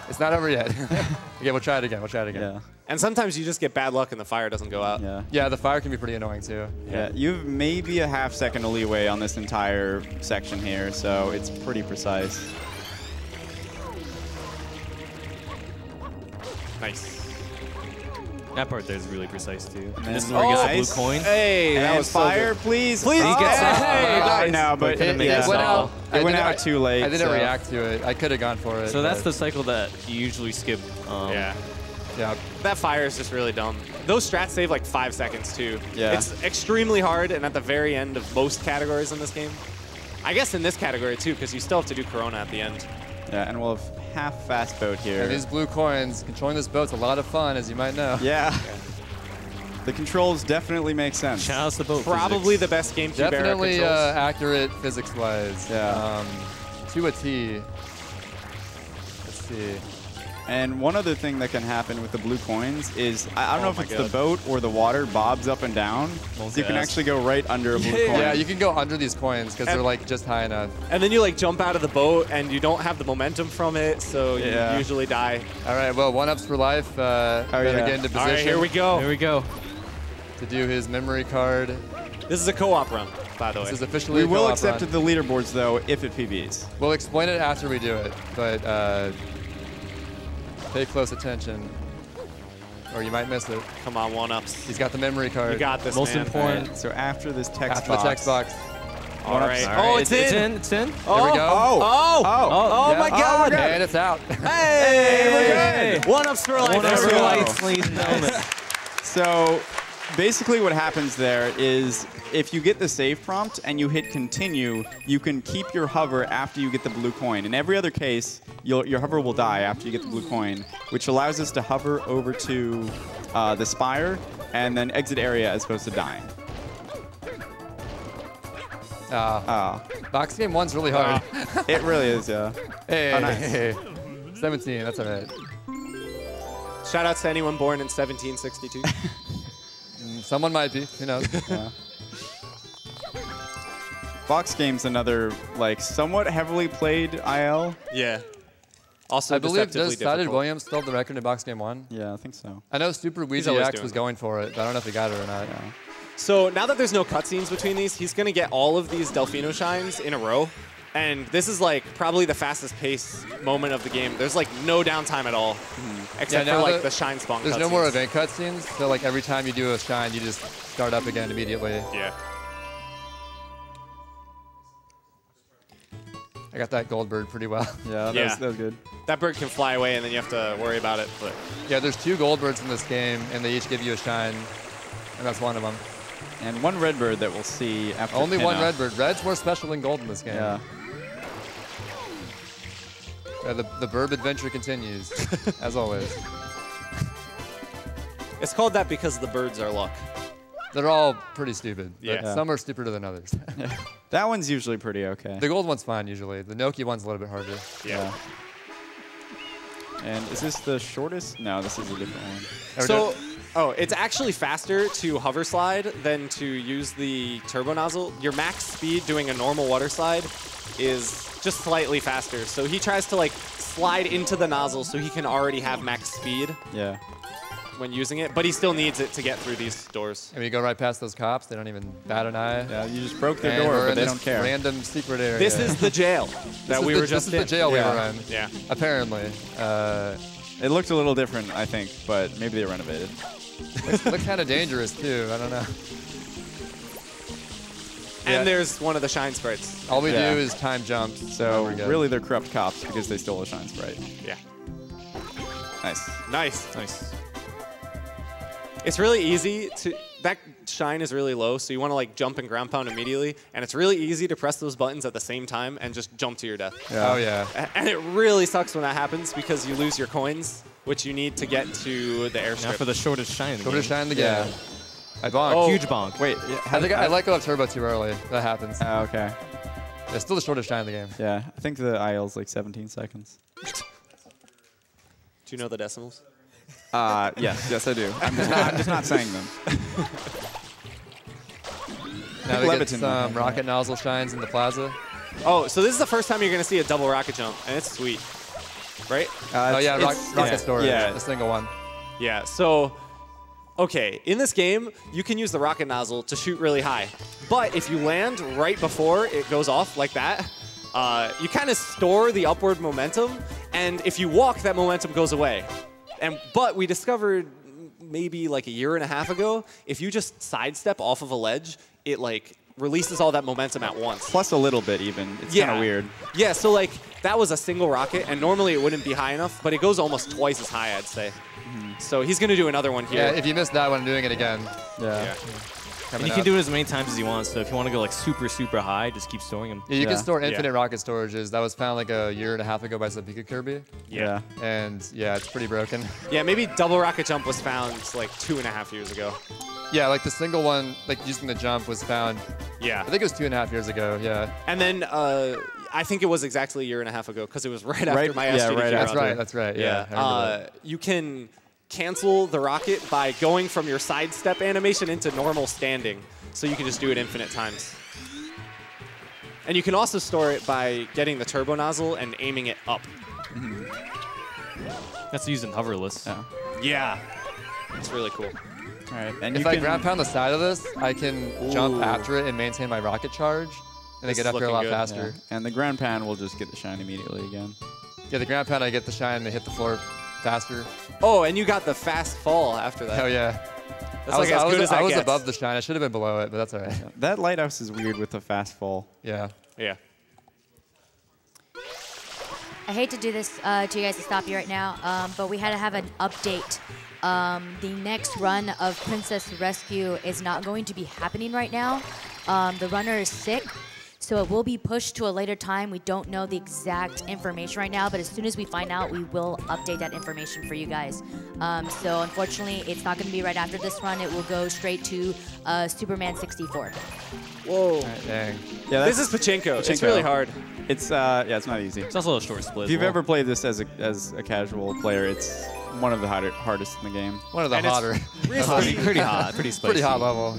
It's not over yet. Okay, we'll try it again. We'll try it again. Yeah. And sometimes you just get bad luck and the fire doesn't go out. Yeah. Yeah, the fire can be pretty annoying too. Yeah, you have maybe a half second of leeway on this entire section here, so it's pretty precise. Nice. That part there is really precise too. And And this is then- where he gets nice. the blue coin. Hey, that And was so fire, good. please. Please Oh, get some. Hey, Nice. no, but couldn't make yeah, it went solid. out. It went didn't- out too late. I didn't so- react to it. I could have gone for it. So that's but- the cycle that you usually skip. Yeah. Yeah. That fire is just really dumb. Those strats save like 5 seconds too. Yeah. It's extremely hard and at the very end of most categories in this game. I guess in this category too, because you still have to do Corona at the end. Yeah, and we'll have half fast boat here. And these blue coins, controlling this boat's a lot of fun, as you might know. Yeah. The controls definitely make sense. Shout out to the boat. Probably physics. the best GameCube era Definitely controls. accurate physics-wise. Yeah. To a T. Let's see. And one other thing that can happen with the blue coins is, I don't know if my it's the God. boat or the water bobs up and down. So you can gas. actually go right under a blue coin. Yeah, you can go under these coins because they're like just high enough. And then you like jump out of the boat and you don't have the momentum from it, so Yeah. you usually die. All right, well, one-ups for life. Better yeah. get into position All right, here we go. There we go. to do his memory card. This is a co-op run, by the way. This is officially We a will co-op accept run. the leaderboards, though, if it PBs. We'll explain it after we do it, but pay close attention, or you might miss it. Come on, one-ups. He's got the memory card. You got this, Most man. important. Alright, so after this text After box. the text box. All right. All Oh, right, it's in. It's in. There we go. Oh Yeah. my God. And it's out. Hey, one-ups for life. One up for go. lights, ladies and gentlemen. So basically what happens there is if you get the save prompt and you hit continue, you can keep your hover after you get the blue coin. In every other case, your hover will die after you get the blue coin, which allows us to hover over to the spire and then exit area as opposed to dying. Box game 1's really hard. It really is, yeah. Hey, Oh, nice. hey, 17, that's all right. Shout out to anyone born in 1762. Someone might be, who knows. Yeah. Box game's another like somewhat heavily played IL. Yeah. Also I believe deceptively does Sided difficult. Williams still have the record in Box Game 1? Yeah, I think so. I know Super Ouija always X doing was that. going for it, but I don't know if he got it or not. So now that there's no cutscenes between these, he's going to get all of these Delfino shines in a row. And this is like probably the fastest pace moment of the game. There's like no downtime at all, except Yeah, for now like the shine spawn There's cutscenes. no more event cutscenes, so like every time you do a shine, you just start up again immediately. Yeah. I got that gold bird pretty well. Yeah, Yeah. that was good. That bird can fly away and then you have to worry about it. But Yeah, there's 2 gold birds in this game, and they each give you a shine, and that's one of them. And one red bird that we'll see after Only one pinup. red bird. Red's more special than gold in this game. Yeah. The burb adventure continues, as always. it's called that because the birds are luck. They're all pretty stupid, but Yeah. some are stupider than others. That one's usually pretty okay. The gold one's fine usually. The Noki one's a little bit harder. Yeah. And is this the shortest? No, this is a different one. So Oh, it's actually faster to hover slide than to use the turbo nozzle. Your max speed doing a normal water slide is just slightly faster. So he tries to like slide into the nozzle so he can already have max speed. Yeah. When using it, but he still needs it to get through these doors. And we go right past those cops. They don't even bat an eye. Yeah, you just broke their And door, we're but in they this don't care. Random secret area. This is the jail that we were just in. This is the jail we were in. Yeah. Apparently. It looked a little different, I think, but maybe they renovated. Looks kind of dangerous too. I don't know. And there's one of the shine sprites. All we Yeah. do is time jumps. So we're good. really, they're corrupt cops because they stole a shine sprite. Yeah. Nice. Nice. Nice. It's really easy to, that shine is really low, so you want to like jump and ground pound immediately, and it's really easy to press those buttons at the same time and just jump to your death. Yeah. Oh yeah. And it really sucks when that happens because you lose your coins, which you need to get to the Now airstrip. for the shortest shine in the Go game. to shine the Yeah. game. I bonked. Oh. Huge bonk. Wait. Yeah, I think I let go of turbo too early. That happens. Oh, okay. It's still the shortest shine in the game. Yeah, I think the IL's like 17 seconds. Do you know the decimals? Yes, I do. I'm just not saying them. Now we get Leviton some might rocket nozzle shines in the plaza. Oh, so this is the first time you're going to see a double rocket jump, and it's sweet. Right? Oh yeah, rocket storage. Yeah. A single one. Yeah, so, okay, in this game, you can use the rocket nozzle to shoot really high. But if you land right before it goes off like that, you kind of store the upward momentum, and if you walk, that momentum goes away. But we discovered maybe like a year and a half ago, if you just sidestep off of a ledge, it like releases all that momentum at once. Plus a little bit even. It's kind of weird. Yeah, so like that was a single rocket, and normally it wouldn't be high enough, but it goes almost twice as high, I'd say. So he's going to do another one here. Yeah, if you missed that one, I'm doing it again. Yeah. And you can do it as many times as you want, so if you want to go like super, super high, just keep storing them. Yeah, you can Yeah. store infinite rocket storages. That was found like a year and a half ago by Pika Kirby. Yeah. And yeah, it's pretty broken. Yeah, maybe double rocket jump was found like 2.5 years ago. Yeah, like the single one, like using the jump was found, Yeah. I think it was 2.5 years ago, yeah. And then I think it was exactly a year and a half ago because it was right after my yeah, SGDQ right run. That's right, yeah. I remember that. You can cancel the rocket by going from your sidestep animation into normal standing. So you can just do it infinite times. And you can also store it by getting the turbo nozzle and aiming it up. That's using hoverless. Yeah. Yeah. It's really cool. All right. And If you I can ground pound the side of this, I can jump after it and maintain my rocket charge, and This then get is up here a lot looking good. faster. And the ground pound will just get the shine immediately again. Yeah, the ground pound, I get the shine to hit the floor faster. Oh, and you got the fast fall after that. Hell yeah. That's like as good as that I was gets. above the shine. I should have been below it, but that's all right. That lighthouse is weird with the fast fall. Yeah. Yeah. I hate to do this to you guys to stop you right now, but we had to have an update. The next run of Princess Rescue is not going to be happening right now. The runner is sick, so it will be pushed to a later time. We don't know the exact information right now, but as soon as we find out, we will update that information for you guys. So unfortunately, it's not going to be right after this run. It will go straight to Superman 64. Whoa. Dang. Yeah, This is Pachinko. It's Pachinko. really hard. It's it's not easy. It's also a short split. If you've ever played this as a casual player, it's one of the hardest in the game. One of the And it's hotter. risky. pretty hot, pretty spicy. Pretty hot level.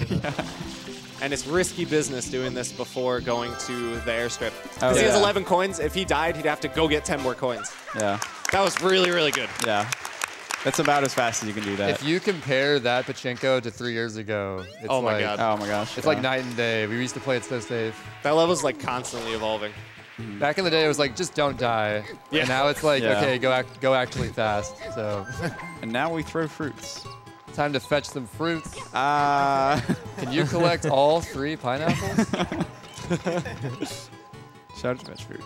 And it's risky business doing this before going to the airstrip. Oh, Because he has yeah. 11 coins. If he died, he'd have to go get 10 more coins. Yeah. That was really, really good. Yeah. That's about as fast as you can do that. If you compare that Pachinko to 3 years ago, it's Oh my like, God. Oh my gosh. It's like night and day. We used to play it so safe. That level's like constantly evolving. Back in the day, it was like, just don't die. Yeah. And now it's like, Yeah. okay, go actually fast. So And now we throw fruits. time to fetch some fruits. Can Can you collect all 3 pineapples? Shout out to fetch fruit.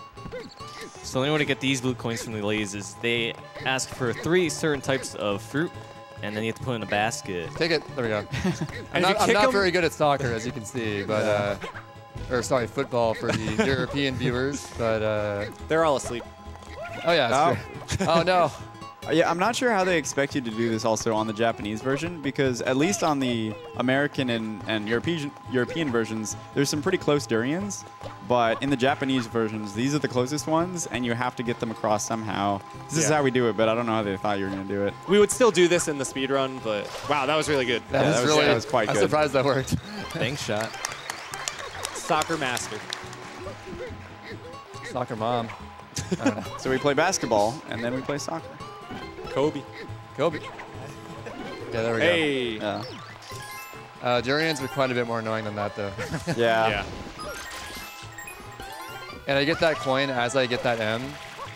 So the only way to get these blue coins from the ladies is they ask for 3 certain types of fruit, and then you have to put it in a basket. Take it. There we go. And if you I'm kick not 'em- very good at soccer, as you can see, but or sorry, football for the European viewers. But They're all asleep. oh yeah, that's true. Oh no. Yeah, I'm not sure how they expect you to do this also on the Japanese version, because at least on the American and European versions, there's some pretty close durians. But in the Japanese versions, these are the closest ones, and you have to get them across somehow. This is how we do it, but I don't know how they thought you were going to do it. We would still do this in the speed run, but wow, that was really good. That was quite I'm good. surprised that worked. Thanks, shot. Soccer master. Soccer mom. I don't know. So we play basketball, and then we play soccer. Kobe. Kobe. Yeah, there we Hey. Yeah. Durians are quite a bit more annoying than that, though. Yeah. Yeah. And I get that coin as I get that M,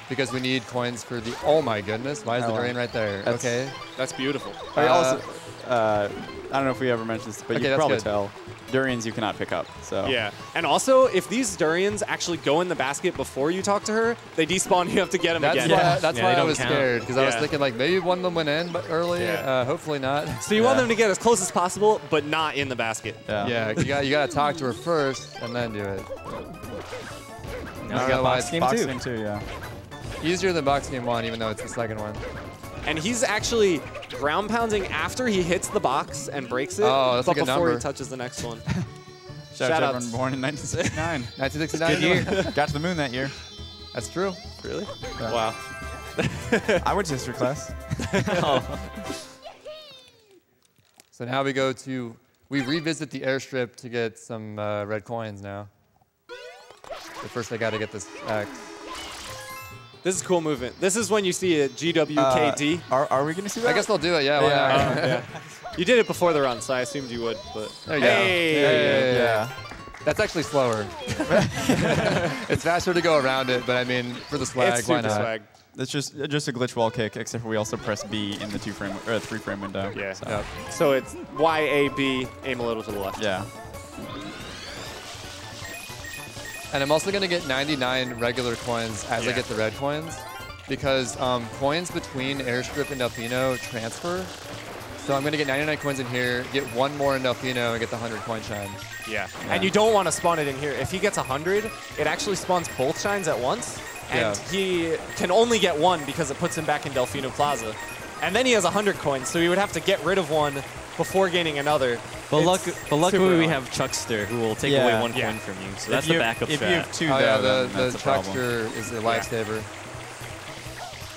because we need coins for the. Oh my goodness! Why is the durian right there? That's- Okay. That's beautiful. I also, I don't know if we ever mentioned this, but Okay, you can that's probably good. tell. Durians you cannot pick up. So Yeah. And also, if these durians actually go in the basket before you talk to her, they despawn. You have to get them That's again. why, that's Yeah, why they I don't was count. scared, because I was Yeah. thinking like maybe one of them went in, but early. Yeah. Hopefully not. So you want them to get as close as possible, but not in the basket. Yeah, you got to talk to her first and then do it. Now we know got why box it's game Box 2. game 2, yeah. Easier than box game 1, even though it's the second one. And he's actually ground pounding after he hits the box and breaks it, Oh, that's a but good before he number. touches the next one. Shout out to Shout-outs. everyone born in 1969. 1969 year. Got to the moon that year. That's true. Really? Yeah. Wow. I went to history class. So now we revisit the airstrip to get some red coins now. But first I got to get this X. This is cool movement. This is when you see a GWKD. Are we going to see that? I guess I'll do it, yeah. Why not? Yeah. You did it before the run, so I assumed you would. But There you go. Hey! Yeah. That's actually slower. It's faster to go around it, but I mean, for the swag, It's why super not? swag. It's just a glitch wall kick, except for we also press B in the 3-frame window. Yeah. So, Yep. So it's Y, A, B, aim a little to the left. yeah. And I'm also going to get 99 regular coins as I get the red coins, because coins between airstrip and Delfino transfer. So I'm going to get 99 coins in here, get one more in Delfino, and get the 100 coin shine. Yeah. And you don't want to spawn it in here. If he gets 100, it actually spawns both shines at once. And he can only get one because it puts him back in Delfino Plaza. And then he has 100 coins, so he would have to get rid of one before gaining another. But luckily super we annoying. have Chuckster, who will take Yeah. away one Yeah. coin from you. So If that's you- the backup If you strat. have two, Oh yeah, though, the then that's a problem. Chuckster is a lifesaver.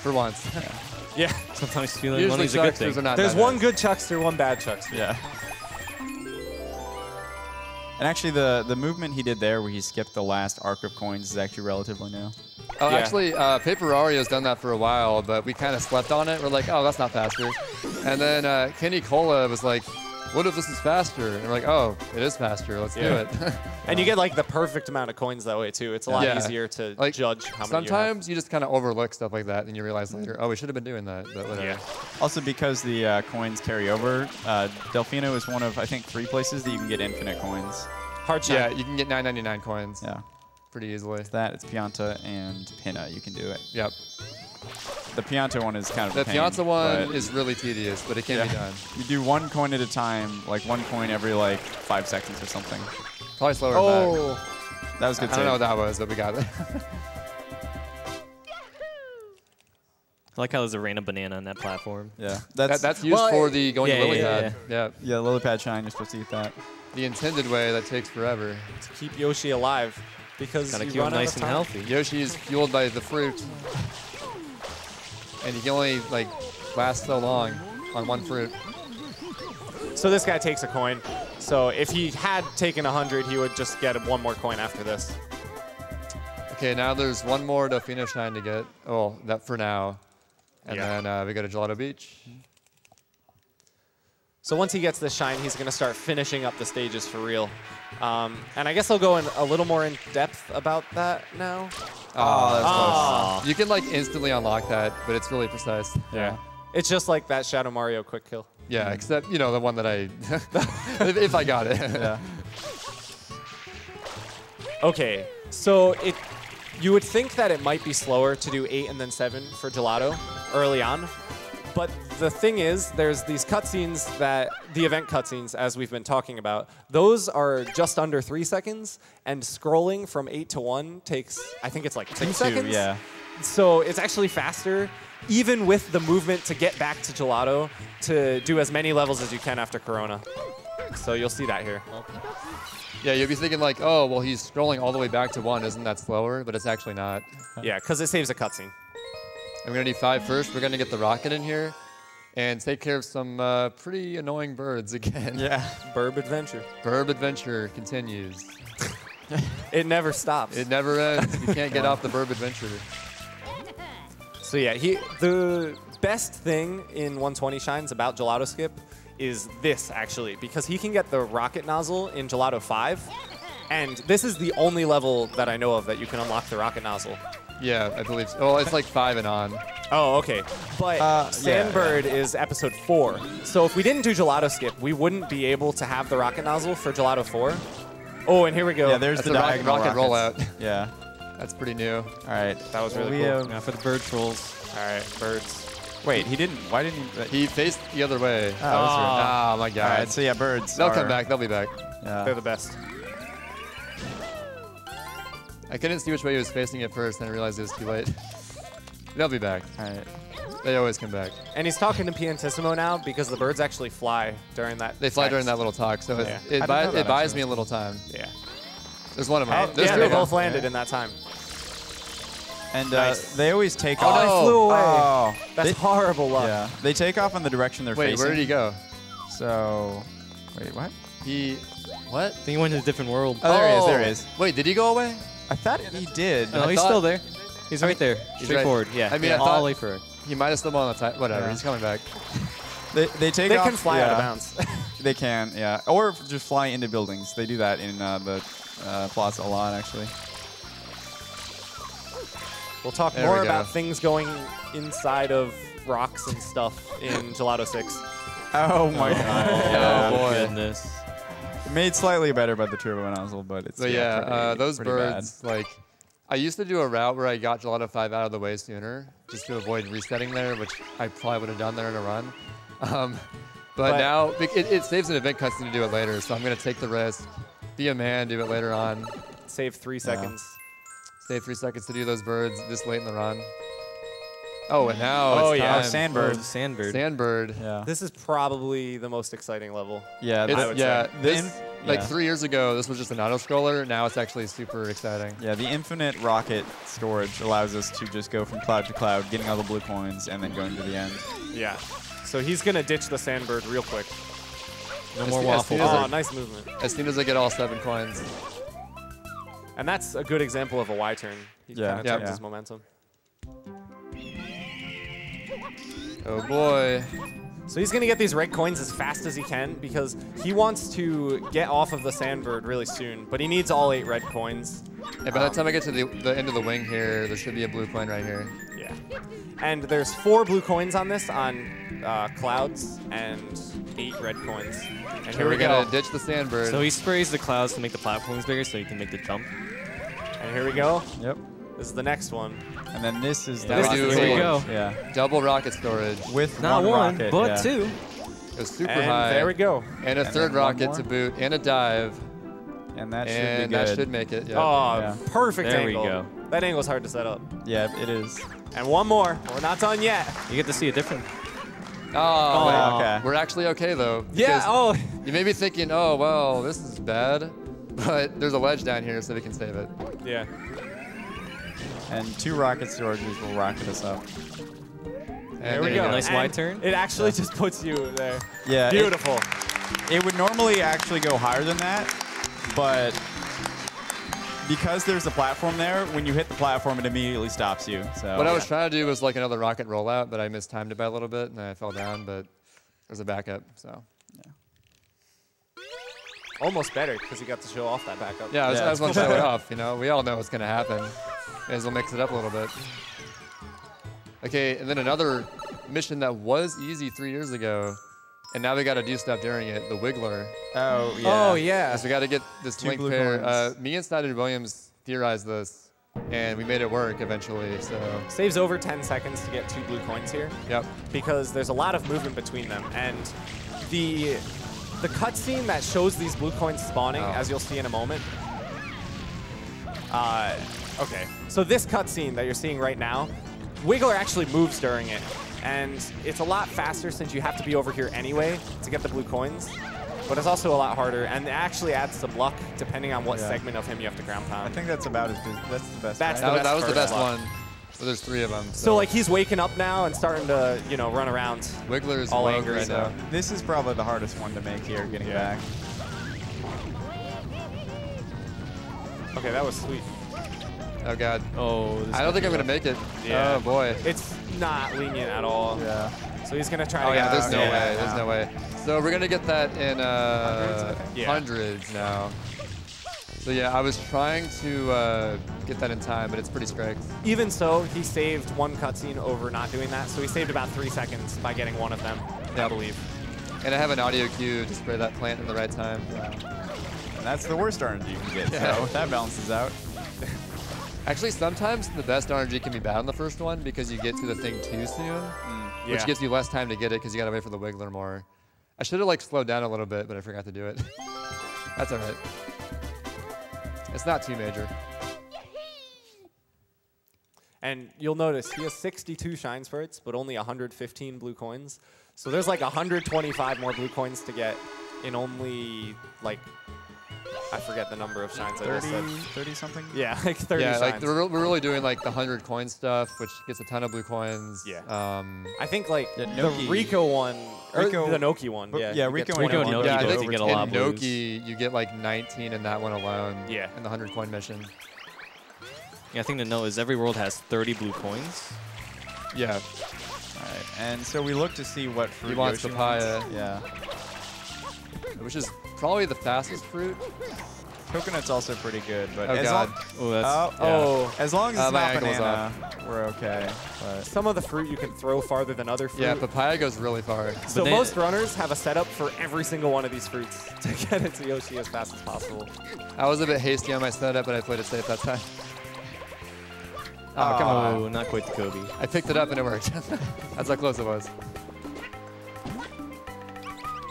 For once. Yeah. Sometimes feeling Usually money's a good Chucksters thing. are not There's that one bad. good Chuckster, one bad Chuckster. Yeah. And actually, the movement he did there, where he skipped the last arc of coins, is actually relatively new. Oh, Yeah. actually, Paperario's done that for a while, but we kind of slept on it. We're like, oh, that's not faster. And then Kenny Cola was like, what if this is faster? And we're like, oh, it is faster. Let's do it. And you get like the perfect amount of coins that way too. It's a lot Yeah. easier to Like, judge how many Sometimes you just kind of overlook stuff like that, and you realize later, oh, we should have been doing that, but whatever. Yeah. Also, because the coins carry over, Delfino is one of, I think, 3 places that you can get infinite coins. Hard shot. Yeah, you can get 999 coins Yeah. pretty easily. That, it's Pianta and Pinna. You can do it. Yep. The Pianta one is kind of The a pain, Piazza one but is really tedious, but it can be done. You do 1 coin at a time, like 1 coin every like 5 seconds or something. Probably slower than that. Oh. That was good. I don't know what that was, but we got it. I like how there's a random banana on that platform. Yeah, That's used for the going yeah, to lily yeah, pad. Yeah. yeah. Lily pad shine. You're supposed to eat that. The intended way that takes forever. To keep Yoshi alive because Gotta you keep him run out nice of and time. healthy. Yoshi is fueled by the fruit, and he can only like last so long on one fruit. So this guy takes a coin. So if he had taken 100, he would just get 1 more coin after this. Okay, now there's 1 more Delfino shine to get. Oh, that for now. And Yeah. then we go to Gelato Beach. So once he gets this shine, he's going to start finishing up the stages for real. And I guess I'll go in a little more in depth about that now. Oh, that's Ah. close. You can like instantly unlock that, but it's really precise. Yeah. It's just like that Shadow Mario quick kill. Yeah, except, you know, the one that I, if I got it. Yeah. Okay, so you would think that it might be slower to do 8 and then 7 for Gelato early on. But the thing is, there's these cutscenes the event cutscenes, as we've been talking about, those are just under 3 seconds, and scrolling from 8 to 1 takes, I think it's like 2 seconds. Yeah. So it's actually faster, even with the movement to get back to Gelato, to do as many levels as you can after Corona. So you'll see that here. Yeah, you'll be thinking like, oh, well, he's scrolling all the way back to 1. Isn't that slower? But it's actually not. Yeah, because it saves a cutscene. I'm going to do 5 first. We're going to get the rocket in here and take care of some pretty annoying birds again. Yeah. Burb Adventure. Burb Adventure continues. It never stops. It never ends. You can't get off the Burb Adventure. So yeah, the best thing in 120 Shines about Gelato Skip is this, actually, because he can get the rocket nozzle in Gelato 5, and this is the only level that I know of that you can unlock the rocket nozzle. Yeah, I believe so. Well, it's like 5 and on. Oh, okay. But Sandbird is episode 4. So if we didn't do Gelato Skip, we wouldn't be able to have the rocket nozzle for Gelato 4. Oh, and here we go. Yeah, there's That's the the diagonal rocket rollout. Yeah. That's pretty new. All right. That was really cool. Now for the bird trolls. All right, birds. Wait, he didn't. Why didn't he? He faced the other way. Oh, that's Oh, my God. All right. So yeah, birds. They'll are- come back. They'll be back. Yeah. They're the best. I couldn't see which way he was facing at first, and I realized it was too late. They'll be back. All right. They always come back. And he's talking to Piantissimo now because the birds actually fly during that. They fly during text. that little talk, so Yeah. it, I didn't know that, it buys actually. me a little time. Yeah. There's one of them. Oh, There's yeah, two they of them. both landed in that time. And Nice. they always take Oh, off. no. Flew away. Oh, That's they- horrible luck. Yeah. They take off in the direction they're Wait, facing. where did he go? So, wait, what? What? I think he went to a different world. Oh, there he is. There he is. Wait, did he go away? I thought he did. No, I he's thought- still there. He's right there. He's Straight right- forward. Yeah. I mean, yeah. I thought- all the way forward. He might have still been on the time. Whatever, Yeah. he's coming back. They take They off. can fly out of bounds. They can, yeah. Or just fly into buildings. They do that in the Plaza a lot, actually. We'll talk There more we go. about things going inside of rocks and stuff in Gelato 6. Oh my god. Oh, boy. Goodness. Made slightly better by the turbo nozzle, but it's So yeah, pretty- those pretty birds, like, I used to do a route where I got Gelato 5 out of the way sooner, just to avoid resetting there, which I probably would have done there in a run. But now, it saves an event cutscene to do it later, so I'm going to take the risk, be a man, do it later on. Save 3 seconds. Save 3 seconds to do those birds this late in the run. Oh, and now Oh, it's yeah, time. Sandbird. Oh, Sandbird. Sandbird. Yeah. This is probably the most exciting level. Yeah. It's, I would yeah, say. this, like yeah. 3 years ago, this was just an auto-scroller. Now it's actually super exciting. Yeah, the infinite rocket storage allows us to just go from cloud to cloud, getting all the blue coins, and then going to the end. Yeah. So he's going to ditch the Sandbird real quick. No more As waffle. soon as Oh, I- nice movement. As soon as I get all 7 coins. And that's a good example of a Y turn. He Yeah. kind of Yeah. turns Yeah. his momentum. Oh boy. So he's going to get these red coins as fast as he can because he wants to get off of the Sandbird really soon, but he needs all 8 red coins. And by the time I get to the end of the wing here, there should be a blue coin right here. Yeah. And there's 4 blue coins on this on clouds and 8 red coins. And here we We're go. gonna ditch the Sandbird. So he sprays the clouds to make the platforms bigger so he can make the jump. And here we go. Yep. This is the next one. And then this is the Now we rocket do- Here we storage. go. Yeah. Double rocket storage. With Not one one, rocket, but yeah. 2. Goes super And high. there we go. And a And third then one rocket more. to boot, and a dive, And that should and be good. that should make it. Yeah. Oh, Yeah. perfect There we angle. go. That angle's hard to set up. Yeah, it is. And one more. We're not done yet. You get to see a different. Oh, wait. okay. We're actually okay though. Yeah. because Oh. You may be thinking, oh well, this is bad, but there's a ledge down here, so we can save it. Yeah. And 2 rocket storages will rocket us up. And There we you go. Nice And wide turn. It actually just puts you there. Yeah. it- Beautiful. It would normally actually go higher than that, but because there's a platform there, when you hit the platform, it immediately stops you. So What I was trying to do was like another rocket rollout, but I mistimed it by a little bit, and I fell down. But there's a backup, so Almost better because you got to show off that backup. yeah, I Yeah, just want to show it off. You know, we all know what's gonna happen. May as well mix it up a little bit. Okay, and then another mission that was easy 3 years ago, and now we got to do stuff during it. The Wiggler. Oh yeah. Oh, yeah. So we got to get this 2 link blue pair. coins. Me and Snyder Williams theorized this, and we made it work eventually. So Saves over 10 seconds to get 2 blue coins here yep. because there's a lot of movement between them. And the cutscene that shows these blue coins spawning, Oh. as you'll see in a moment, Okay, so this cutscene that you're seeing right now, Wiggler actually moves during it. And it's a lot faster since you have to be over here anyway to get the blue coins. But it's also a lot harder, and it actually adds some luck depending on what segment of him you have to ground pound. I think that's about as good. That's the best. That's right? That was the best luck. one. So there's 3 of them. So like he's waking up now and starting to, you know, run around. Wiggler's all rogue angry right now. This is probably the hardest one to make here, getting back. Okay, that was sweet. Oh god. Oh, this I don't think I'm gonna make it. Yeah. Oh boy. It's not lenient at all. Yeah. So he's gonna try Oh to yeah, get there's no yeah. way. There's no way. So we're gonna get that in Yeah. hundreds now. So yeah, I was trying to get that in time, but it's pretty strict. Even so, he saved one cutscene over not doing that. So he saved about 3 seconds by getting one of them, I believe. And I have an audio cue to spray that plant in the right time. And that's the worst RNG you can get. So that balances out. Actually, sometimes the best RNG can be bad on the first one because you get to the thing too soon, which gives you less time to get it because you gotta wait for the Wiggler more. I should have like slowed down a little bit, but I forgot to do it. That's all right. It's not too major. And you'll notice he has 62 shine spurts, but only 115 blue coins. So there's like 125 more blue coins to get in only like, I forget the number of shines I just said. 30 something? Yeah, like 30 Yeah, shines. like we're really doing like the 100 coin stuff, which gets a ton of blue coins. Yeah. I I think like Yeah, the Noki. Rico one, or Rico- the Noki one. but- Yeah, yeah, you get Rico and 21. Noki yeah, I both think you get a in lot of blues. Noki you get like 19 in that one alone. Yeah. In the 100 coin mission. Yeah, I think to know is every world has 30 blue coins. Yeah. All right. And so we look to see what fruit He wants Yoshi papaya. wants. Yeah. Which is probably the fastest fruit. Coconut's also pretty good, but Oh as god. Oh, that's Oh, as long as it's my not ankle's banana, we're okay. But some of the fruit you can throw farther than other fruit. Yeah, papaya goes really far. So then- most runners have a setup for every single one of these fruits to get it to Yoshi as fast as possible. I was a bit hasty on my setup, but I played it safe that time. Oh, come on. Oh, not quite the Kobe. I picked it up and it worked. That's how close it was.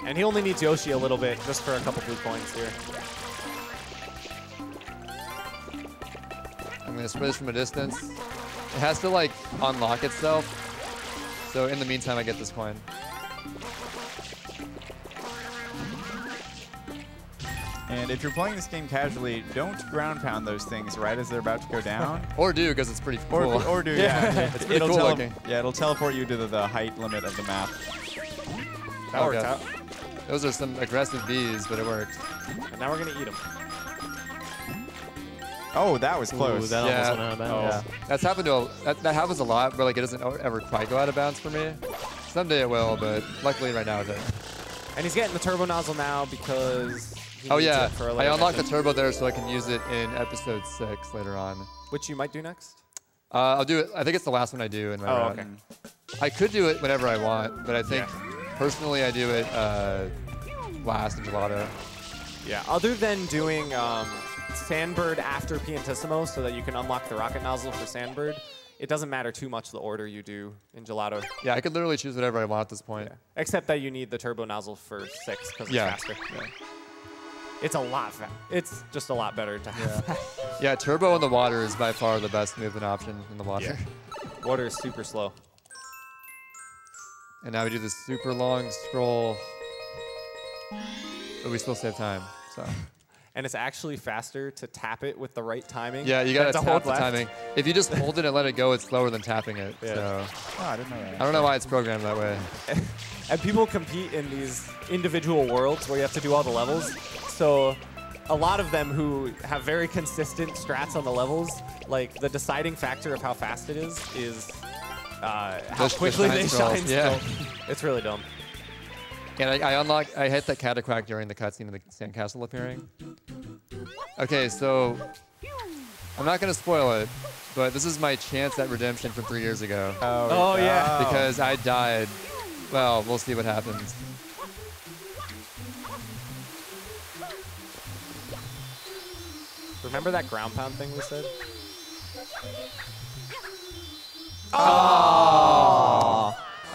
And he only needs Yoshi a little bit just for a couple blue coins here. I'm gonna spray this from a distance. It has to like unlock itself. So in the meantime, I get this coin. And if you're playing this game casually, don't ground pound those things right as they're about to go down. Or do, because it's pretty Or, cool. or do, yeah. It's pretty cool looking. Yeah, it'll teleport you to the height limit of the map. That worked Okay. out. Those are some aggressive bees, but it worked. And now we're going to eat them. Oh, that was Ooh, close. that Yeah. almost went out of bounds. Yeah. That's happened to that happens a lot, where like it doesn't ever quite go out of bounds for me. Someday it will, but luckily right now it doesn't. And he's getting the turbo nozzle now because he Oh needs yeah, it for a I later unlocked the mission, turbo there so I can use it in episode 6 later on. which you might do next. I'll do it. I think it's the last one I do in my Oh, route. okay. I could do it whenever I want, but I think personally I do it last in Gelato. Yeah, other than doing Sandbird after Piantissimo so that you can unlock the rocket nozzle for Sandbird, it doesn't matter too much the order you do in Gelato. Yeah, I could literally choose whatever I want at this point. Yeah. Except that you need the turbo nozzle for 6 because it's Yeah. faster. Yeah. It's a lot It's just a lot better to have. Yeah, turbo in the water is by far the best movement option in the water. Water is super slow. And now we do this super long scroll, but we still save time. So And it's actually faster to tap it with the right timing. yeah, you gotta than to tap hold the left. timing. If you just hold it and let it go, it's slower than tapping it. Yeah. So Oh, I didn't know that. I don't know why it's programmed that way. And people compete in these individual worlds where you have to do all the levels. So a lot of them who have very consistent strats on the levels, like the deciding factor of how fast it is how The quickly shine they scrolls, shine. yeah. Still. It's really dumb. And I hit that cataquack during the cutscene of the sandcastle appearing. Okay, so I'm not gonna spoil it, but this is my chance at redemption from 3 years ago. Oh, yeah. Because I died. Well, we'll see what happens. Remember that ground pound thing we said?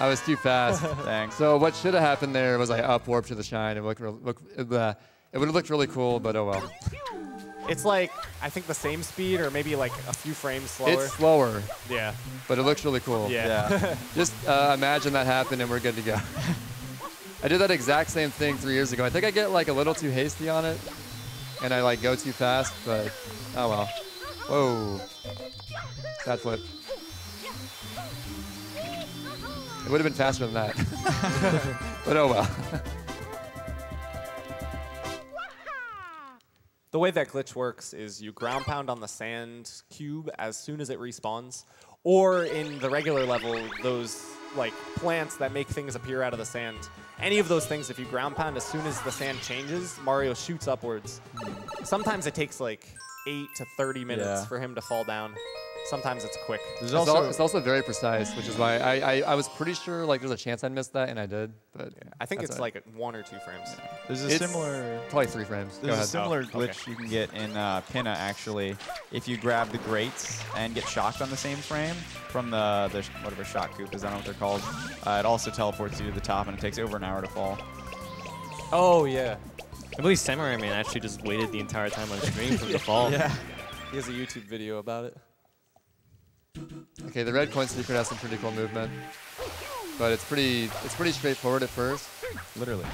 I was too fast. Thanks. So what should have happened there was I up warp to the shine. It would have looked really cool, but oh well. It's like, I think the same speed or maybe like a few frames slower. It's slower, Yeah. but it looks really cool. Yeah. Just imagine that happened and we're good to go. I did that exact same thing 3 years ago. I think I get like a little too hasty on it, and I like go too fast, but oh well. Whoa. Sad flip. It would have been faster than that. But oh well. The way that glitch works is you ground pound on the sand cube as soon as it respawns, or in the regular level, those like plants that make things appear out of the sand. Any of those things, if you ground pound as soon as the sand changes, Mario shoots upwards. Sometimes it takes like 8 to 30 minutes for him to fall down. Sometimes it's quick. It's also very precise, which is why I was pretty sure like there's a chance I'd miss that, and I did. But I think it's like 1 or 2 frames. There's a similar... Probably 3 frames. There's a similar glitch you can get in Pinna, actually, if you grab the grates and get shocked on the same frame from the whatever shock coop is, I don't know what they're called. It also teleports you to the top, and it takes over an hour to fall. Oh, yeah. I believe Samurai Man actually just waited the entire time on screen for the fall. Yeah. He has a YouTube video about it. Okay, the red coin secret has some pretty cool movement, but it's pretty straightforward at first. Literally.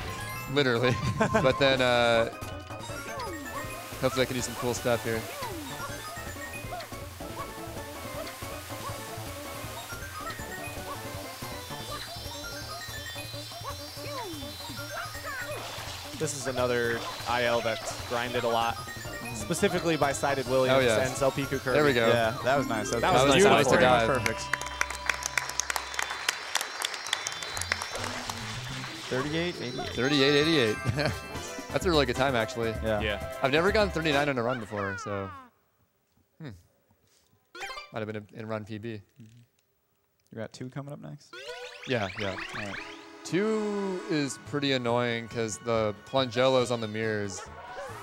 Literally. But then hopefully I can do some cool stuff here. This is another IL that's grinded a lot. Specifically by Sided Williams and Zelpiku Kirby. There we go. Yeah, that was nice. That was beautiful. Nice to Pretty much dive. perfect. 38, 88. 38, 88. That's a really good time, actually. Yeah. I've never gone 39 in a run before, so. Might have been in run PB. You got 2 coming up next? Yeah. All right. 2 is pretty annoying because the plungellos on the mirrors,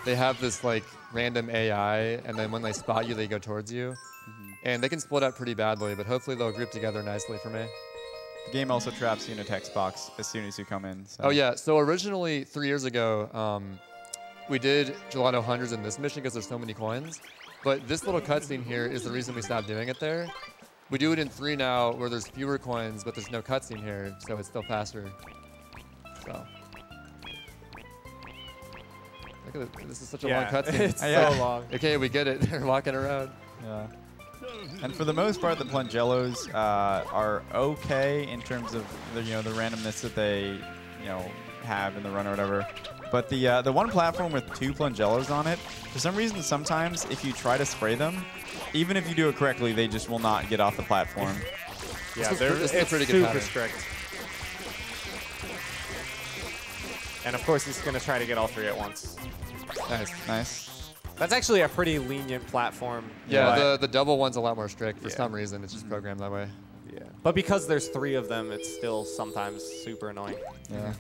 they have this like random AI, and then when they spot you, they go towards you. And they can split up pretty badly, but hopefully they'll group together nicely for me. The game also traps you in a text box as soon as you come in. So. Oh yeah, so originally 3 years ago, we did Gelato hundreds in this mission because there's so many coins. But this little cutscene here is the reason we stopped doing it there. We do it in 3 now where there's fewer coins, but there's no cutscene here, so it's still faster. So. Look at it. This is such a long cutscene. It's so long. Okay, we get it. They're walking around. Yeah. And for the most part, the plungellos are okay in terms of the randomness that they have in the run or whatever. But the one platform with 2 plungellos on it, for some reason, sometimes if you try to spray them, even if you do it correctly, they just will not get off the platform. Yeah, it's it's pretty good super pattern. strict. And of course, he's going to try to get all 3 at once. Nice. That's actually a pretty lenient platform. Yeah, the double one's a lot more strict for some reason. It's just programmed that way. Yeah. But because there's 3 of them, it's still sometimes super annoying. Yeah.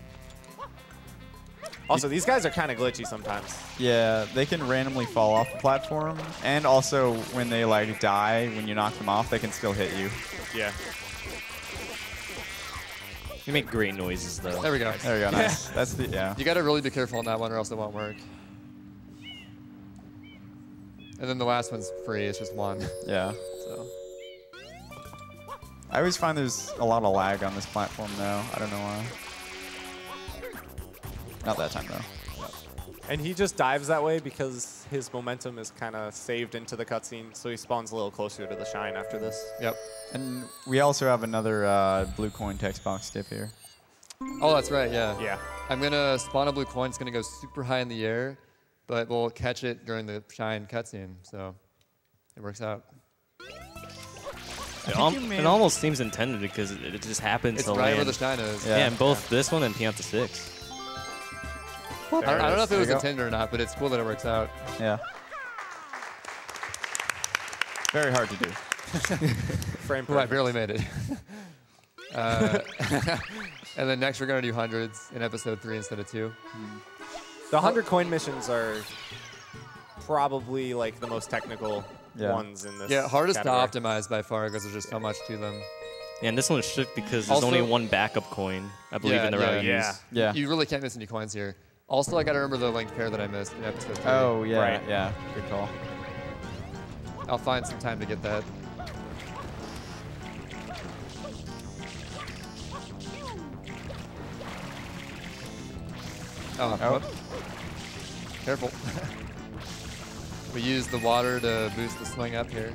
Also, these guys are kind of glitchy sometimes. Yeah, they can randomly fall off the platform, and also when they like die, when you knock them off, they can still hit you. Yeah. You make great noises, though. There we go. There we go. Nice. That's the You got to really be careful on that one, or else it won't work. And then the last one's free. It's just 1. Yeah. So. I always find there's a lot of lag on this platform, though. I don't know why. Not that time, though. And he just dives that way because his momentum is kind of saved into the cutscene, so he spawns a little closer to the shine after this. Yep. And we also have another blue coin text box tip here. Oh, that's right, yeah. Yeah. I'm going to spawn a blue coin. It's going to go super high in the air, but we'll catch it during the shine cutscene, so it works out. It almost seems intended because it just happens It's to right land. where the shine is. Yeah, and both this one and Pianta 6. I don't know if it was There you go. intended or not, but it's cool that it works out. Yeah. Very hard to do. Frame Ooh, I perfect. barely made it. And then next we're going to do hundreds in episode 3 instead of 2. The 100 coin missions are probably like the most technical ones in this. Yeah, hardest category. to optimize by far because there's just so much to them. Yeah, and this one's strict because there's Also- only 1 backup coin, I believe, in the route yeah. use. Yeah. You really can't miss any coins here. Also, I got to remember the linked pair that I missed in episode 3. Oh, yeah, Right. yeah. Good call. I'll find some time to get that. Oh, whoop. Careful. We use the water to boost the swing up here.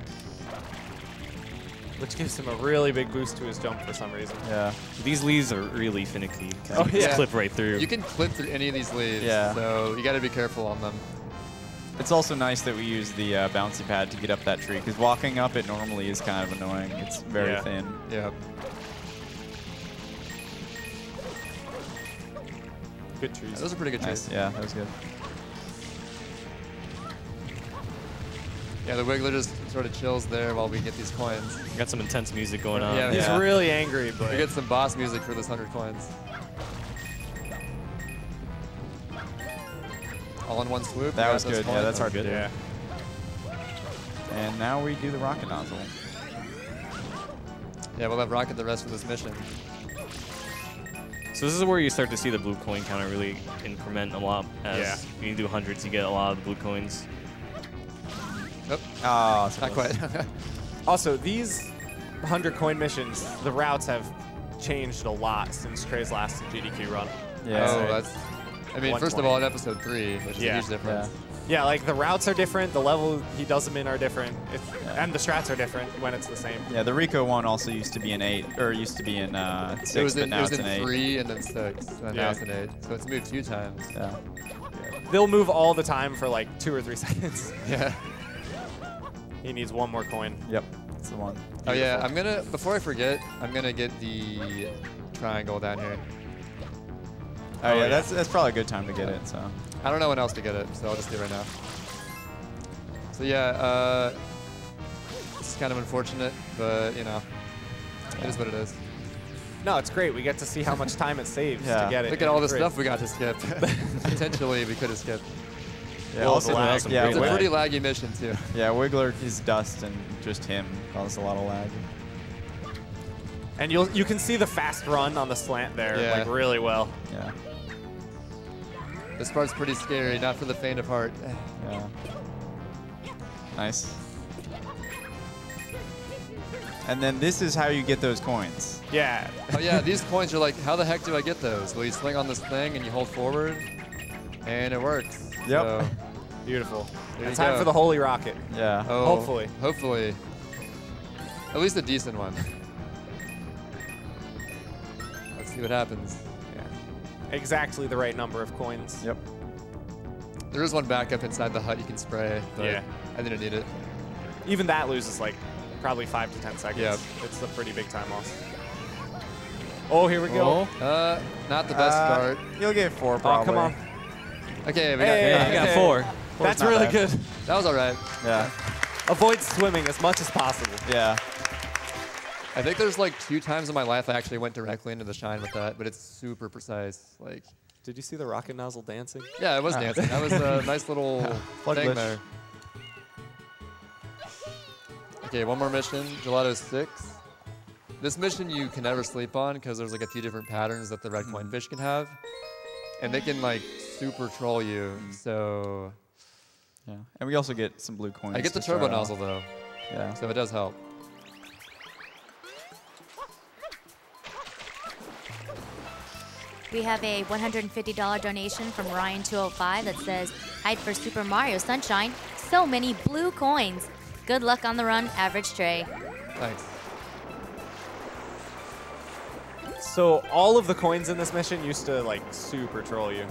Which gives him a really big boost to his jump for some reason. Yeah. These leaves are really finicky. Oh, You yeah. just clip right through. You can clip through any of these leaves, Yeah. so you got to be careful on them. It's also nice that we use the bouncy pad to get up that tree, because walking up it normally is kind of annoying. It's very Yeah. thin. Yeah. Good trees. Those are pretty good Nice. trees. Yeah, that was good. Yeah, the Wiggler just sort of chills there while we get these coins. Got some intense music going on. Yeah. He's really angry, We but get some boss music for this 100 coins. All in one swoop. That we was got those good. Yeah, coins. that's hard to do. yeah. And now we do the rocket nozzle. Yeah, we'll have Rocket the rest of this mission. So this is where you start to see the blue coin counter really increment a lot. As you do hundreds, you get a lot of the blue coins. Oh, Oh, so not close. quite. Also, these 100 coin missions, the routes have changed a lot since Trey's last GDQ run. Yeah. Oh, that's. I mean, first of 120. all, in episode 3, which is a Yeah. huge difference. Yeah, like the routes are different, the level he does them in are different, Yeah. and the strats are different when it's the same. Yeah, the Rico one also used to be in 8, or used to be in 6, It was but in, now it was it's in in 8. 3 and then 6, and now Yeah. it's in 8. So it's moved 2 times. Yeah. They'll move all the time for like 2 or 3 seconds. Yeah. He needs one more coin. Yep, that's the one. Oh yeah, I'm gonna, before I forget, I'm gonna get the triangle down here. Oh, yeah, yeah. that's probably a good time to get it, so. I don't know when else to get it, so I'll just do it right now. So yeah, this is kind of unfortunate, but you know, it is what it is. No, it's great. We get to see how much time it saves Yeah. to get it. Look at all the Great. stuff we got to skip. Potentially, we could have skipped. Yeah, Well, also the lag. lag. Yeah, It's a Wig- pretty laggy mission too. yeah, Wiggler is dust, and just him causes a lot of lag. And you can see the fast run on the slant there, Yeah. like really well. Yeah. This part's pretty scary, not for the faint of heart. Yeah. Nice. And then this is how you get those coins. Yeah. Oh yeah, these coins are like, how the heck do I get those? Well, you swing on this thing and you hold forward, and it works. Yep. So, Beautiful. There And you time go. for the Holy Rocket. Yeah. oh, Hopefully. Hopefully. At least a decent one. Let's see what happens. Exactly the right number of coins. Yep. There is one backup inside the hut you can spray, but Yeah. I didn't need it. Even that loses like probably 5 to 10 seconds. Yep. It's a pretty big time loss. Oh, here we go. Not the best start. You'll get 4 Oh, probably. come on. Okay, we got, Hey, Yeah, you got okay. 4. That's not really bad. good. that was all right. Yeah. Avoid swimming as much as possible. Yeah. I think there's like 2 times in my life I actually went directly into the shine with that, but it's super precise. Like, Did you see the rocket nozzle dancing? yeah, it was dancing. That was a nice little Plug thing glitch. there. Okay, one more mission, Gelato 6. This mission you can never sleep on because there's like a few different patterns that the red coin fish can have. And they can like super troll you, so... Yeah. And we also get some blue coins. I get the to turbo start off. nozzle though, Yeah. so it does help. We have a $150 donation from Ryan205 that says, "Hype for Super Mario Sunshine. So many blue coins. Good luck on the run, AverageTrey." Thanks. So all of the coins in this mission used to like super troll you.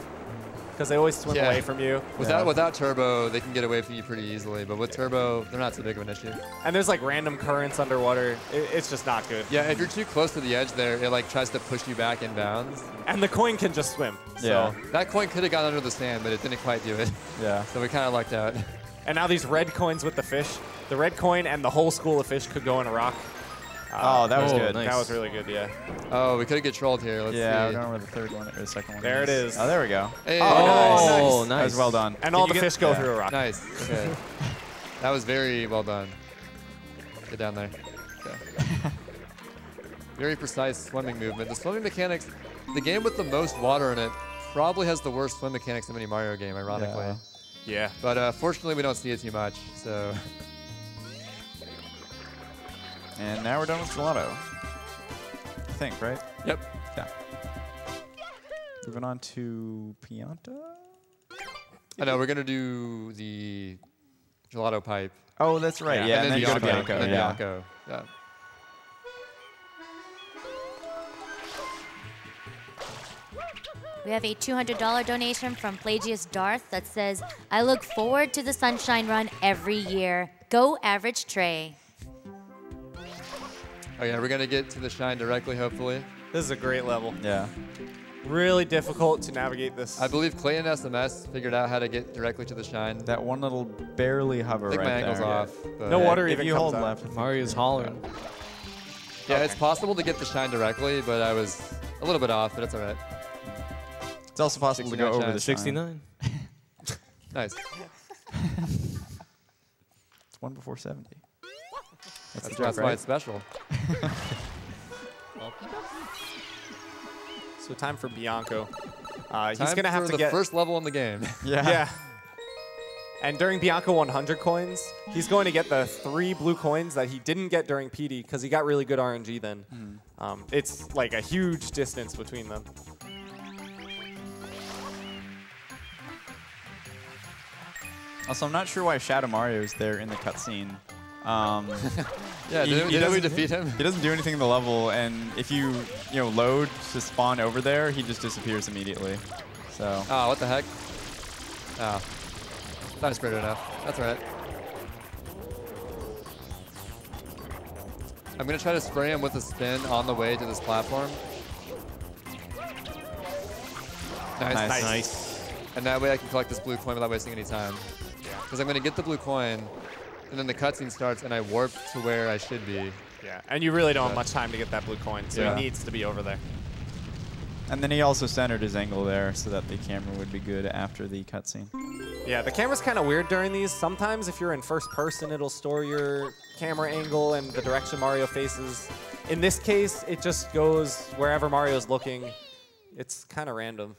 Because they always swim Yeah. away from you. Without turbo, they can get away from you pretty easily, but with turbo, they're not so big of an issue. And there's like random currents underwater. It's just not good. Yeah, if you're too close to the edge there, it like tries to push you back in bounds. And the coin can just swim. Yeah. So, That coin could have gone under the sand, but it didn't quite do it. Yeah. So we kind of lucked out. and now these red coins with the fish. The red coin and the whole school of fish could go in a rock. Oh, that was Oh, good. nice. That was really good, yeah. Oh, we could have get trolled here. Let's Yeah, I see. don't know where the third one or the second one There is. it is. Oh, there we go. Hey, Oh, That nice. was well done. And Can all you the get- fish go yeah. through a rock. Nice. Okay. That was very well done. Get down there. Okay. Very precise swimming movement. The swimming mechanics, the game with the most water in it probably has the worst swim mechanics of any Mario game, ironically. Yeah. Yeah. But fortunately, we don't see it too much, so. And now we're done with Gelato. I think, right? Yep. Yeah. Moving on to Pianta. I know, we're going to do the Gelato pipe. Oh, that's right. Yeah, and then go to Bianco. And then Yeah. Bianco. Yeah. We have a $200 donation from Plagius Darth that says, I look forward to the Sunshine Run every year. Go AverageTrey. Oh yeah, we're going to get to the shine directly, hopefully. This is a great level. Yeah. Really difficult to navigate this. I believe Clayton SMS figured out how to get directly to the shine. That one little barely hover I think right my ankle's there. off. But No water If even you comes hold out. left. Mario's hollering. Yeah, Okay. it's possible to get the shine directly, but I was a little bit off, but it's all right. It's also possible to go 69 over the shine. 69. Nice. It's 1 before 70. That's the That's joke, why right? it's special. So time for Bianco. He's Time going to have for to the get... first level in the game. Yeah. And during Bianco 100 coins, he's going to get the 3 blue coins that he didn't get during PD because he got really good RNG then. It's like a huge distance between them. Also, I'm not sure why Shadow Mario is there in the cutscene. Yeah, did we doesn't- defeat him? He doesn't do anything in the level, and if you load to spawn over there, he just disappears immediately. So Oh, what the heck? Oh. Not spread enough. That's all right. I'm going to try to spray him with a spin on the way to this platform. Nice. Nice. And that way I can collect this blue coin without wasting any time. Because I'm going to get the blue coin, and then the cutscene starts, and I warp to where I should be. Yeah, and you really don't have much time to get that blue coin, so Yeah. he needs to be over there. and then he also centered his angle there so that the camera would be good after the cutscene. Yeah, the camera's kind of weird during these. Sometimes if you're in first person, it'll store your camera angle and the direction Mario faces. In this case, it just goes wherever Mario's looking. It's kind of random,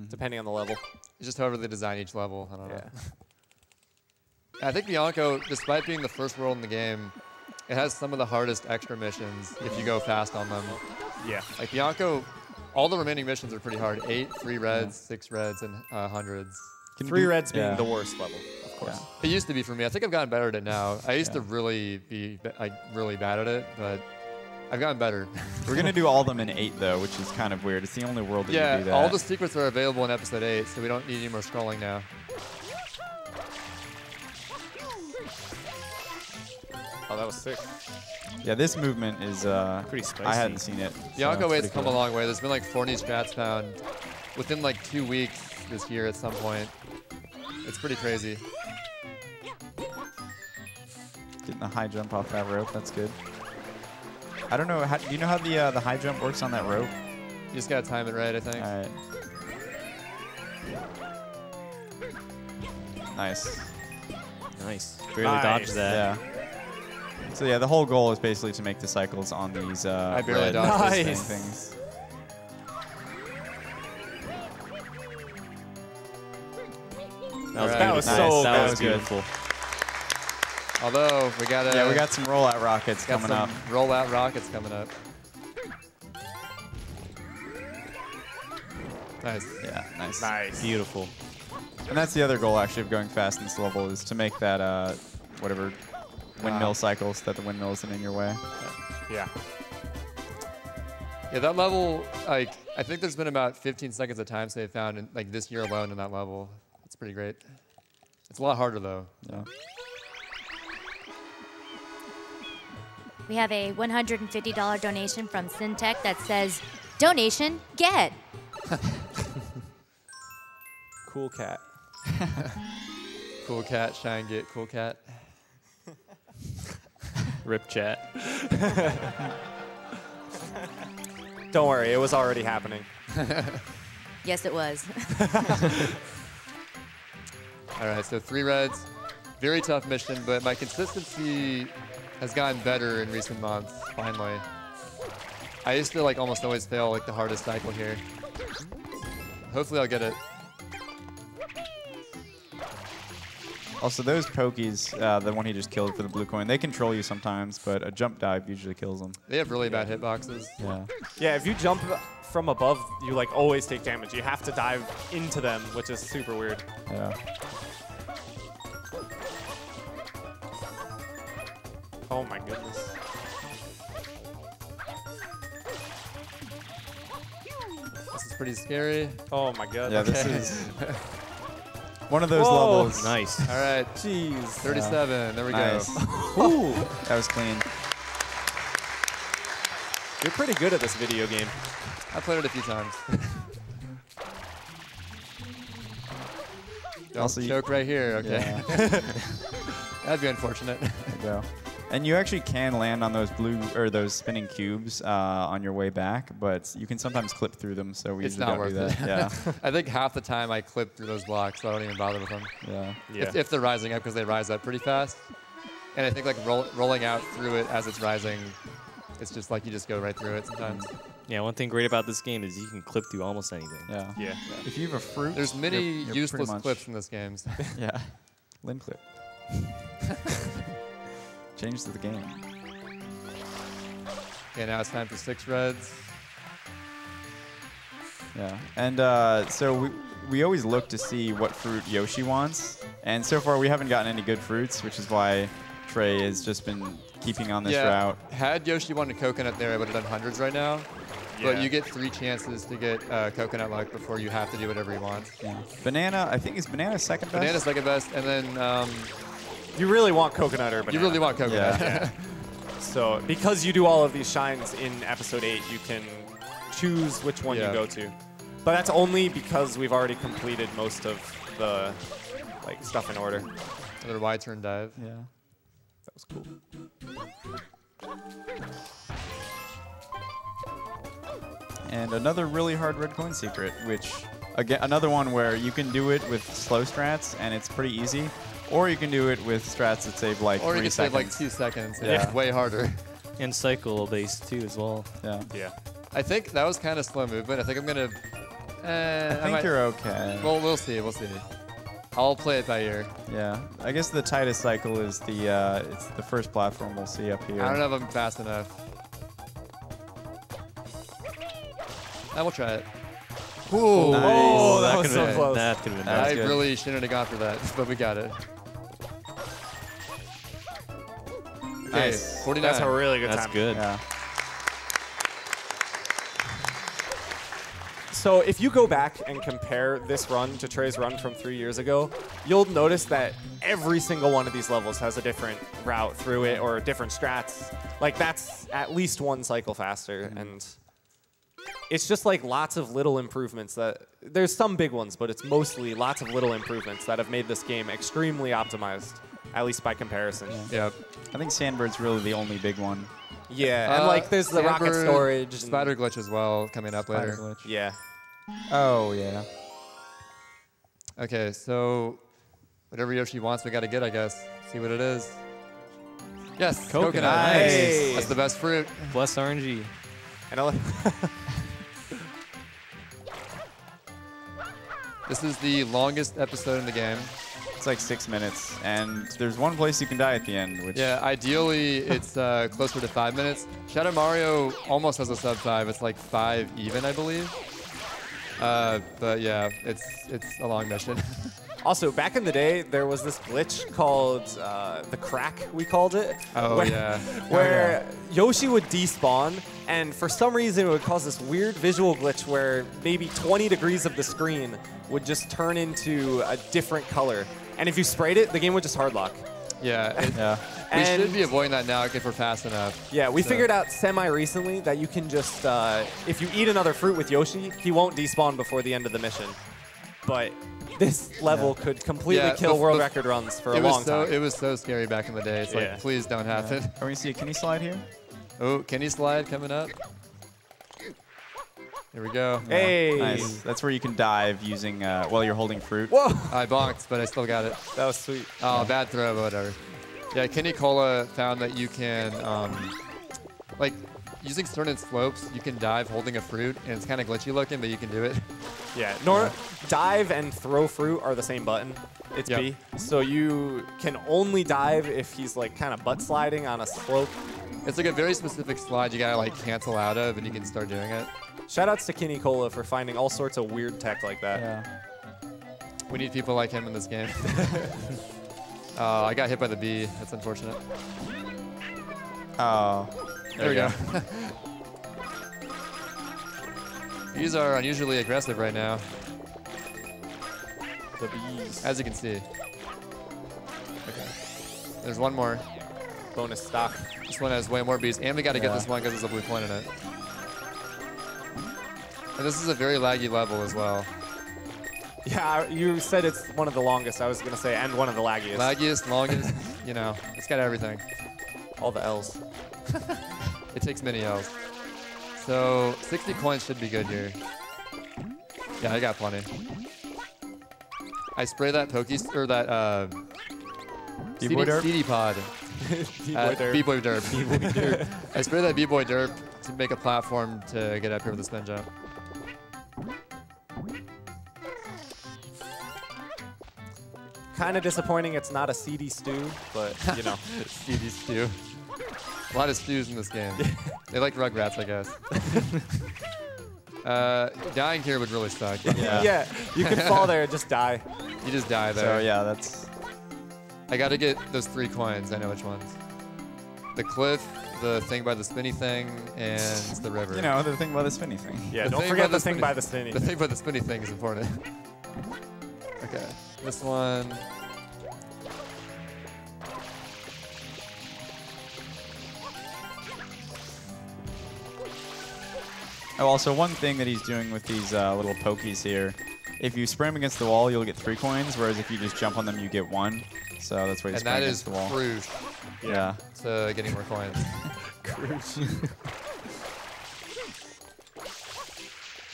depending on the level. It's just however they design each level. I don't know. Yeah. I think Bianco, despite being the first world in the game, it has some of the hardest extra missions if you go fast on them. Yeah. Like Bianco, all the remaining missions are pretty hard. 8 free reds, 6 reds, and hundreds. 3 reds being the worst level, of course. It used to be for me. I think I've gotten better at it now. I used to really be really bad at it, but I've gotten better. We're gonna do all of them in 8 though, which is kind of weird. It's the only world that you do that. all the secrets are available in episode 8, so we don't need any more scrolling now. Oh, that was sick. Yeah, this movement is Pretty spicy. I hadn't seen it. Bianco so wait's it's come pretty a cool. long way. There's been like 4 new strats found within like 2 weeks this year at some point. It's pretty crazy. Getting the high jump off that rope, that's good. I don't know. Do you know how the high jump works on that rope? You just gotta time it right, I think. All right. Nice. Nice. Barely Nice. dodged that. Yeah. So yeah, the whole goal is basically to make the cycles on these I barely red dodged this thing thing. things. That was Nice. so That good. was good. beautiful. Although we got Yeah, we got some rollout rockets coming up. Rollout rockets coming up. Nice. Yeah, nice. Nice. Beautiful. And that's the other goal actually of going fast in this level is to make that whatever windmill cycle so that the windmill isn't in your way. Yeah. Yeah, that level, like, I think there's been about 15 seconds of time save found in, like, this year alone in that level. It's pretty great. It's a lot harder, though. Yeah. We have a $150 donation from Syntech that says, donation, get. Cool cat. Cool cat, shine, get, cool cat. Rip chat. Don't worry, it was already happening. Yes, it was. All right, so 3 reds. Very tough mission, but my consistency has gotten better in recent months, finally. I used to, like, almost always fail, like, the hardest cycle here. hopefully I'll get it. Also, those pokies, the one he just killed for the blue coin, they control you sometimes, but a jump dive usually kills them. They have really bad hitboxes. Yeah. Yeah, if you jump from above, you like always take damage. You have to dive into them, which is super weird. Yeah. Oh my goodness. This is pretty scary. Oh my god. Yeah, this is one of those Whoa. levels. Nice. All right, Jeez. 37. There we Nice. go. Ooh. That was clean. You're pretty good at this video game. I played it a few times. Don't Also, you- choke right here. Okay. Yeah. That'd be unfortunate. There you go. And you actually can land on those blue or those spinning cubes on your way back, but you can sometimes clip through them. So we It's usually not don't do worth that. it. I think half the time I clip through those blocks, so I don't even bother with them. Yeah. Yeah. If they're rising up, because they rise up pretty fast. And I think like rolling out through it as it's rising, it's just like you just go right through it sometimes. Yeah, one thing great about this game is you can clip through almost anything. Yeah. Yeah. If you have a fruit, There's many you're pretty useless much- clips in this game. Yeah. Limb clip. Changes the game. Okay, now it's time for 6 reds. Yeah. And so we always look to see what fruit Yoshi wants. And so far we haven't gotten any good fruits, which is why Trey has just been keeping on this route. Had Yoshi wanted coconut there, I would have done hundreds right now. But Yeah. you get 3 chances to get coconut luck before you have to do whatever you want. Yeah. Banana, I think, is banana second best? Banana's second best, and then You really want coconut or banana. you really want coconut. Yeah. So because you do all of these shines in episode 8, you can choose which one Yeah. you go to. But that's only because we've already completed most of the like stuff in order. Another Y turn dive. Yeah. That was cool. And another really hard red coin secret, which, again, another one where you can do it with slow strats and it's pretty easy, or you can do it with strats that save like Or you 3 can save seconds. like 2 seconds. Yeah. It's way harder. And cycle based too as well. Yeah. Yeah. I think that was kind of slow movement. I think I'm going to... I think you're okay. Well, we'll see. We'll see. I'll play it by ear. Yeah. I guess the tightest cycle is the it's the first platform we'll see up here. I don't know if I'm fast enough. I will try it. Ooh. Nice. Oh, that was could've so been- close. That could have been That nice. was I good. really shouldn't have gone for that, but we got it. Okay, Nice. 49. That's a really good That's time. good. Yeah. So if you go back and compare this run to Trey's run from 3 years ago, you'll notice that every single one of these levels has a different route through it or different strats. Like that's at least 1 cycle faster, and it's just like lots of little improvements that there's some big ones, but it's mostly lots of little improvements that have made this game extremely optimized, at least by comparison. Yep. I think Sandbird's really the only big one. Yeah, and like there's the rocket Sandbird, storage. and- Spider glitch as well coming up Spider later. glitch. Yeah. Oh, yeah. Okay, so whatever Yoshi wants, we got to get, I guess. See what it is. Yes, coconut. Nice. That's the best fruit. Plus RNG. And I'll This is the longest episode in the game. It's like 6 minutes, and there's one place you can die at the end, which Yeah, ideally it's closer to 5 minutes. Shadow Mario almost has a sub 5. It's like 5 even, I believe. But yeah, it's a long mission. Also, back in the day, there was this glitch called the crack, we called it. Oh, yeah. Where Yoshi would despawn, and for some reason it would cause this weird visual glitch where maybe 20 degrees of the screen would just turn into a different color. And if you sprayed it, the game would just hardlock. Yeah. yeah. We And- should be avoiding that now if we're fast enough. Yeah, we So- figured out semi-recently that you can just, if you eat another fruit with Yoshi, he won't despawn before the end of the mission. But this level could completely Yeah, kill world bef- record runs for a It was long so time. it was so scary back in the day. It's Yeah. like, please don't happen. Are we going to see a Kenny slide here? Oh, Kenny slide coming up. Here we go. Hey! Nice. That's where you can dive using, while you're holding fruit. Whoa! I bonked, but I still got it. That was sweet. Oh, bad throw, but whatever. Yeah, Kenny Cola found that you can, like, using certain slopes, you can dive holding a fruit, and it's kind of glitchy looking, but you can do it. Yeah, dive and throw fruit are the same button. It's B. So you can only dive if he's like kind of butt sliding on a slope. It's like a very specific slide you gotta like cancel out of, and you can start doing it. Shoutouts to Kenny Cola for finding all sorts of weird tech like that. Yeah. We need people like him in this game. I got hit by the bee. That's unfortunate. Oh. There we go. Bees are unusually aggressive right now, The bees. as you can see. Okay. There's one more. Bonus stock. This one has way more bees, and we got to get this one because there's a blue coin in it. And this is a very laggy level as well. Yeah, you said it's one of the longest, I was going to say, and one of the laggiest. Laggiest, longest, you know, it's got everything. All the L's. It takes many L's. So 60 coins should be good here. Yeah, I got plenty. I spray that or that B-boy derp? CD pod. B-boy derp. B-boy derp. B-boy derp. I spray that B-boy derp to make a platform to get up here with a spin jump. Kind of disappointing it's not a CD stew, but, you know. CD stew. A lot of stews in this game. They like Rugrats, I guess. Dying here would really suck. Yeah, you can fall there and just die. You just die there. So yeah, that's. I got to get those 3 coins. I know which ones. The cliff, the thing by the spinny thing, and the river. You know, the thing about the spinny thing. Yeah, The don't thing forget by the the thing spinny- by the spinny. The thing by the spinny thing is important. Okay, this one. Oh, also one thing that he's doing with these little pokies here, if you spray them against the wall, you'll get 3 coins, whereas if you just jump on them, you get 1. So that's why he's And spraying that against is the wall. crucial Yeah. to getting more coins.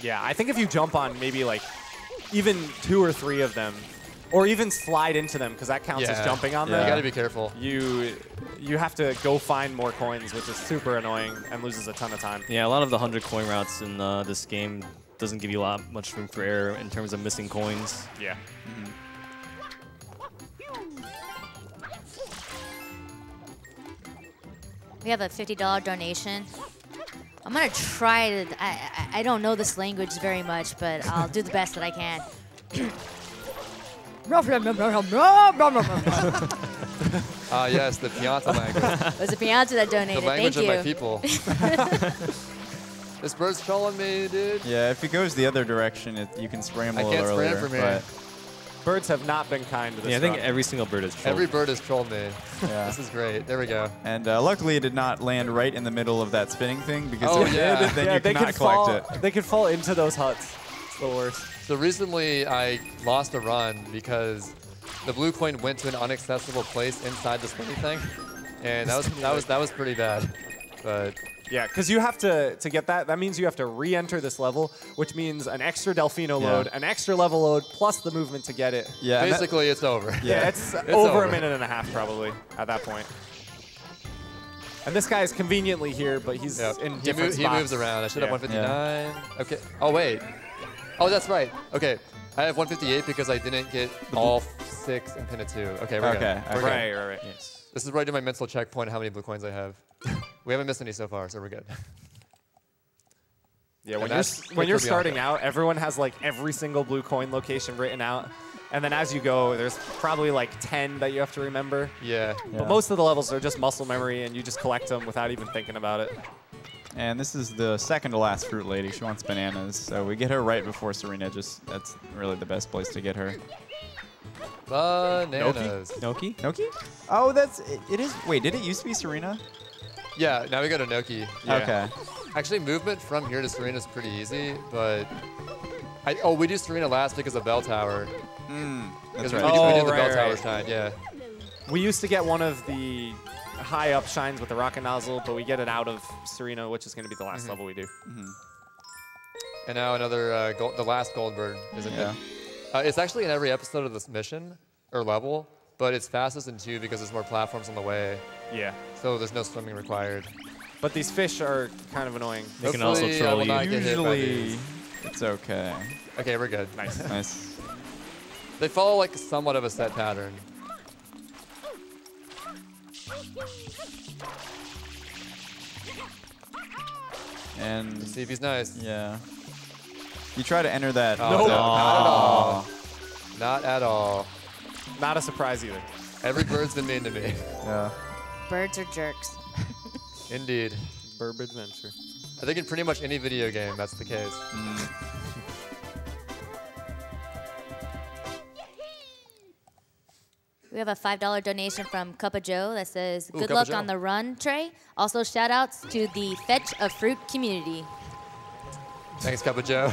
Yeah, I think if you jump on maybe like even 2 or 3 of them, or even slide into them, because that counts as jumping on You them, gotta be careful. you have to go find more coins, which is super annoying and loses a ton of time. Yeah, a lot of the 100 coin routes in this game doesn't give you much room for error in terms of missing coins. Yeah. We have a $50 donation. I'm gonna try to. I don't know this language very much, but I'll do the best that I can. Yes, the Pianta language. It was a fiance that The donated. language Thank of you. my people. This bird's trolling me, dude. Yeah, if it goes the other direction, you can spray him a I little can't spray earlier. him from here. Birds have not been kind to this Yeah, I think run. every single bird is trolled. Every bird has trolled me. Yeah. This is great. There we go. And luckily, it did not land right in the middle of that spinning thing, because Oh, if it yeah. did, then yeah, you they cannot could fall. collect it. They could fall into those huts. It's the worst. So recently, I lost a run because the blue coin went to an inaccessible place inside the spinny thing, and that was pretty bad. But Yeah, because you have to get that. That means you have to re-enter this level, which means an extra Delfino load, an extra level load, plus the movement to get it. Yeah, and that- basically, it's over. Yeah, it's over over. a minute and a half probably at that point. And this guy is conveniently here, but he's Yep. in He different spots. moves around. I should have Yeah. 159. Okay. Oh, wait. Oh, that's right. Okay. I have 158 because I didn't get all 6 and pin it 2. Okay, we're good. Okay, We're good. Right. Yes. This is where I do my mental checkpoint how many blue coins I have. We haven't missed any so far, so we're good. Yeah, And when that's you're good for starting Bianca. out, everyone has like every single blue coin location written out. And then as you go, there's probably like 10 that you have to remember. Yeah. But most of the levels are just muscle memory, and you just collect them without even thinking about it. And this is the second to last fruit lady. She wants bananas, so we get her right before Serena. That's really the best place to get her. Bananas. Noki? Noki? Oh, it is. Wait, did it used to be Serena? Yeah, now we go to Noki. Yeah. Okay. Actually, movement from here to Serena is pretty easy, but we do Serena last because of Bell Tower. That's We right. did the right, Bell right. Tower shine, yeah. We used to get one of the high up shines with the rocket nozzle, but we get it out of Serena, which is going to be the last level we do. And now another, the last gold bird is in Yeah. it. It's actually in every episode of this mission, or level, but it's fastest in 2 because there's more platforms on the way, Yeah. so there's no swimming required. But these fish are kind of annoying. They can also Hopefully, I troll will you. not get hit by Usually, these. It's okay. Okay, we're good. Nice. Nice. They follow like somewhat of a set pattern. And Let's see if he's nice. yeah. You try to enter that. Oh, Nope. no, not at all. Not at all. Not a surprise either. Every bird's been mean to me. Yeah. Birds are jerks. Indeed. Burb Adventure. I think in pretty much any video game, that's the case. We have a $5 donation from Cup of Joe that says, Ooh, good Cup of luck Joe. on the run, Trey. Also, shout outs to the Fetch a Fruit community. Thanks, Cup of Joe.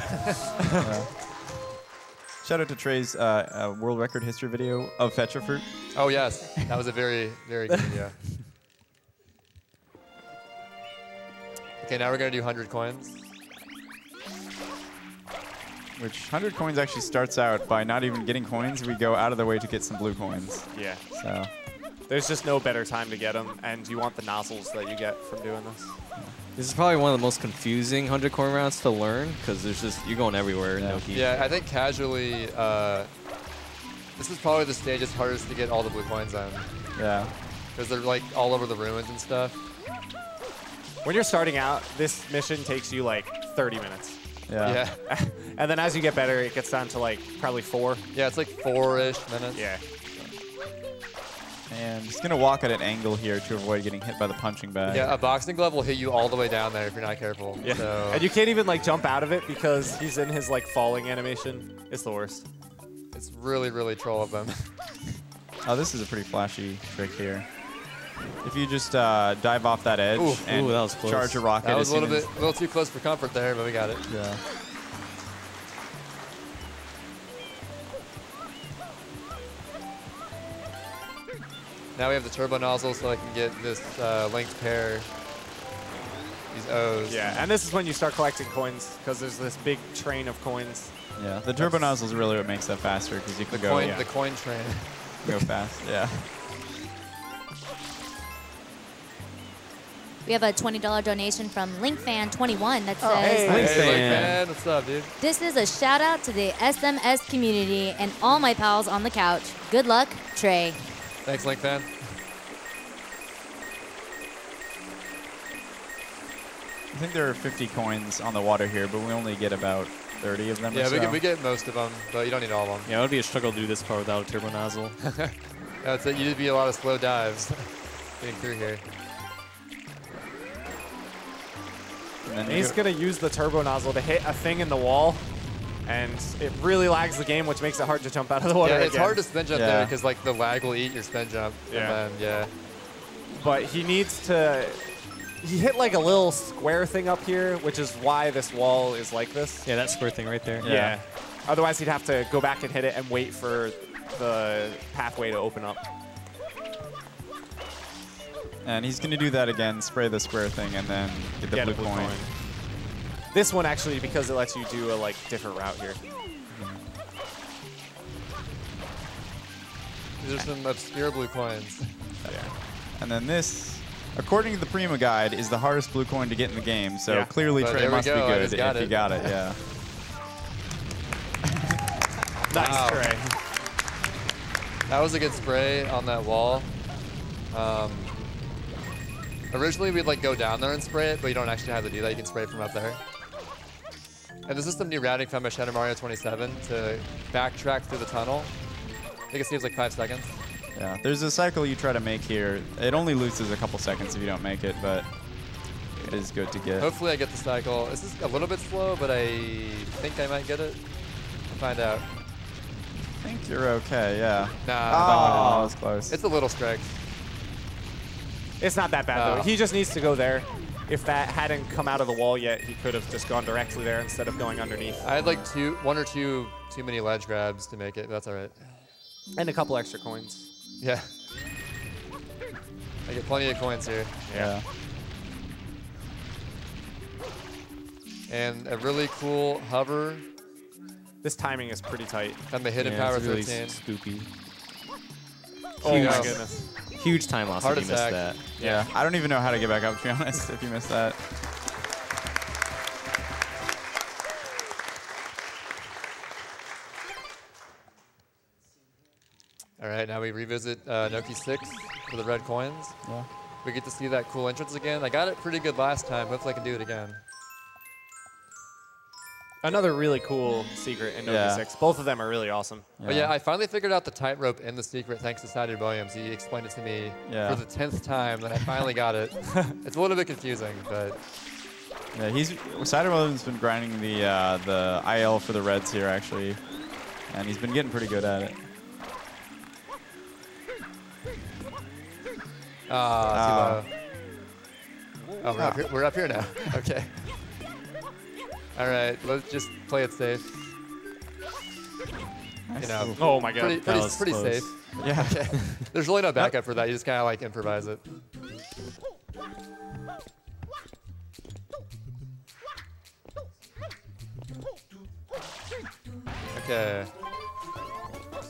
Shout out to Trey's world record history video of Fetch a Fruit. Oh, yes. That was a very, very good video. Okay, now we're going to do 100 coins. Which 100 coins actually starts out by not even getting coins. We go out of the way to get some blue coins. Yeah. So There's just no better time to get them, and you want the nozzles that you get from doing this. This is probably one of the most confusing 100 coin rounds to learn because there's just you're going everywhere. No key. Yeah, I think casually, this is probably the stage that's hardest to get all the blue coins on. yeah. Because they're like all over the ruins and stuff. When you're starting out, this mission takes you like 30 minutes. Yeah. Yeah. And then as you get better, it gets down to like probably 4. Yeah, it's like 4-ish minutes. Yeah. And just gonna walk at an angle here to avoid getting hit by the punching bag. Yeah, a boxing glove will hit you all the way down there if you're not careful. Yeah. So And you can't even like jump out of it because he's in his like falling animation. It's the worst. it's really, really troll of them. Oh, this is a pretty flashy trick here. If you just dive off that edge Ooh, and that was close. charge a rocket. That was as a soon little too close for comfort there, but we got it. Yeah. Now we have the turbo nozzle, so I can get this linked pair. These O's. Yeah. And this is when you start collecting coins because there's this big train of coins. Yeah. The turbo nozzle is really what makes that faster because you The can coin, go, the coin train. go fast. Yeah. We have a $20 donation from LinkFan21 that says, hey. Hey, Thanks, man. man. What's up, dude? this is a shout out to the SMS community and all my pals on the couch. Good luck, Trey. Thanks, Link fan. I think there are 50 coins on the water here, but we only get about 30 of them. Yeah, or so. we get most of them, but you don't need all of them. Yeah, it would be a struggle to do this part without a turbo nozzle. That's it. You'd be a lot of slow dives getting through here. And then And you he's go- going to use the turbo nozzle to hit a thing in the wall. And it really lags the game, which makes it hard to jump out of the water Yeah, it's again. hard to spin jump Yeah. there because like the lag will eat your spin jump. Yeah. And then, yeah. But he needs to... He hit like a little square thing up here, which is why this wall is like this. Yeah, that square thing right there. Yeah. Otherwise, he'd have to go back and hit it and wait for the pathway to open up. And he's going to do that again, spray the square thing, and then get the Get a blue blue coin. coin. This one actually, because it lets you do a like different route here. These are some obscure blue coins. Yeah. And then this, according to the Prima guide, is the hardest blue coin to get in the game. So Yeah. clearly But Trey there we must be go, I good just if got he it. got it. Yeah. Nice Wow. Trey. That was a good spray on that wall. Originally, we'd like go down there and spray it, but you don't actually have to do that. You can spray from up there. And this is some new routing found by Shadow Mario 27 to backtrack through the tunnel. I think it saves like 5 seconds. Yeah. There's a cycle you try to make here. It only loses a couple seconds if you don't make it, but it is good to get. Hopefully I get the cycle. This is a little bit slow, but I think I might get it. We'll find out. I think you're okay, yeah. Nah, Oh, that was close. it's a little strict. It's not that bad, Oh. though. He just needs to go there. If that hadn't come out of the wall yet, he could have just gone directly there instead of going underneath. I had like one or two too many ledge grabs to make it, but that's all right. And a couple extra coins. Yeah. I get plenty of coins here. Yeah. And a really cool hover. This timing is pretty tight. I'm a hidden Yeah, power it's really 13. scoopy. Oh Huge. my goodness. Huge time loss Heart if you missed attack. that. Yeah. I don't even know how to get back up, to be honest, if you missed that. right, now we revisit Noki 6 for the red coins. Yeah. We get to see that cool entrance again. I got it pretty good last time. Hopefully I can do it again. Another really cool secret in Noki 6. Both of them are really awesome. But yeah, I finally figured out the tightrope in the secret thanks to Sadie Williams. He explained it to me for the 10th time, and I finally got it. It's a little bit confusing, but... Yeah, Sadie Williams has been grinding the IL for the Reds here, actually. And he's been getting pretty good at it. Too low. Oh, we're up here now. Okay. All right, let's just play it safe. Nice. You know, oh my God, pretty safe. Yeah. Okay. There's really no backup for that. You just kind of like improvise it. Okay.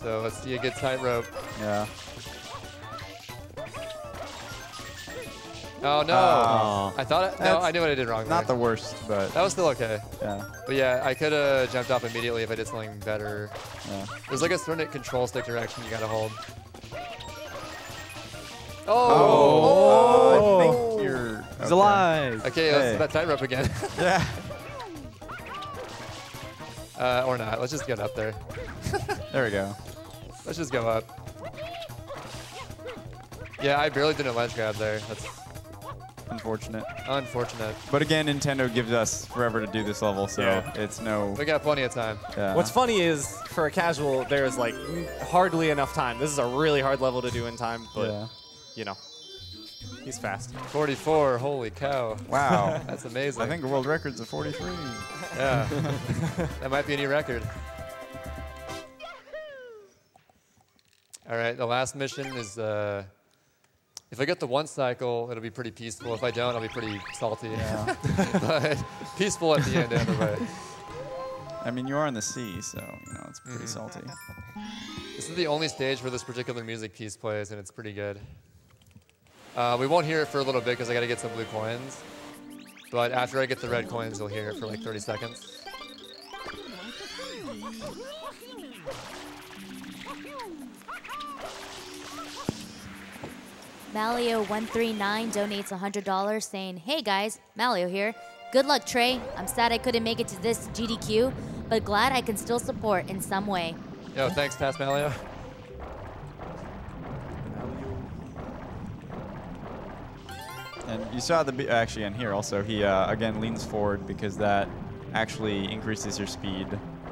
So let's see a good tightrope. Yeah. Oh no! I thought I knew what I did wrong. Not there. the worst, but That was still okay. yeah. But yeah, I could have jumped off immediately if I did something better. Yeah. There's like a certain control stick direction you gotta hold. I think you're. He's alive. Okay, Hey. let's that tightrope again. Yeah. Or not. Let's just get up there. There we go. Let's just go up. Yeah, I barely did a ledge grab there. That's Unfortunate. unfortunate. But again, Nintendo gives us forever to do this level, so Yeah. it's no. We got plenty of time. Yeah. What's funny is, for a casual, there's like hardly enough time. This is a really hard level to do in time, but Yeah. you know, he's fast. 44. Holy cow. Wow. That's amazing. I think world record's a 43. Yeah. That might be a new record. All right, the last mission is, if I get the one cycle, it'll be pretty peaceful. If I don't, I'll be pretty salty. Yeah. But peaceful at the end, either way. I mean, you are in the sea, so you know it's pretty salty. This is the only stage where this particular music piece plays, and it's pretty good. We won't hear it for a little bit because I got to get some blue coins. But after I get the red coins, you'll hear it for like 30 seconds. Malio139 donates $100 saying, "Hey guys, Malio here. Good luck, Trey. I'm sad I couldn't make it to this GDQ, but glad I can still support in some way." Yo, thanks, Tasmalio. And you saw actually in here also, he again leans forward because that actually increases your speed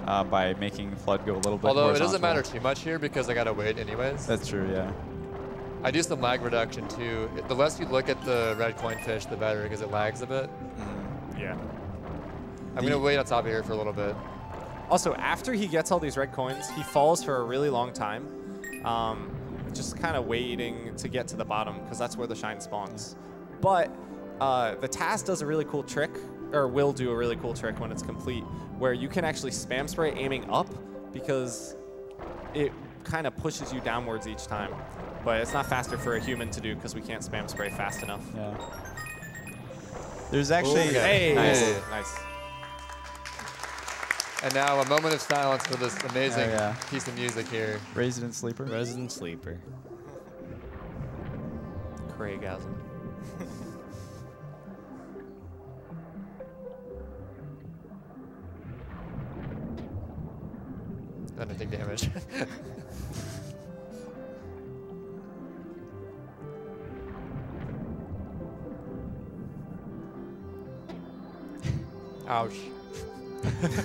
by making Flood go a little bit Although it doesn't horizontal. matter too much here because I gotta wait anyways. That's true, yeah. I do some lag reduction too. The less you look at the red coin fish, the better because it lags a bit. Yeah. I'm gonna wait on top of here for a little bit. Also, after he gets all these red coins, he falls for a really long time, just kind of waiting to get to the bottom because that's where the shine spawns. But the task does a really cool trick, or will do a really cool trick when it's complete, where you can actually spam spray aiming up because it kind of pushes you downwards each time. But it's not faster for a human to do because we can't spam spray fast enough. Yeah. There's actually... Hey! Nice. Nice. And now a moment of silence for this amazing yeah. piece of music here. Resident Sleeper. Resident Sleeper. Craigasm. I didn't take damage. Ouch.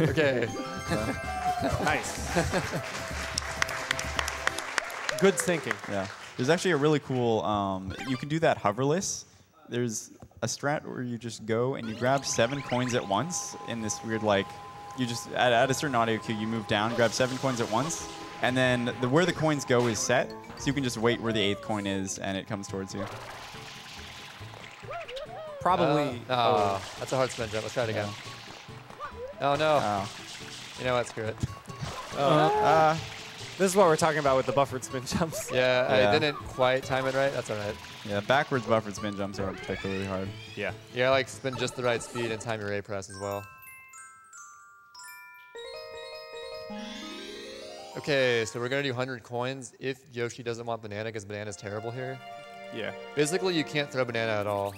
Okay. Nice. Good thinking. Yeah. There's actually a really cool, you can do that hoverless. There's a strat where you just go and you grab 7 coins at once in this weird, like, you just, at a certain audio cue, you move down, grab 7 coins at once, and then where the coins go is set, so you can just wait where the 8th coin is and it comes towards you. Probably. That's a hard spin jump. Let's try it again. Oh no. Oh. You know what? Screw it. This is what we're talking about with the buffered spin jumps. Yeah, Yeah. I didn't quite time it right. That's all right. Yeah, backwards buffered spin jumps are particularly hard. Yeah. Yeah, like spin just the right speed and time your A press as well. Okay, so we're going to do 100 coins if Yoshi doesn't want banana because banana's terrible here. Yeah. Basically, you can't throw banana at all.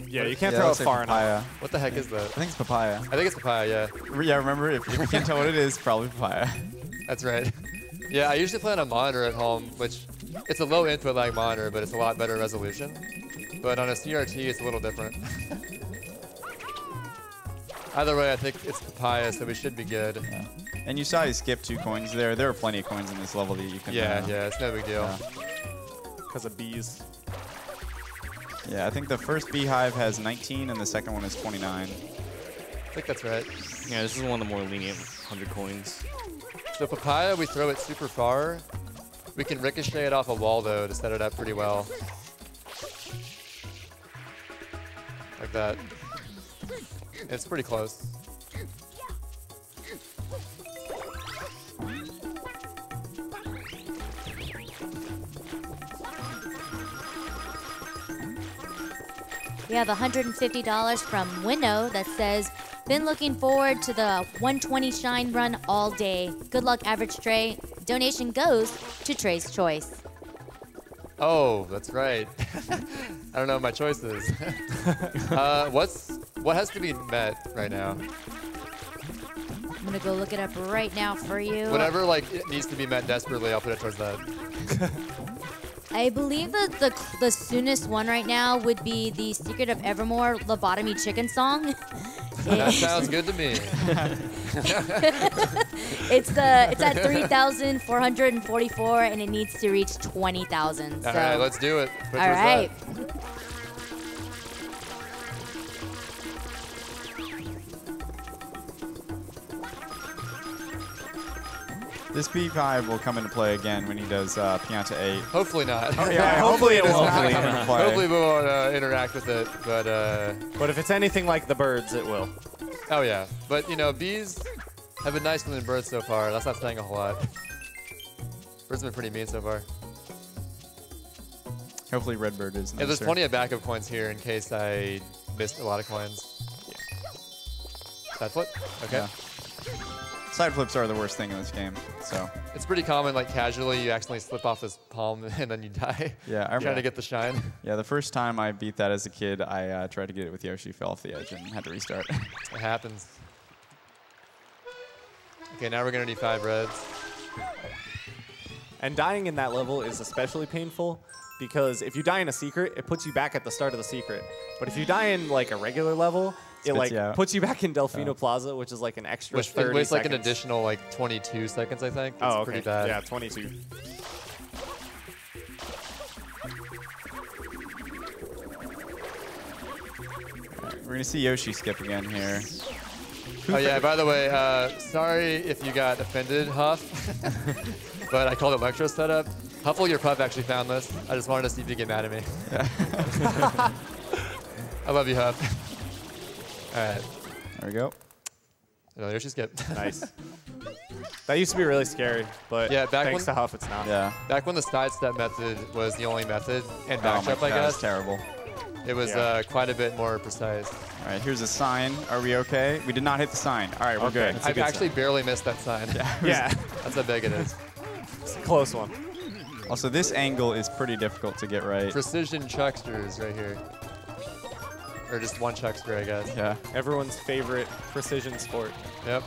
Yeah, you can't throw it far enough. What the heck is that? I think it's papaya. I think it's papaya, yeah. Yeah, remember, if you can't tell what it is, probably papaya. That's right. Yeah, I usually play on a monitor at home, which it's a low input lag monitor, but it's a lot better resolution. But on a CRT, it's a little different. Either way, I think it's papaya, so we should be good. Yeah. And you saw he skipped 2 coins there. There are plenty of coins in this level that you can... Yeah, it's no big deal. Because of bees. Yeah, I think the first beehive has 19 and the second one is 29. I think that's right. Yeah, this is one of the more lenient 100 coins. So papaya, we throw it super far. We can ricochet it off a wall, though, to set it up pretty well. Like that. It's pretty close. We have $150 from Winnow that says, been looking forward to the 120 shine run all day. Good luck, AverageTrey. Donation goes to Trey's Choice. Oh, that's right. I don't know what my choice is. What has to be met right now? I'm gonna go look it up right now for you. Whatever it needs to be met desperately, I'll put it towards that. I believe that the soonest one right now would be the Secret of Evermore Lobotomy Chicken song. That sounds good to me. It's at 3,444 and it needs to reach 20,000. All right, let's do it. All right. This B5 will come into play again when he does Pianta 8. Hopefully not. Yeah, hopefully it does not come into play. Hopefully we won't interact with it, but if it's anything like the birds, it will. Oh yeah, but bees have been nicer than birds so far. That's not saying a whole lot. Birds have been pretty mean so far. Hopefully Redbird is nicer. Yeah, there's plenty of backup coins here in case I missed a lot of coins. Yeah. Side flip? Okay. Yeah. Side flips are the worst thing in this game, so. It's pretty common, casually, you accidentally slip off this palm and then you die. Yeah, I trying to get the shine. Yeah, the first time I beat that as a kid, I tried to get it with Yoshi, fell off the edge, and had to restart. It happens. Okay, now we're gonna need 5 reds. And dying in that level is especially painful because if you die in a secret, it puts you back at the start of the secret. But if you die in a regular level, it puts you back in Delfino Plaza, which is an extra 30 Which seconds. an additional 22 seconds, I think. It's okay. pretty bad. Yeah, 22. We're going to see Yoshi skip again here. Oh yeah, by the way, sorry if you got offended, Huff, but I called it Electro setup. Huffle, your pup actually found this. I just wanted to see if you get mad at me. Yeah. I love you, Huff. All right. There we go. No, Yoshi skipped. Nice. That used to be really scary, but yeah, thanks to Huff, it's not. Yeah. Back when the sidestep method was the only method, and backjump, I guess. That was terrible. It was quite a bit more precise. All right, here's a sign. Are we okay? We did not hit the sign. All right, we're good. I've actually barely missed that sign. Yeah. That's how big it is. It's a close one. Also, this angle is pretty difficult to get right. Precision chucksters right here. Or just one chuckster, I guess. Yeah. Everyone's favorite precision sport. Yep.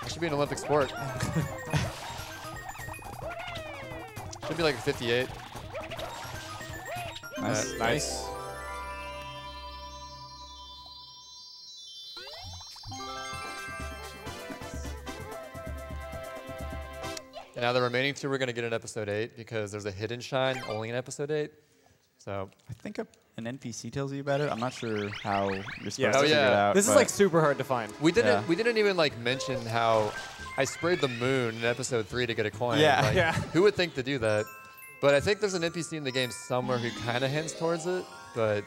It should be an Olympic sport. Should be like a 58. Nice. Nice. And now the remaining 2 we're going to get in episode 8 because there's a hidden shine only in episode 8. So I think an NPC tells you about it. I'm not sure how you're supposed to Oh, figure it yeah. out. This is super hard to find. we didn't even mention how I sprayed the moon in episode 3 to get a coin. Yeah. Yeah. Who would think to do that? But I think there's an NPC in the game somewhere who kind of hints towards it, but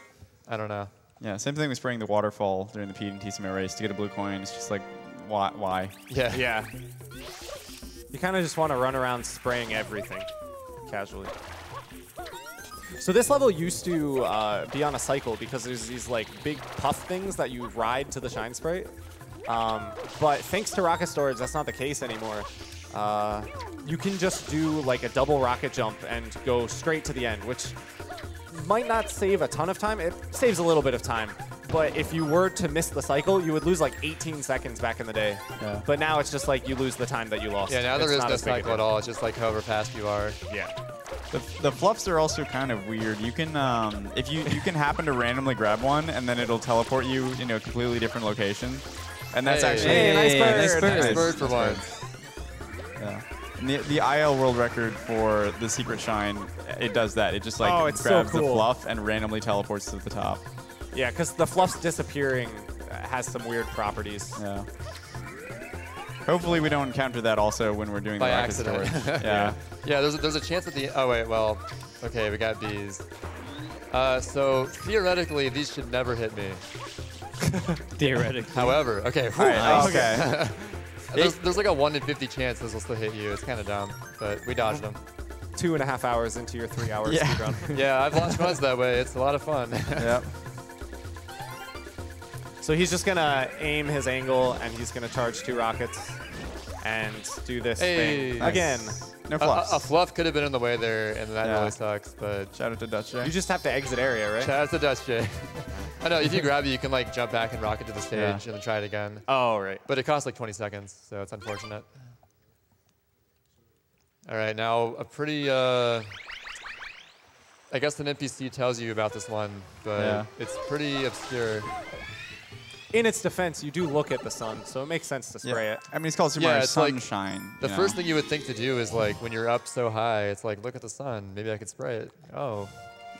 I don't know. Yeah, same thing with spraying the waterfall during the Pete and Tissimo race to get a blue coin. It's just like, why? Yeah. Yeah. You kind of just want to run around spraying everything casually. So this level used to be on a cycle because there's these big puff things that you ride to the shine sprite. But thanks to Rocket Storage, that's not the case anymore. you can just do like a double rocket jump and go straight to the end, which might not save a ton of time. It saves a little bit of time. But if you were to miss the cycle, you would lose like 18 seconds back in the day. Yeah. But now it's just like you lose the time that you lost. Yeah, now there is no cycle at all. It's just like however fast you are. Yeah. The fluffs are also kind of weird. You can, if you can happen to randomly grab one, and then it'll teleport you in a completely different location. And that's actually nice bird. Nice bird for once. Yeah. And the IL world record for the secret shine, it does that. It just like grabs the fluff and randomly teleports to the top. Yeah, because the fluff's disappearing has some weird properties. Yeah. Hopefully we don't encounter that also when we're doing By the rocket accident. storage. Yeah. Yeah, there's a chance at the... Oh, wait, well, okay, we got bees. So theoretically, these should never hit me. Theoretically. However, okay. Right, okay. There's like a 1 in 50 chance this will still hit you. It's kind of dumb, but we dodged them. 2.5 hours into your 3 hours speedrun. Yeah, I've launched runs that way. It's a lot of fun. Yep. So he's just going to aim his angle, and he's going to charge 2 rockets and do this thing. Nice. Again. No fluffs. A fluff could have been in the way there, and that Yeah. really sucks, but... Shout out to Dutch J. You just have to exit area, right? Shout out to Dutch J. I know, if you grab it, you can like jump back and rocket to the stage and then try it again. Oh, right. But it costs like 20 seconds, so it's unfortunate. All right, now a pretty... I guess an NPC tells you about this one, but it's pretty obscure. In its defense, you do look at the sun, so it makes sense to spray it. I mean, it's called Super Mario Sunshine. The first thing you would think to do is like, when you're up so high, it's like, look at the sun. Maybe I could spray it. Oh.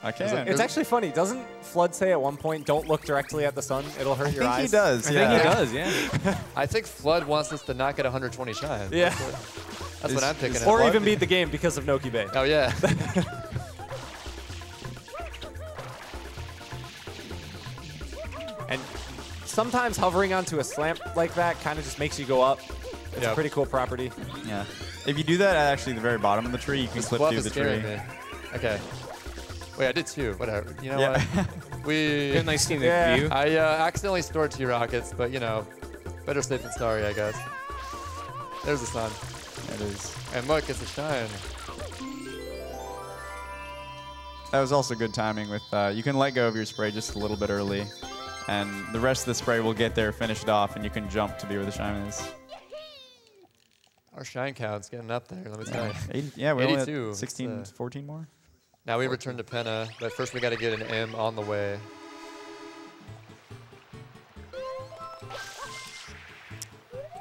I can. It's actually funny. Doesn't Flood say at one point, don't look directly at the sun? It'll hurt your eyes. I think he does. I think he does, yeah. I think Flood wants us to not get 120 shine. Yeah. That's what I'm thinking. Or even beat the game because of Noki Bay. Oh, yeah. And sometimes hovering onto a slant like that kind of just makes you go up. It's a pretty cool property. Yeah. If you do that at actually the very bottom of the tree, you can clip through the tree. Me. Okay. Wait, I did 2. Whatever. You know what? We Good, nice team view. I accidentally stored 2 rockets, but you know, better safe than sorry, I guess. There's the sun. That is. And look, it's a shine. That was also good timing with, you can let go of your spray just a little bit early, and the rest of the spray will get there, finish it off, and you can jump to be where the shine is. Our shine count's getting up there, let me tell you. Yeah, we're only 82. at 16, 14 more. Now we return to Penna, but first we got to get an M on the way.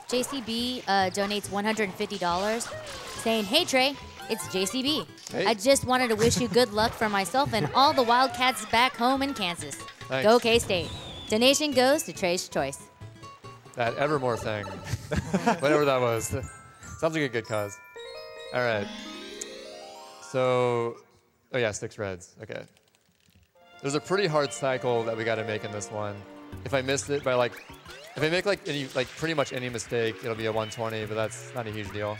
JCB donates $150 saying, "Hey Trey, it's JCB. Hey. I just wanted to wish you good luck for myself and all the Wildcats back home in Kansas. Thanks. Go K-State. Donation goes to Trey's Choice." That Evermore thing. Whatever that was. Sounds like a good cause. All right. So, oh yeah, 6 reds. Okay. There's a pretty hard cycle that we got to make in this one. If I miss it by like, if I make like pretty much any mistake, it'll be a 120, but that's not a huge deal.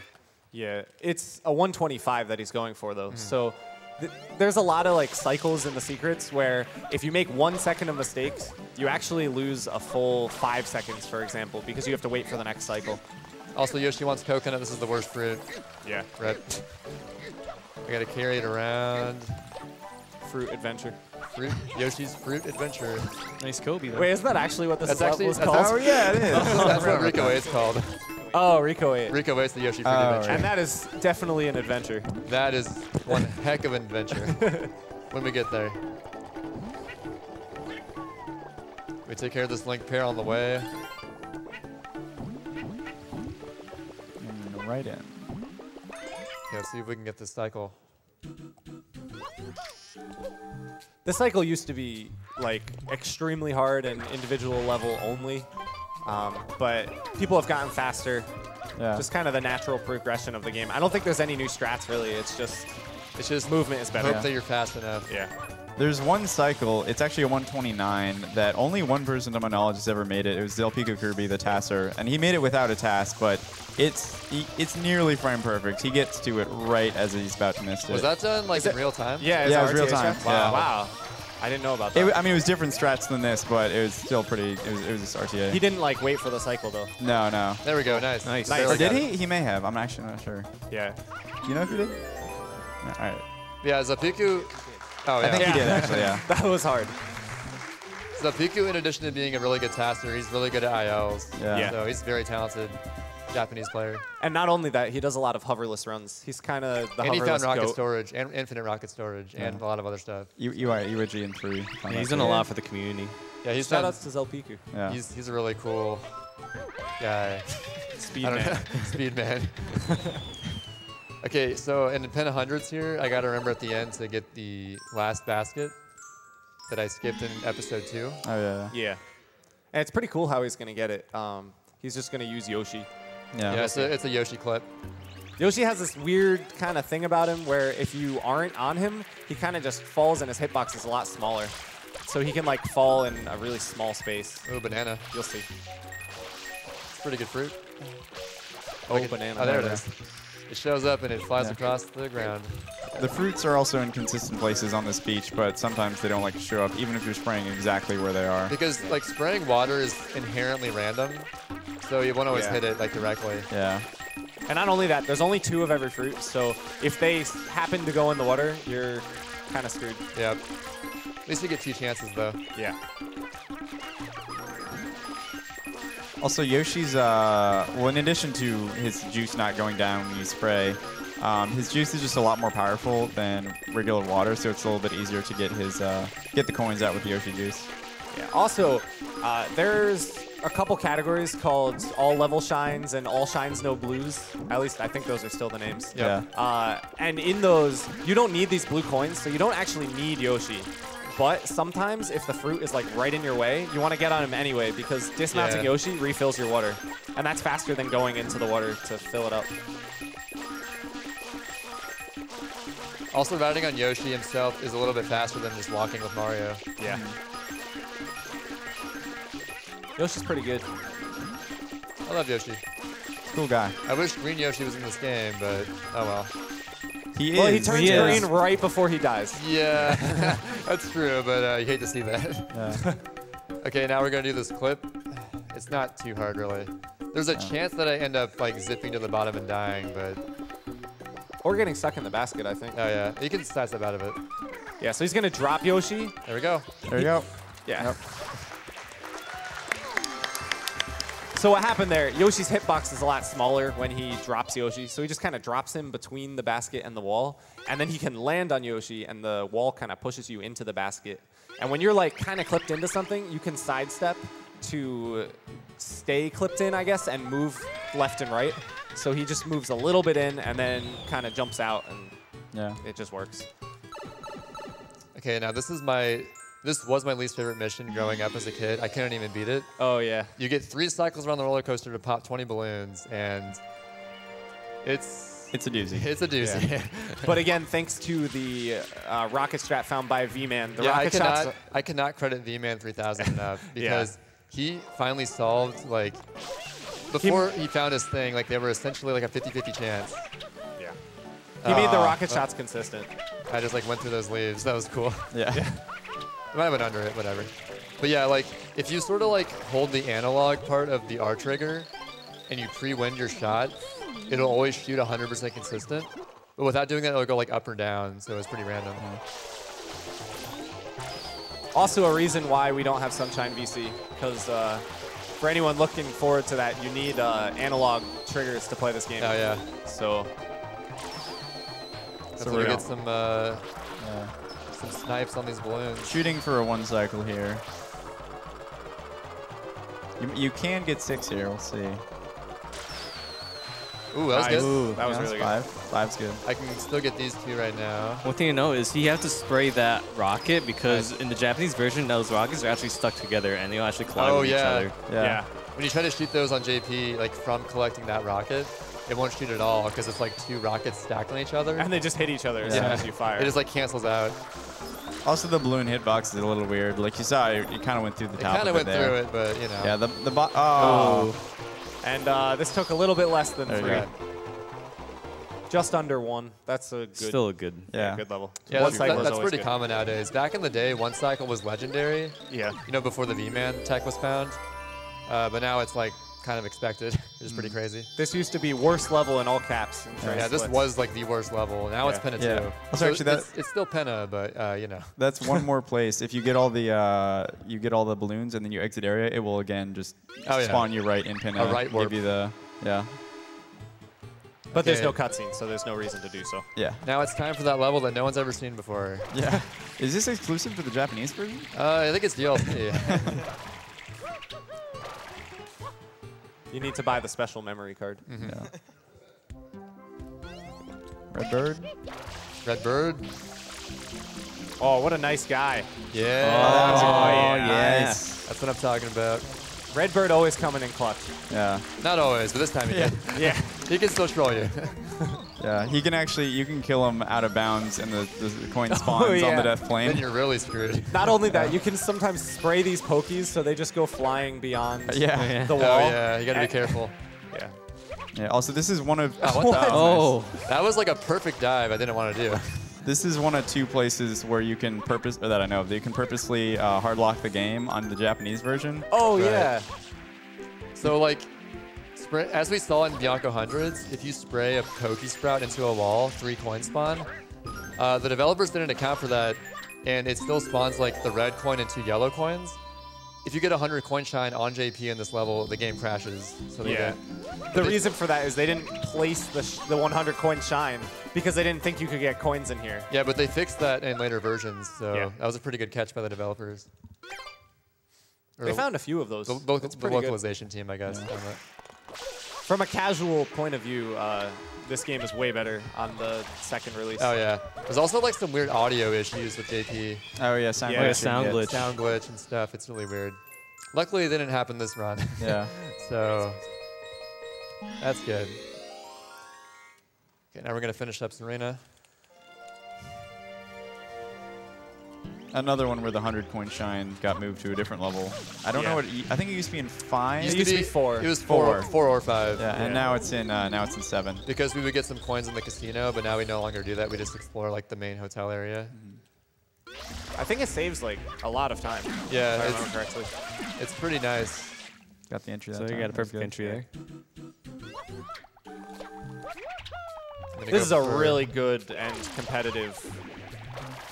Yeah, it's a 125 that he's going for though. So there's a lot of like cycles in the secrets where if you make 1 second of mistakes, you actually lose a full 5 seconds, for example, because you have to wait for the next cycle. Also, Yoshi wants coconut. This is the worst fruit. Yeah. Red. I gotta carry it around. Fruit adventure. Fruit. Yoshi's Fruit Adventure. Nice Kobe, though. Wait, isn't that actually what this That's level actually was that's called? actually- Yeah, it is. That's what Rico 8's called. Oh, Rico 8. Rico 8's the Yoshi Fruit Oh, Adventure. right. And that is definitely an adventure. That is one heck of an adventure when we get there. We take care of this link pair on the way. And right in. Okay, let's see if we can get this cycle. This cycle used to be like extremely hard and individual level only, but people have gotten faster. Yeah. Just kind of the natural progression of the game. I don't think there's any new strats really. It's just movement is better. Hope that you're fast enough. Yeah. There's one cycle, it's actually a 129, that only one person to my knowledge has ever made it. It was Delpico Kirby, the tasser, and he made it without a task, but it's nearly frame perfect. He gets to it right as he's about to miss it. Was that done like in real time? Yeah, Yeah, it was real RTA time. strats? Yeah. Wow. I didn't know about that. I mean, it was different strats than this, but it was still pretty. It was just RTA. He didn't like wait for the cycle though. No, no. There we go. Nice. Nice. Or did he? He may have. I'm actually not sure. Yeah. Do you know if he did? All right. Yeah, Zapiku. Oh, yeah. I think he did actually. Yeah. That was hard. Zapiku, in addition to being a really good taster, he's really good at ILs. Yeah. So he's a very talented Japanese player. And not only that, he does a lot of hoverless runs. He's kind of the And he found hoverless rocket goat. storage and infinite rocket storage and a lot of other stuff. UIG in 3. Yeah, he's done a lot for the community. Yeah, he's Shout done. outs to Zelpiku. Yeah. He's a really cool guy. Speed I don't man. know. Speed man. Okay, so in the pen of hundreds here, I got to remember at the end to get the last basket that I skipped in episode 2. Oh yeah. Yeah. And it's pretty cool how he's going to get it. He's just going to use Yoshi. Yeah. Yeah, it's a Yoshi clip. Yoshi has this weird kind of thing about him where if you aren't on him, he kind of just falls and his hitbox is a lot smaller. So he can like fall in a really small space. Ooh, banana. You'll see. It's pretty good fruit. Oh, banana. Oh, there it is. It shows up and it flies across the ground. The fruits are also in consistent places on this beach, but sometimes they don't like to show up, even if you're spraying exactly where they are. Because like spraying water is inherently random, so you won't always hit it like directly. Yeah. And not only that, there's only 2 of every fruit, so if they happen to go in the water, you're kind of screwed. Yeah. At least you get 2 chances though. Yeah. Also, Yoshi's, well, in addition to his juice not going down when you spray, his juice is just a lot more powerful than regular water, so it's a little bit easier to get his get the coins out with Yoshi juice. Yeah. Also, there's a couple categories called All Level Shines and All Shines No Blues. At least I think those are still the names. Yeah. And in those, you don't need these blue coins, so you don't actually need Yoshi. But sometimes, if the fruit is like right in your way, you want to get on him anyway because dismounting Yoshi refills your water. And that's faster than going into the water to fill it up. Also, riding on Yoshi himself is a little bit faster than just walking with Mario. Yeah. Yoshi's pretty good. I love Yoshi. Cool guy. I wish Green Yoshi was in this game, but oh well. He Well, is. he turns green right before he dies. Yeah, that's true, but you hate to see that. Yeah. Okay, now we're gonna do this clip. It's not too hard, really. There's a chance that I end up like zipping to the bottom and dying, but Or getting stuck in the basket, I think. oh yeah, you can sidestep out of it. Yeah, so he's going to drop Yoshi. There we go. There you go. Yeah. Yep. So what happened there, Yoshi's hitbox is a lot smaller when he drops Yoshi. So he just kind of drops him between the basket and the wall. And then he can land on Yoshi, and the wall kind of pushes you into the basket. And when you're like kind of clipped into something, you can sidestep to stay clipped in, I guess, and move left and right. So he just moves a little bit in and then kind of jumps out, and it just works. Okay, now this was my least favorite mission growing up as a kid. I couldn't even beat it. Oh, yeah. You get 3 cycles around the roller coaster to pop 20 balloons, and it's a doozy. It's a doozy. Yeah. But again, thanks to the rocket strat found by V-Man, the yeah, rocket shots. I cannot credit V-Man 3000 enough because he finally solved, like, before he found his thing, like, they were essentially like a 50-50 chance. Yeah. He made the rocket shots consistent. I just, like, went through those leaves. That was cool. Yeah. I might have went under it, whatever. But yeah, like, if you sort of, like, hold the analog part of the R trigger and you pre-wind your shot, it'll always shoot 100% consistent. But without doing that, it'll go, like, up or down, so it's pretty random. Also a reason why we don't have Sunshine VC, because for anyone looking forward to that, you need analog triggers to play this game. Oh, yeah. So we're going to get some snipes on these balloons. Shooting for a 1 cycle here. You can get 6 here. We'll see. Ooh, that was good. Ooh, that was really good. 5's good. I can still get these 2 right now. One thing to know is you have to spray that rocket because in the Japanese version, those rockets are actually stuck together and they'll actually collide with each other. Yeah. When you try to shoot those on JP, like from collecting that rocket, it won't shoot at all because it's like 2 rockets stacked on each other. And they just hit each other as soon as you fire. It just like cancels out. Also, the balloon hitbox is a little weird. Like you saw, it kind of went through the top It kind of of it went there. through it, but you know. Yeah, the bot. Oh. And this took a little bit less than There you 3. go. Just under 1. That's a good. Still a good. Yeah. Good level. Yeah, One cycle is that's always pretty good. common nowadays. Back in the day, 1 cycle was legendary. Yeah. You know, before the V-Man tech was found. But now it's like kind of expected, which is pretty crazy. This used to be worst level in all caps. In Yeah, this was like the worst level. Now it's Penna 2. Yeah. Also, So actually, it's still Penna, but you know. That's one more place. If you get all the balloons and then you exit area, it will again just spawn you right in Pinna. A right warp. Give you the But there's Okay. no cutscene, so there's no reason to do so. yeah. Now it's time for that level that no one's ever seen before. Yeah. Is this exclusive to the Japanese version? I think it's DLC. You need to buy the special memory card. Yeah. Red Bird. Red Bird. Oh, what a nice guy. Yeah. Nice. That's what I'm talking about. Redbird always coming in clutch. Yeah. Not always, but this time he can. Yeah. He can still troll you. Yeah. He can actually, you can kill him out of bounds and the coin spawns on yeah. the death Then plane. you're really screwed. Not only that, you can sometimes spray these pokies so they just go flying beyond Yeah. the Oh wall. yeah, you gotta be careful. Yeah. Yeah. Also, this is one of What the? Oh. That was like a perfect dive I didn't want to do. this is one of 2 places where you can purposely hard lock the game on the Japanese version. Oh, Right. yeah. So like, as we saw in Bianco Hundreds, if you spray a Poke Sprout into a wall, 3 coins spawn. The developers didn't account for that, and it still spawns like the red coin and 2 yellow coins. If you get 100 coin shine on JP in this level, the game crashes. So they Yeah. don't. The reason for that is they didn't place the 100 coin shine because they didn't think you could get coins in here. Yeah, but they fixed that in later versions, so Yeah. that was a pretty good catch by the developers. Or They found a few of those. the It's pretty good. localization team, I guess. on that. From a casual point of view, this game is way better on the second release. Oh yeah. There's also like some weird audio issues with JP. Oh yeah, sound Yeah, glitching, sound glitch. Sound glitch and stuff. It's really weird. Luckily, it didn't happen this run. Yeah. So that's good. Okay, now we're gonna finish up Serena. Another one where the 100 coin shine got moved to a different level. I don't know what. I think it used to be in 5. It used to be 4. It was 4 or 5. Yeah, and now it's in 7. Because we would get some coins in the casino, but now we no longer do that. We just explore like the main hotel area. I think it saves like a lot of time. Yeah, if I remember correctly. It's pretty nice. Got the entry. So that you time. got a That's perfect good. entry there. I'm gonna This go is a for- really good and competitive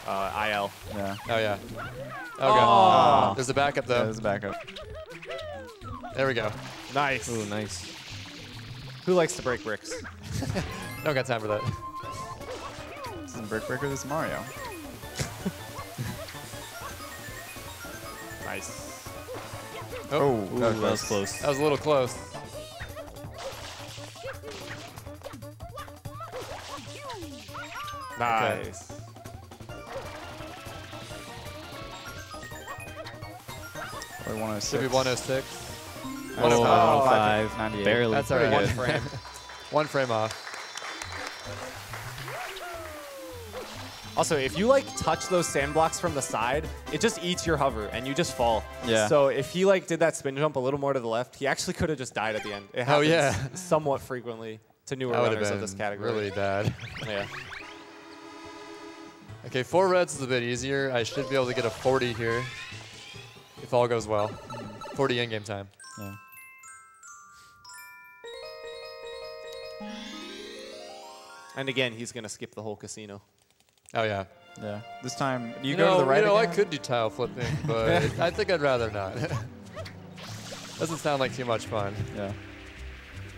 IL. Yeah. Oh yeah. Oh god. Oh. There's a backup Yeah, though. there's a backup. There we go. Nice. Ooh, nice. Who likes to break bricks? Don't got time for that. This isn't Brick Breaker. This is Mario. Nice. Oh, Ooh, that was close. That was a little close. Nice. Or 106. Should be 106. Oh, 105. 98. Barely. That's already One good. frame. 1 frame off. Also, if you like touch those sand blocks from the side, it just eats your hover and you just fall. Yeah. So if he like did that spin jump a little more to the left, he actually could have just died at the end. It Oh, happens yeah. somewhat frequently to newer That would runners have of this been category. really bad. Yeah. Okay, 4 reds is a bit easier. I should be able to get a 40 here if all goes well. 40 in-game time. Yeah. And again, he's gonna skip the whole casino. Oh yeah. Yeah. This time, do you You go know, to the right I again? could do tile flipping, but I think I'd rather not. Doesn't sound like too much fun. Yeah.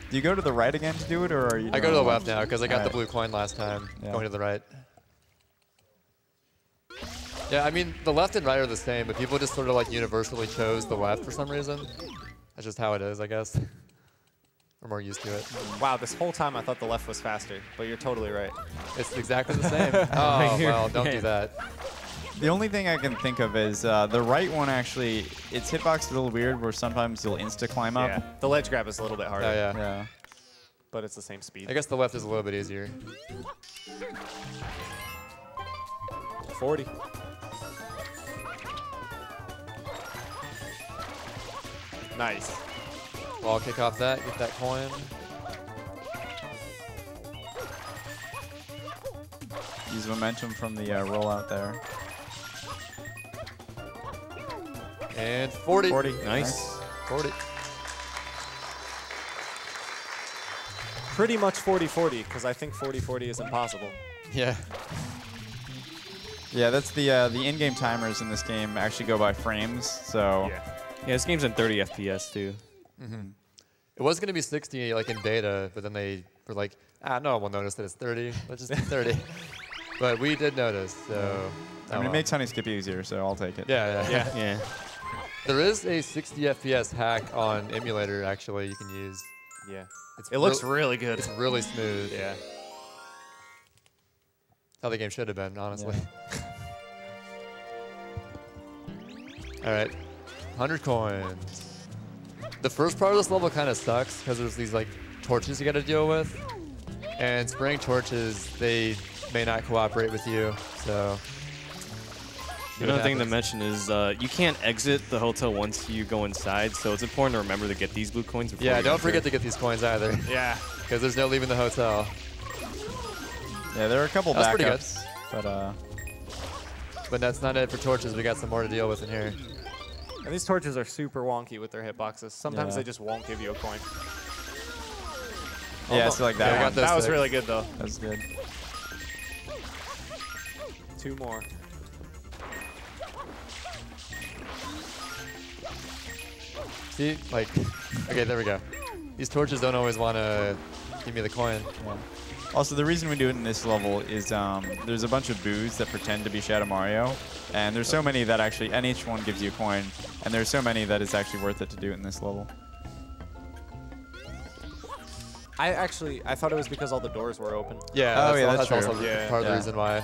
Do you go to the right again to do it, or are you? I go doing to the one? left now because I got the Alright. blue coin last time. Yeah. Going to the right. Yeah, I mean, the left and right are the same, but people just sort of like universally chose the left for some reason. That's just how it is, I guess. We're more used to it. Wow, this whole time I thought the left was faster, but you're totally right. It's exactly the same. Oh, well, don't do that. The only thing I can think of is the right one actually, its hitbox is a little weird where sometimes you'll insta-climb up. Yeah. The ledge grab is a little bit harder, Oh, yeah. Yeah. but it's the same speed. I guess the left is a little bit easier. 40. Nice. Well, I'll kick off that, get that coin. Use momentum from the rollout there. And 40. 40. Nice. 40. Pretty much 40-40, because I think 40-40 is impossible. Yeah. Yeah, that's the in-game timers in this game actually go by frames. So Yeah. Yeah, this game's in 30 FPS too. It was going to be 60 like in beta, but then they were like, no one will notice that it's 30. Let's just do 30. But we did notice, so. I mean, it makes honey skip easier, so I'll take it. Yeah. Yeah. There is a 60 FPS hack on emulator, actually, you can use. Yeah. It's It looks really good. It's really smooth. Yeah. How the game should have been, honestly. All right, 100 coins. The first part of this level kind of sucks because there's these like torches you got to deal with, and spraying torches, they may not cooperate with you. So Another thing to mention is you can't exit the hotel once you go inside, so it's important to remember to get these blue coins before yeah, you don't enter. forget to get these coins either. Yeah. Because there's no leaving the hotel. Yeah, there are a couple That's pretty backups, but But that's not it for torches. We got some more to deal with in here. And these torches are super wonky with their hitboxes. Sometimes Yeah. they just won't give you a coin. yeah, so like that Yeah, I got one. this That was sick. really good, though. That's good. 2 more. See, like, okay, there we go. These torches don't always want to give me the coin. Yeah. Also, the reason we do it in this level is there's a bunch of boos that pretend to be Shadow Mario, and there's so many that actually, and each one gives you a coin, and there's so many that it's actually worth it to do it in this level. I thought it was because all the doors were open. Yeah, Oh, that's, yeah, al- that's that's true. also Yeah. part of the Yeah. reason why.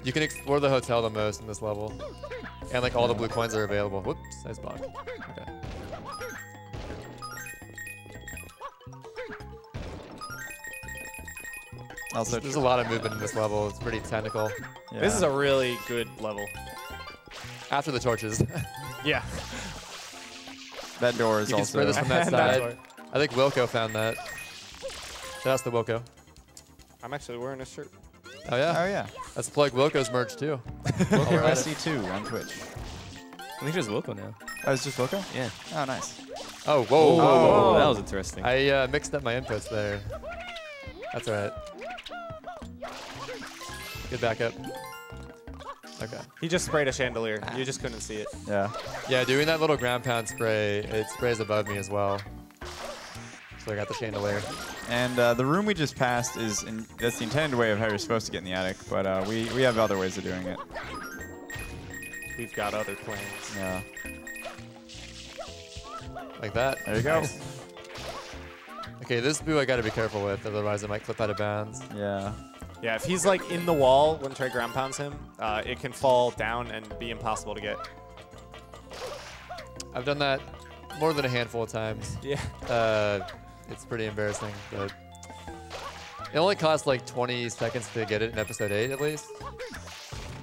You can explore the hotel the most in this level. And like all the blue coins are available. Whoops, nice block. Okay. Also, There's a lot of movement in this level. It's pretty technical. yeah. This is a really good level. After the torches. Yeah. that door is You can also. spray this from that And that's side. I think Wilco found that. Shout out to Wilco. I'm actually wearing a shirt. Oh yeah? Oh yeah. Let's plug Wilco's merch too. Wilco Alright. SC2 on Twitch. I think there's Wilco now. Oh, it's just Wilco? Yeah. Oh, nice. Oh, whoa. Oh, that was interesting. I mixed up my inputs there. That's all right. Good backup. Okay. He just sprayed a chandelier. You just couldn't see it. Yeah. Yeah, doing that little ground pound spray, it sprays above me as well. So I got the chandelier. And the room we just passed is that's the intended way of how you're supposed to get in the attic, but we have other ways of doing it. We've got other plans. Yeah. Like that. There you go. Nice. Okay, this boo I gotta be careful with, otherwise I might clip out of bounds. Yeah. Yeah, if he's like in the wall when Trey ground pounds him, it can fall down and be impossible to get. I've done that more than a handful of times. Yeah. It's pretty embarrassing, but it only costs like 20 seconds to get it in episode 8 at least.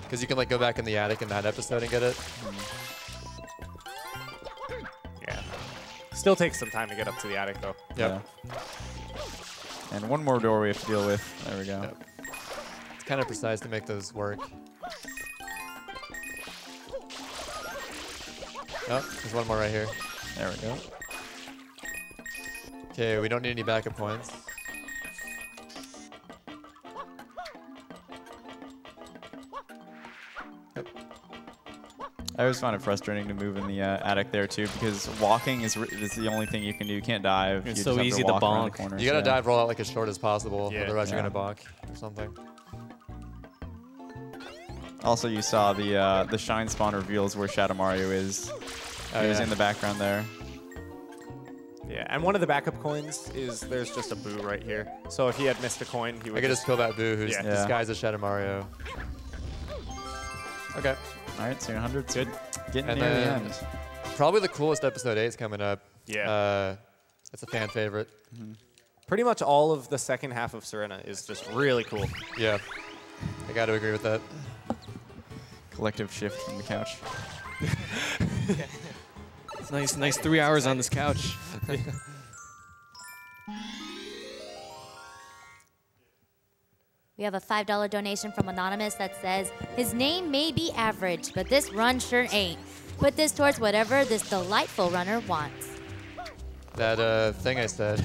Because you can like go back in the attic in that episode and get it. Yeah. Still takes some time to get up to the attic though. Yep. Yeah. And one more door we have to deal with. There we go. Yep. It's kind of precise to make those work. Oh, there's one more right here. There we go. Okay, we don't need any backup points. I always find it frustrating to move in the attic there too, because walking is the only thing you can do. You can't dive. It's You so just have easy to walk around the bonk. corners, You gotta yeah. dive roll out like as short as possible, Yeah. otherwise you're Yeah. gonna bonk or something. Also, you saw the shine spawn reveals where Shadow Mario is. Oh, He was yeah. in the background there. Yeah, and one of the backup coins is there's just a boo right here. So if he had missed a coin, he would I could just kill that boo who's Yeah. Yeah. disguised as Shadow Mario. Okay. All right, so 100's Good. getting And near the then- end. Probably the coolest episode 8 is coming up. Yeah. It's a fan favorite. Pretty much all of the second half of Serena is just really cool. Yeah. I gotta agree with that. Collective shift from the couch. It's nice 3 hours on this couch. We have a $5 donation from Anonymous that says, his name may be average, but this run sure ain't. Put this towards whatever this delightful runner wants. That thing I said.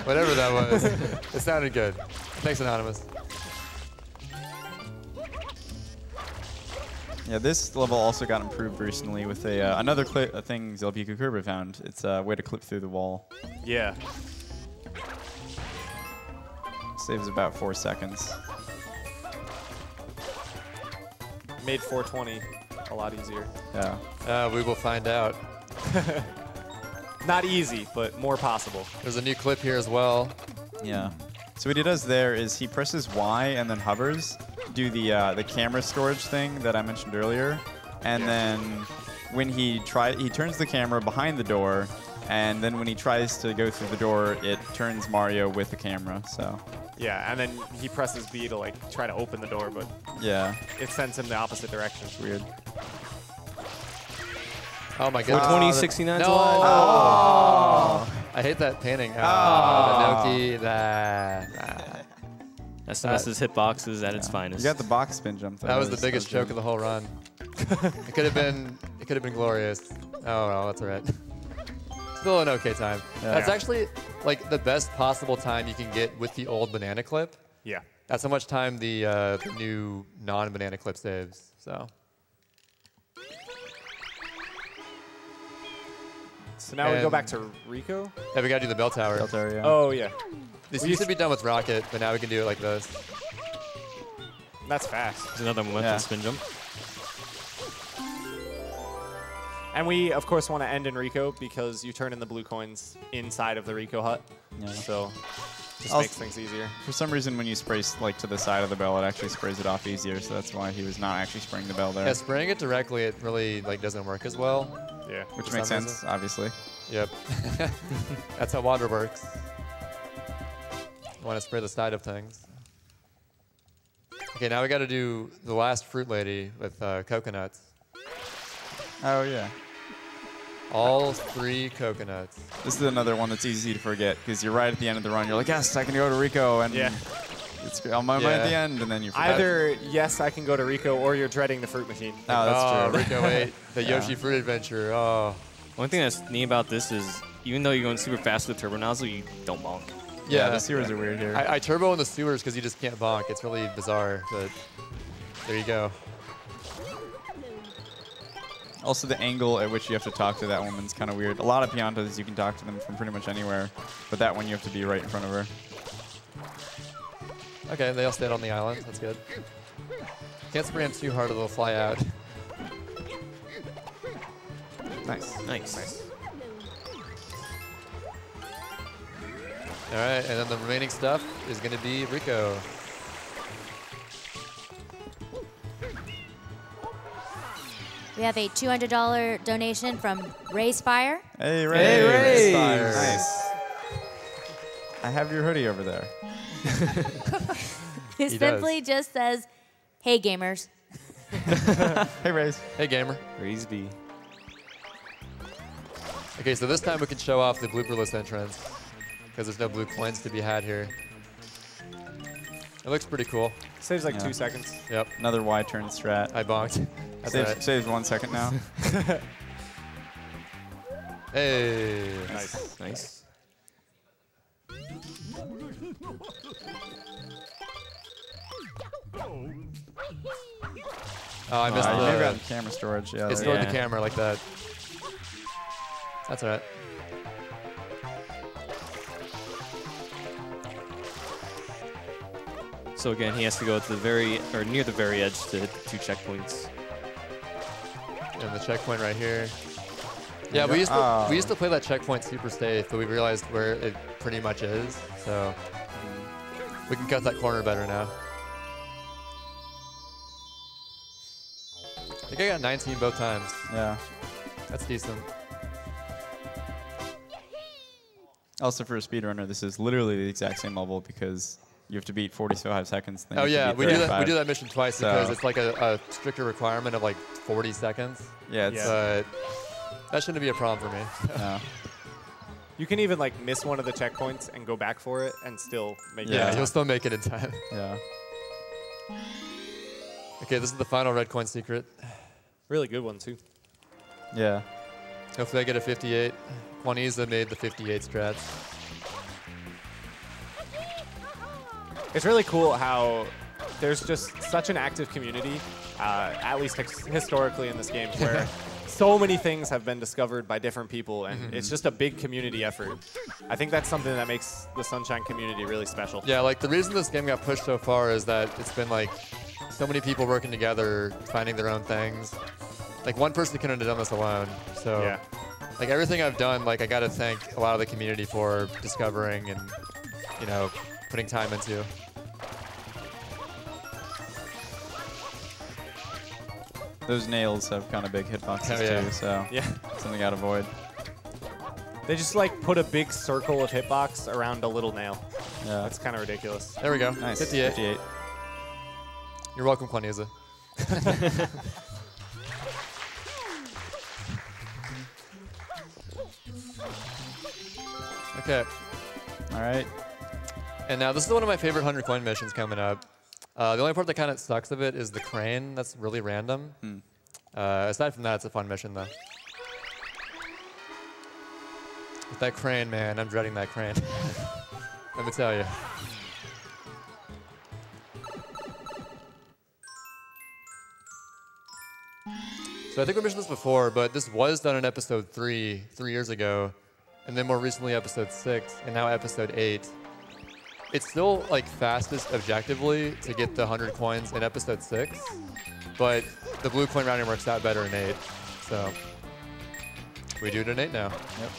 Whatever that was. It sounded good. Thanks, Anonymous. Yeah, this level also got improved recently with another thing Zelpi Kukurba found. It's a way to clip through the wall. Yeah. Saves about 4 seconds. Made 420 a lot easier. Yeah. We will find out. Not easy, but more possible. There's a new clip here as well. Yeah. So what he does there is he presses Y and then hovers, do the camera storage thing that I mentioned earlier, and then when he turns the camera behind the door, and then when he tries to go through the door, it turns Mario with the camera. So. Yeah, and then he presses B to like try to open the door, but Yeah. it sends him the opposite direction. It's weird. Oh my god. 420, 69's No! alive. Oh. I hate that painting. Oh, the Noki. SMS's hitboxes at its finest. You got the box spin jump. That was the biggest joke of the whole run. It could have been glorious. Oh well, that's all right. Still an okay time. Yeah. That's actually like the best possible time you can get with the old banana clip. Yeah. That's how much time the new non-banana clip saves. So. So now we go back to Rico. Yeah, we gotta do the bell tower. Bell tower, yeah. Oh yeah. This used to be done with Rocket, but now we can do it like this. That's fast. There's another momentum spin jump. And we, of course, want to end in Rico because you turn in the blue coins inside of the Rico hut. Yeah. So just Also- makes things easier. For some reason, when you spray like to the side of the bell, it actually sprays it off easier. So that's why he was not actually spraying the bell there. Yeah, spraying it directly, it really like doesn't work as well. Yeah. Which for makes some sense, reason. obviously. Yep. That's how water works. You want to spray the side of things. Okay, now we got to do the last fruit lady with coconuts. Oh yeah. All 3 coconuts. This is another one that's easy to forget because you're right at the end of the run. You're like, yes, I can go to Rico, and it's on my mind at the end, and then you forget. Either yes, I can go to Rico, or you're dreading the fruit machine. Oh, that's true. Rico 8, the Yoshi Fruit Adventure. Oh. One thing that's neat about this is even though you're going super fast with the turbo nozzle, you don't bonk. Yeah, the sewers are weird here. I turbo in the sewers because you just can't bonk. It's really bizarre, but there you go. Also, the angle at which you have to talk to that woman's kind of weird. A lot of Piantas, you can talk to them from pretty much anywhere, but that one you have to be right in front of her. Okay, they all stand on the island. That's good. Can't spray them too hard or they'll fly out. Nice. Nice. All right, and then the remaining stuff is going to be Rico. We have a $200 donation from Ray's Fire. Hey, Ray. Hey, Ray. Nice. I have your hoodie over there. It simply just says, hey, gamers. Hey, Rays. Hey, gamer. Raise B. Okay, so this time we can show off the blooperless entrance because there's no blue coins to be had here. It looks pretty cool. Saves like Yeah. 2 seconds. Yep, Another Y turn strat. I bonked. That's right. Saves 1 second now. Hey. Nice. Nice. Oh, I missed You may have the... gotten camera storage. Yeah. It's there you toward go. the camera like that. That's all right. So again, he has to go to the near the very edge to hit the 2 checkpoints. And the checkpoint right here. Yeah, we used to play that checkpoint super safe, but we realized where it pretty much is. So we can cut that corner better now. I think I got 19 both times. Yeah. That's decent. Also, for a speedrunner, this is literally the exact same level because you have to beat 45 seconds. Then Oh you have yeah, to we beat do that. We 35. do that mission twice So- because it's like a stricter requirement of like 40 seconds. Yeah, it's, But that shouldn't be a problem for me. no. You can even like miss one of the checkpoints and go back for it and still make it. Yeah, Yeah. you'll still make it in time. Yeah. Okay, this is the final red coin secret. Really good one too. Yeah. Hopefully I get a 58. Quaniza made the 58 strats. It's really cool how there's just such an active community, at least historically in this game, where so many things have been discovered by different people, and it's just a big community effort. I think that's something that makes the Sunshine community really special. Yeah, like the reason this game got pushed so far is that it's been like so many people working together, finding their own things. Like one person couldn't have done this alone. So Yeah. like everything I've done, like I got to thank a lot of the community for discovering and, you know, putting time into. Those nails have kind of big hitboxes Oh, yeah. too, so Yeah. something you gotta avoid. They just like put a big circle of hitbox around a little nail. Yeah. That's kind of ridiculous. There we go. Nice. 58. 58. You're welcome, Quaniza. Okay. All right. And now this is one of my favorite 100 coin missions coming up. The only part that kind of sucks of it is the crane. That's really random. Aside from that, it's a fun mission, though. With that crane, man, I'm dreading that crane. Let me tell you. So I think we mentioned this before, but this was done in episode 3 years ago, and then more recently episode 6, and now episode 8. It's still like fastest objectively to get the 100 coins in episode 6, but the blue coin routing works out better in 8. So we do it in 8 now. Yep.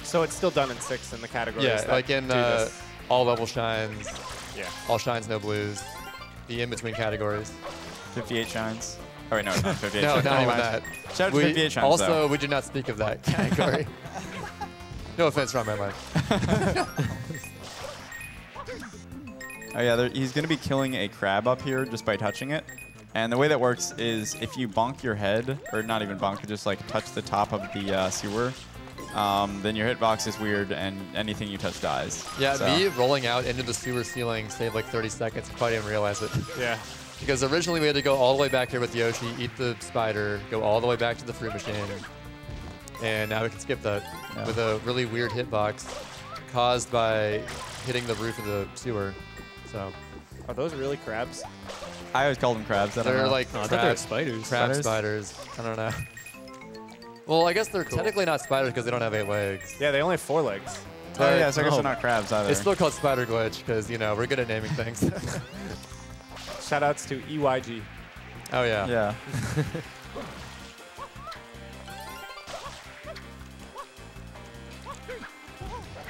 So it's still done in 6 in the categories. Yeah, that like in do this. all level shines, Yeah. all shines, no blues, the in-between categories. 58 shines. Oh wait, no, it's not 58 No, shines. not Never even mind. that. Shout out to We 58 shines, also, though. we did not speak of that category. No offense, wrong my mind. Oh yeah, he's going to be killing a crab up here just by touching it. And the way that works is if you bonk your head, or not even bonk, just like touch the top of the sewer, then your hitbox is weird and anything you touch dies. Yeah, So- me rolling out into the sewer ceiling saved like 30 seconds. I probably didn't realize it. Yeah. Because originally we had to go all the way back here with Yoshi, eat the spider, go all the way back to the fruit machine. And now we can skip that with a really weird hitbox caused by hitting the roof of the sewer. So Are those really crabs? I always call them crabs. I don't they're know. like Oh, I thought they were spiders. crab spiders. I don't know. Well, I guess they're technically not spiders because they don't have 8 legs. Yeah, they only have 4 legs. Oh yeah, so I guess no. they're not crabs either. It's still called spider glitch because, you know, we're good at naming things. Shoutouts to EYG. Oh, yeah. Yeah.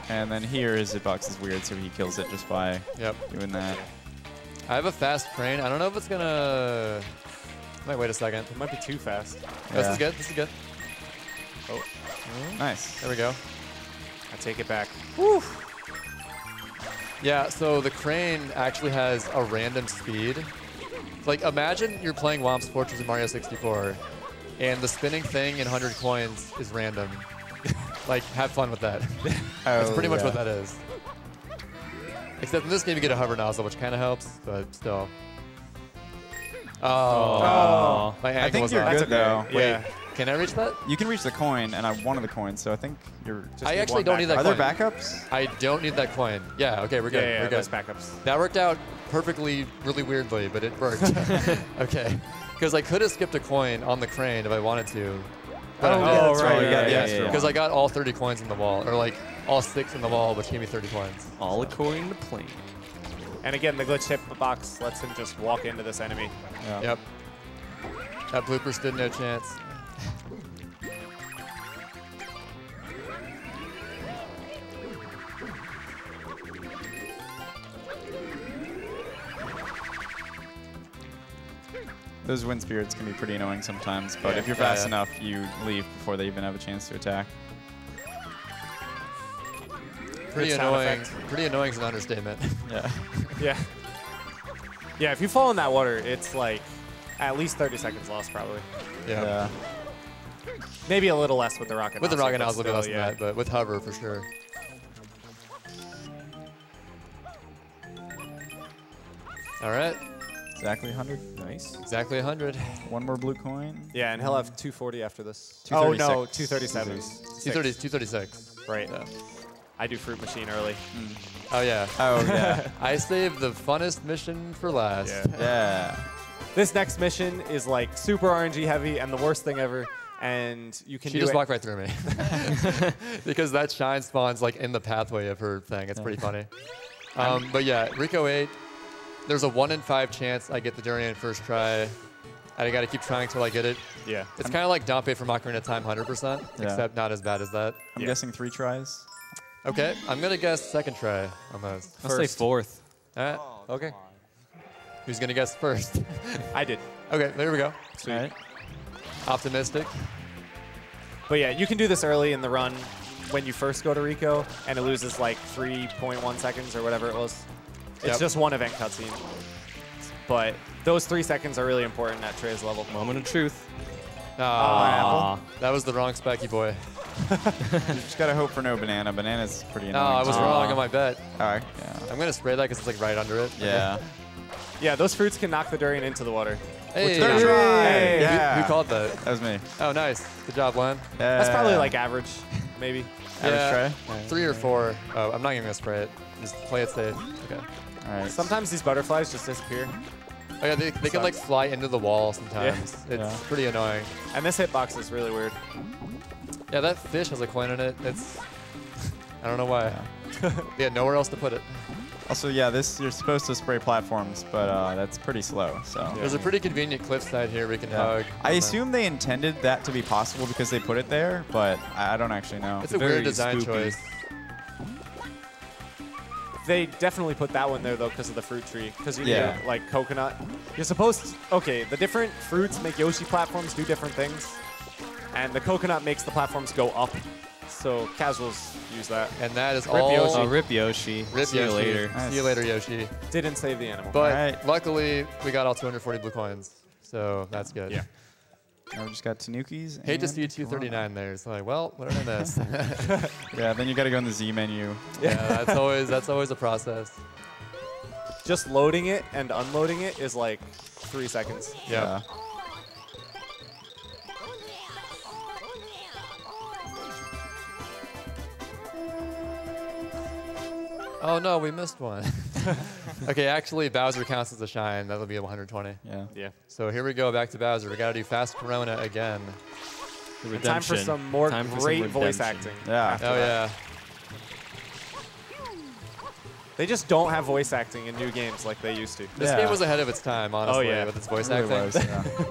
And then here his hitbox is weird, so he kills it just by doing that. I have a fast crane. I don't know if it's gonna. Might wait a second. It might be too fast. This is good. This is good. Oh, Nice. There we go. I take it back. Yeah. So the crane actually has a random speed. Like imagine you're playing Whomp's Fortress in Mario 64, and the spinning thing in 100 coins is random. Like have fun with that. That's pretty much what that is. Except in this game you get a hover nozzle, which kind of helps, but still. Oh. My angle I think was you're off. good though. Wait, Yeah. can I reach that? You can reach the coin, and I have one of the coins, so I think you're. Just I need actually one don't need that Are coin. there backups? I don't need that coin. Yeah, okay, we're good. Yeah, we're those good. backups. That worked out perfectly, really weirdly, but it worked. Okay. Because I could have skipped a coin on the crane if I wanted to. But I that's didn't. right. Yeah, Yeah, yeah. because I got all 30 coins in the wall, or like all 6 in the wall, which gave me 30 coins. All according to plan. And again, the glitch hitbox lets him just walk into this enemy. Yeah. Yep. That blooper stood no chance. Those wind spirits can be pretty annoying sometimes, but Yeah. if you're Yeah, fast yeah. enough, you leave before they even have a chance to attack. Pretty Good sound annoying. effect. Pretty annoying is an understatement. Yeah. Yeah. Yeah, if you fall in that water, it's like at least 30 seconds lost probably. Yeah. Maybe a little less with the rocket With the nozzle, rocket but nozzle, a little less still, than that, but with hover for sure. All right. Exactly 100. Nice. Exactly 100. One more blue coin. Yeah, and he'll have 240 after this. 236. Oh, no, 237. 236. Right. Yeah. I do Fruit Machine early. Oh, yeah. Oh, yeah. I saved the funnest mission for last. Yeah. Yeah. This next mission is like super RNG heavy and the worst thing ever. And you can She do just it. walked right through me. Because that shine spawns like in the pathway of her thing. It's pretty funny. But yeah, Rico 8, there's a 1 in 5 chance I get the Durian first try. I got to keep trying till I get it. Yeah. It's kind of like Dompe from Ocarina of Time 100%, Yeah. except not as bad as that. I'm guessing 3 tries. Okay, I'm going to guess second try on those. I'll say fourth. All right, okay. Who's going to guess first? I did. Okay, there we go. All right. Optimistic. But yeah, you can do this early in the run when you first go to Rico, and it loses like 3.1 seconds or whatever it was. It's Yep. just one event cutscene. But those 3 seconds are really important at Trey's level. Moment of truth. Aw, that was the wrong Specky boy. You just gotta hope for no banana. Banana's pretty No, annoying. I was too. wrong on my bet. All right. Yeah. I'm going to spray that because it's like right under it. Yeah. Yeah, those fruits can knock the durian into the water. Hey, Third try. Hey. Yeah. Who called that? That was me. Oh, nice. Good job, Len. Yeah. That's probably like average, maybe. Average Yeah, 3 or 4. Oh, I'm not even going to spray it. Just play it safe. Okay. All right. Sometimes these butterflies just disappear. Oh, yeah, they can like fly into the wall sometimes. It's Yeah. pretty annoying. And this hitbox is really weird. Yeah, that fish has a coin in it. It's, I don't know why. Yeah, nowhere else to put it. Also, yeah, this you're supposed to spray platforms, but that's pretty slow. So. There's a pretty convenient cliffside here we can Yeah. hug. I assume they intended that to be possible because they put it there, but I don't actually know. It's a very weird design spooky. choice. They definitely put that one there, though, because of the fruit tree. Because you Yeah. need, like, coconut. You're supposed to... Okay, the different fruits make Yoshi platforms do different things. And the coconut makes the platforms go up. So casuals use that. And that is Rip all. Yoshi. Oh, rip Yoshi. Rip See you Yoshi. later. Nice. See you later, Yoshi. Didn't save the animal. But Alright. luckily, we got all 240 blue coins. So that's good. Yeah. Now we just got Tanukis. Hate to and see 239 there. It's like, well, what did I miss? Yeah, then you got to go in the Z menu. Yeah, that's always a process. Just loading it and unloading it is like 3 seconds. Yeah. Oh no, we missed one. Okay, actually, Bowser counts as a shine. That'll be a 120. Yeah. Yeah. So here we go, back to Bowser. We gotta do fast Corona again. The And time for redemption. some more Time for some great voice redemption. acting. Yeah. after Oh that. yeah. They just don't have voice acting in new games like they used to. This Yeah. game was ahead of its time, honestly, yeah. with its voice It really acting. was, yeah.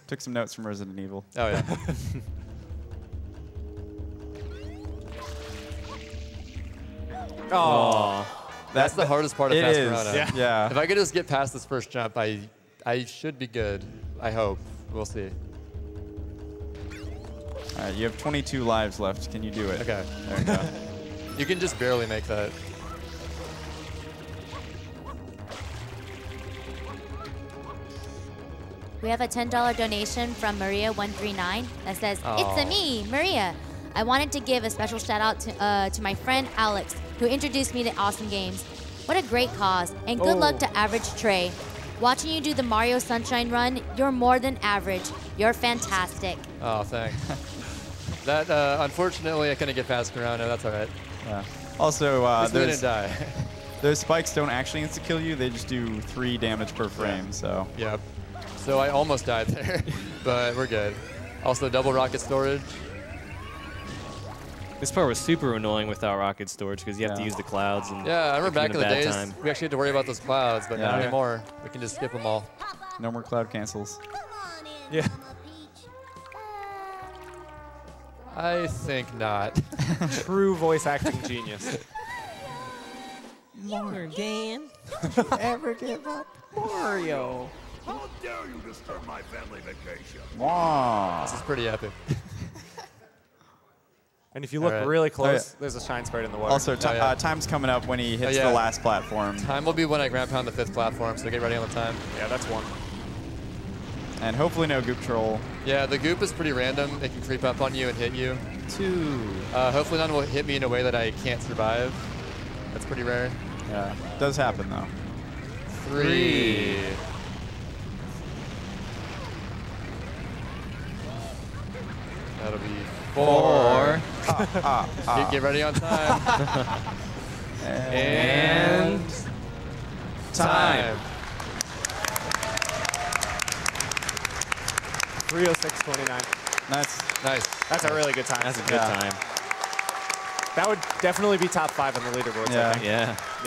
Took some notes from Resident Evil. Oh yeah. Oh. That's the hardest part of It fast is. Corona. Yeah. Yeah. If I could just get past this first jump, I should be good. I hope. We'll see. All right, you have 22 lives left. Can you do it? Okay. There you go. You can just barely make that. We have a $10 donation from Maria139 that says, Aw. "It's a me, Maria. I wanted to give a special shout out to my friend Alex, who introduced me to awesome games. What a great cause, and good luck to AverageTrey. Watching you do the Mario Sunshine run, you're more than average. You're fantastic." Oh, thanks. That unfortunately I couldn't get past Corona. That's all right. Yeah. Also, At least we didn't those, die. those spikes don't actually insta-kill you. They just do 3 damage per frame, so. Yep. So I almost died there, but we're good. Also, double rocket storage. This part was super annoying without rocket storage because you have to Yeah. use the clouds. And Yeah, I remember back in the days, Time. we actually had to worry about those clouds, but not Yeah. anymore. We can just skip them all. No more cloud cancels. Yeah. I think not. True voice acting genius. Morgan, ever give up Mario? How dare you disturb my family vacation? Wow. This is pretty epic. And if you look Alright. really close, Oh, yeah. there's a shine sprite in the water. Also, yeah. time's coming up when he hits yeah. the last platform. Time will be when I ground pound the 5th platform, so get ready on the time. yeah, that's one. And hopefully no goop troll. Yeah, the goop is pretty random. It can creep up on you and hit you. 2. Hopefully none will hit me in a way that I can't survive. That's pretty rare. Yeah, does happen though. 3. That'll be 4. Get ready on time. and time. 3:06:29. Nice. That's a really good time. That's a good time. That would definitely be top 5 on the leaderboards. Yeah. I think.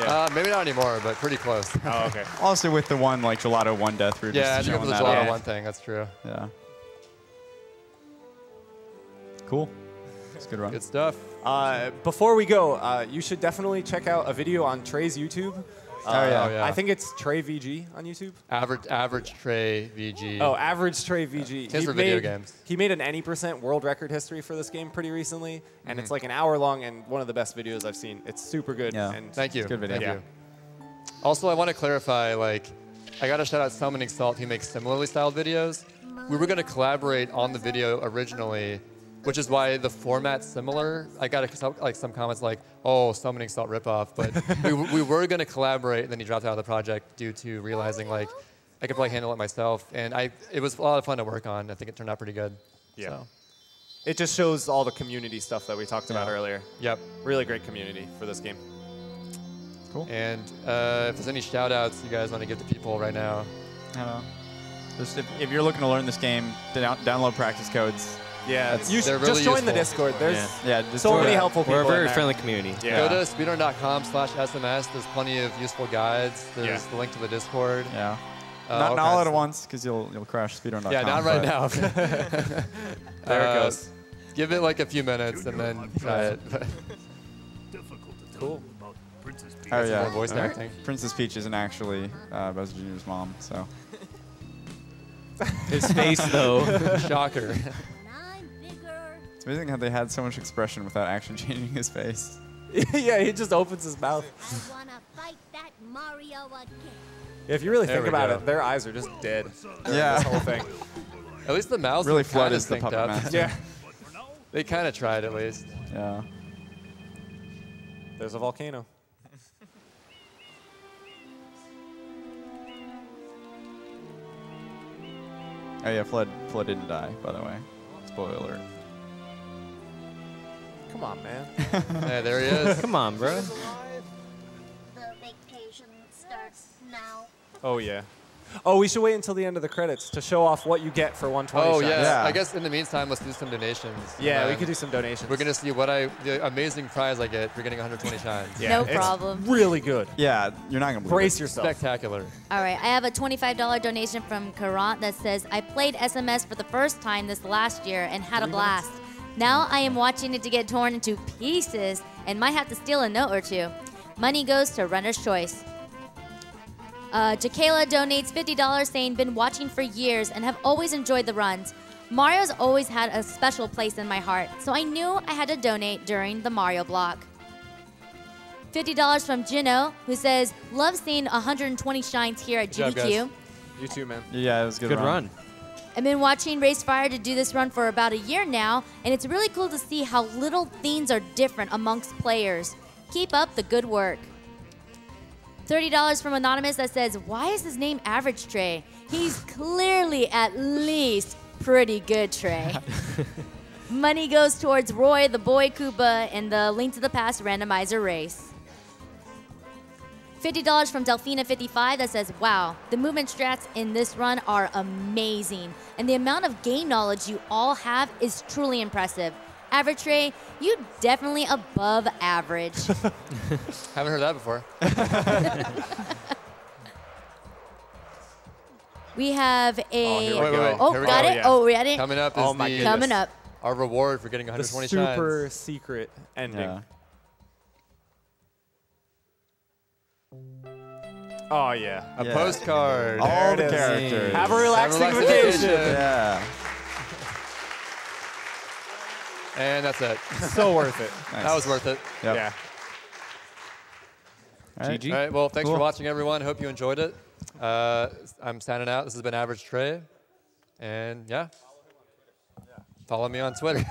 Yeah. Maybe not anymore, but pretty close. Oh, okay. Also with the one like gelato 1 death, we're Yeah, I just think it showing was a that gelato off. one thing. That's true. Yeah. Cool. It's a good run. Good stuff. Before we go, you should definitely check out a video on Trey's YouTube. yeah. I think it's Trey VG on YouTube. AverageTrey VG. Oh, AverageTrey VG. His for video games. He made an any % world record history for this game pretty recently, and it's like an hour long and one of the best videos I've seen. It's super good. Yeah. And Thank you. It's a good video. Thank Yeah. you. Also, I want to clarify, like, I got to shout out Summoning Salt, who makes similarly styled videos. We were going to collaborate on the video originally, which is why the format's similar. I got some comments like, oh, Summoning Salt ripoff, but we were going to collaborate, and then he dropped out of the project due to realizing, like, I could probably handle it myself. And it was a lot of fun to work on. I think it turned out pretty good. Yeah. So, It just shows all the community stuff that we talked about earlier. yep. Really great community for this game. Cool. And if there's any shout outs you guys want to give to people right now. I don't know. Just if you're looking to learn this game, download practice codes. Yeah, they're really just join the useful. Discord. There's Yeah, just so do many that. helpful people. We're a in very there. friendly community. Yeah. Go to speedrun.com/SMS. There's plenty of useful guides. There's the link to the Discord. Yeah. all Not all kinds at of- once, because you'll crash speedrun.com. Yeah, not right but- now. There it goes. Give it like a few minutes and then try it. Cool. Oh More yeah. voice acting. Princess Peach isn't actually Bowser Jr.'s mom, so. His face, though. Shocker. It's amazing how they had so much expression without actually changing his face. Yeah, he just opens his mouth. I wanna fight that Mario again. If you really There think we about go. it, their eyes are just dead. Yeah. This whole thing. At least the mouse Really kind flooded of the synced puppet up. master. Yeah. They kind of tried at least. Yeah. There's a volcano. Oh yeah, Flood didn't die, by the way. Spoiler alert. Come on, man. Yeah, there he is. Come on, bro. The vacation starts now. Oh, yeah. Oh, we should wait until the end of the credits to show off what you get for 120 Oh, shots. yeah. Yeah. I guess in the meantime, let's do some donations. Yeah, we And could do some donations. We're going to see what the amazing prize I get for getting 120 shines. Yeah, No it's problem. Really good. Yeah, you're not gonna believe Brace it. yourself. Spectacular. All right, I have a $25 donation from Karant that says, I played SMS for the first time this last year and had a blast. Now I am watching it to get torn into pieces and might have to steal a note or two. Money goes to Runner's Choice. Jakayla donates $50 saying, been watching for years and have always enjoyed the runs. Mario's always had a special place in my heart, so I knew I had to donate during the Mario block. $50 from Jino, who says, love seeing 120 shines here at Good job, GDQ. guys. You too, man. Yeah, it was a good, Good run. I've been watching Race Fire to do this run for about a year now, and it's really cool to see how little things are different amongst players. Keep up the good work. $30 from Anonymous that says, why is his name AverageTrey? He's clearly at least pretty good, Trey. Money goes towards Roy, the boy Koopa, and the Link to the Past randomizer race. $50 from Delphina55 that says, wow, the movement strats in this run are amazing, and the amount of game knowledge you all have is truly impressive. AverageTrey, you definitely above average. Haven't heard that before. We have a... here we Wait, go. Oh, Here we got go. it? yeah. Oh, we got it? Coming up is Oh my the goodness. Coming up. our reward for getting The 120 super shines. secret ending. Yeah. Oh, yeah. A Yeah. postcard. All it the is. characters. Have a relaxing Have a relaxing vacation. vacation. Yeah. And that's it. So worth it. Nice. That was worth it. Yep. Yeah. All right. GG. All right, well, thanks Cool. for watching, everyone. Hope you enjoyed it. I'm signing out. This has been AverageTrey. And yeah, follow me on Twitter.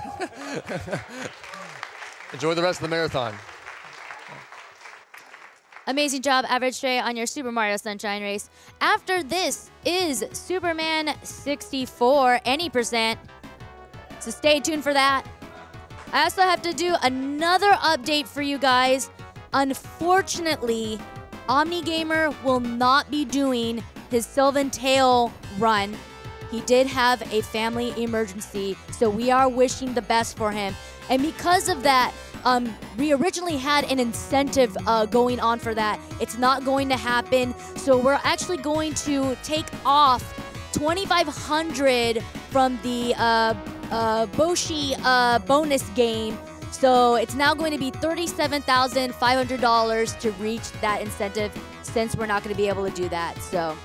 Enjoy the rest of the marathon. Amazing job, AverageTrey, on your Super Mario Sunshine race. After this is Superman 64, any percent. So stay tuned for that. I also have to do another update for you guys. Unfortunately, OmniGamer will not be doing his Sylvan Tale run. He did have a family emergency, so we are wishing the best for him. And because of that, we originally had an incentive going on for that. It's not going to happen, so we're actually going to take off $2,500 from the Boshi bonus game. So it's now going to be $37,500 to reach that incentive, since we're not going to be able to do that. So.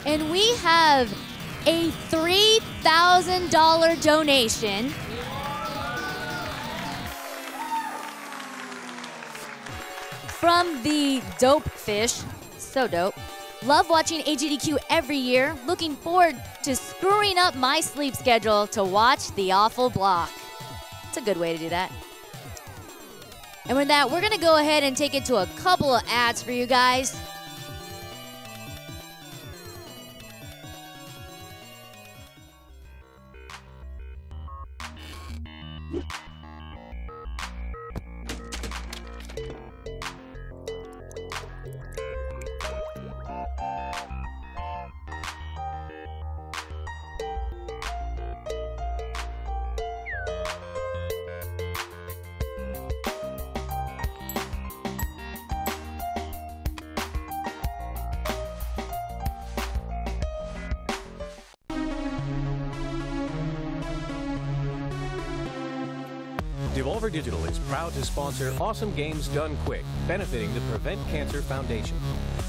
And we have a $3,000 donation from the Dope Fish. So dope. Love watching AGDQ every year. Looking forward to screwing up my sleep schedule to watch The Awful Block. It's a good way to do that. And with that, we're going to go ahead and take it to a couple of ads for you guys. Devolver Digital is proud to sponsor Awesome Games Done Quick, benefiting the Prevent Cancer Foundation.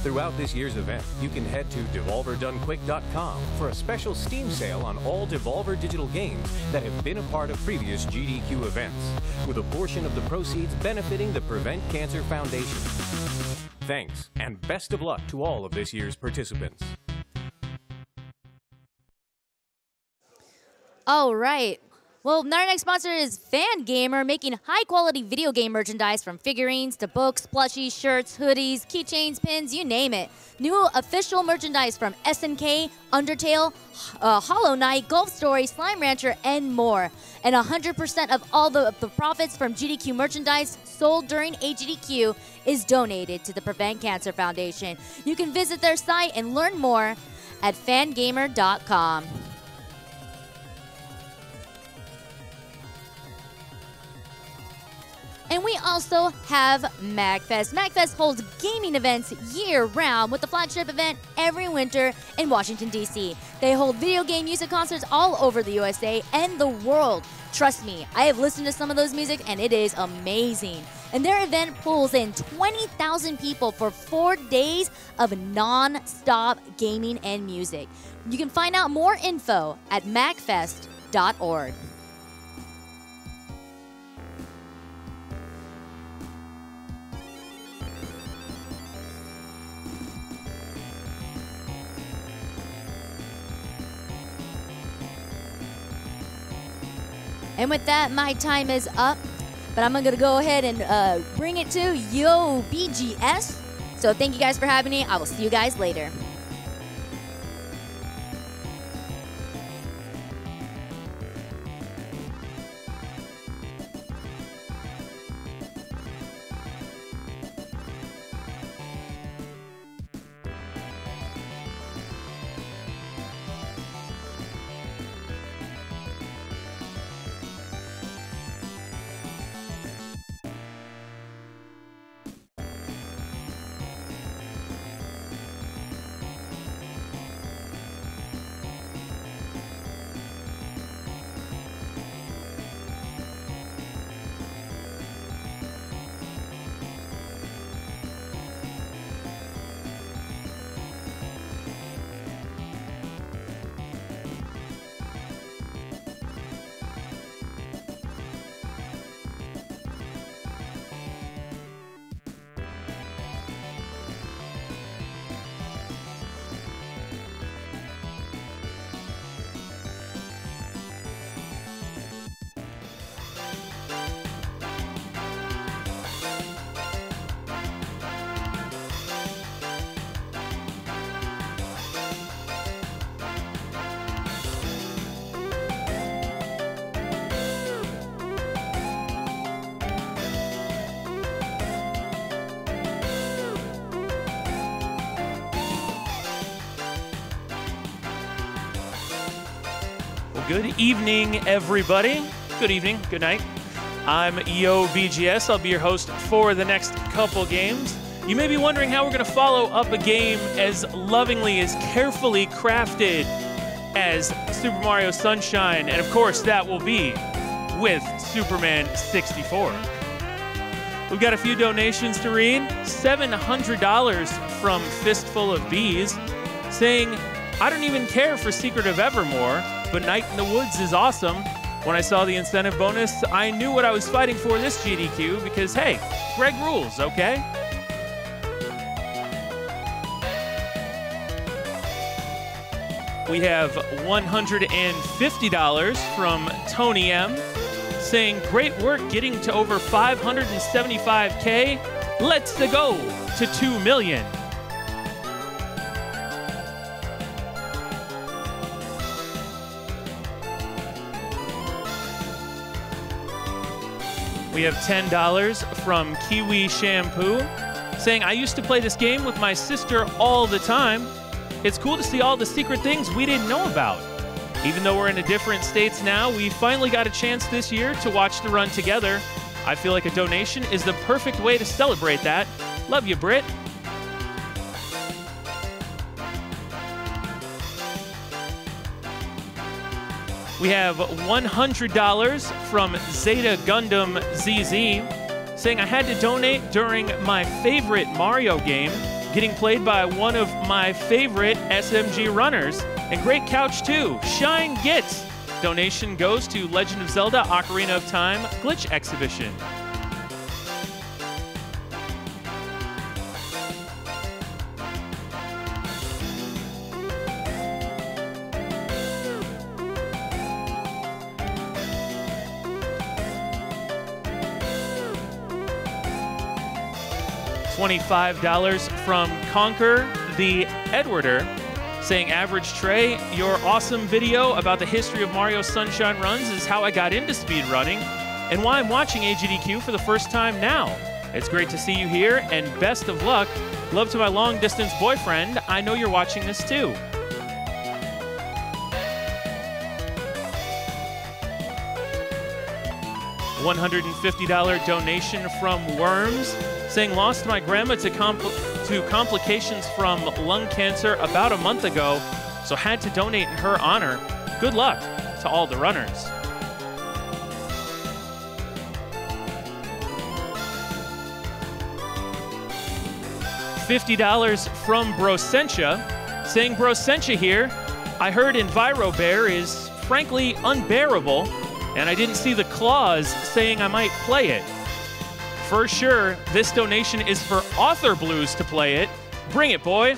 Throughout this year's event, you can head to DevolverDoneQuick.com for a special Steam sale on all Devolver Digital games that have been a part of previous GDQ events, with a portion of the proceeds benefiting the Prevent Cancer Foundation. Thanks, and best of luck to all of this year's participants. All right. Well, our next sponsor is Fan Gamer, making high-quality video game merchandise from figurines to books, plushies, shirts, hoodies, keychains, pins, you name it. New official merchandise from SNK, Undertale, Hollow Knight, Golf Story, Slime Rancher, and more. And 100% of all the profits from GDQ merchandise sold during AGDQ is donated to the Prevent Cancer Foundation. You can visit their site and learn more at fangamer.com. And we also have MagFest. MagFest holds gaming events year-round, with the flagship event every winter in Washington, D.C. They hold video game music concerts all over the USA and the world. Trust me, I have listened to some of those music, and it is amazing. And their event pulls in 20,000 people for 4 days of non-stop gaming and music. You can find out more info at magfest.org. And with that, my time is up. But I'm going to go ahead and bring it to Yo BGS. So thank you guys for having me. I will see you guys later. Good evening, everybody. Good evening, good night. I'm YoVGS. I'll be your host for the next couple games. You may be wondering how we're going to follow up a game as lovingly, as carefully crafted as Super Mario Sunshine, and of course that will be with Superman 64. We've got a few donations to read. $700 from Fistful of Bees, saying, I don't even care for Secret of Evermore, but Night in the Woods is awesome. When I saw the incentive bonus, I knew what I was fighting for this GDQ because, hey, Greg rules, okay? We have $150 from Tony M, saying, great work getting to over 575K. Let's go to 2 million. We have $10 from Kiwi Shampoo, saying, I used to play this game with my sister all the time. It's cool to see all the secret things we didn't know about. Even though we're in different states now, we finally got a chance this year to watch the run together. I feel like a donation is the perfect way to celebrate that. Love you, Britt. We have $100 from Zeta Gundam ZZ, saying I had to donate during my favorite Mario game, getting played by one of my favorite SMG runners. And great couch too, Shine Gets. Donation goes to Legend of Zelda Ocarina of Time Glitch Exhibition. $25 from Conquer the Edwarder, saying, AverageTrey, your awesome video about the history of Mario Sunshine runs is how I got into speedrunning and why I'm watching AGDQ for the first time now. It's great to see you here, and best of luck. Love to my long-distance boyfriend. I know you're watching this too. $150 donation from Worms, saying, lost my grandma to complications from lung cancer about a month ago, so had to donate in her honor. Good luck to all the runners. $50 from Brosentia, saying, Brosentia here. I heard EnviroBear is frankly unbearable, and I didn't see the clause saying I might play it. For sure, this donation is for Author Blues to play it. Bring it, boy.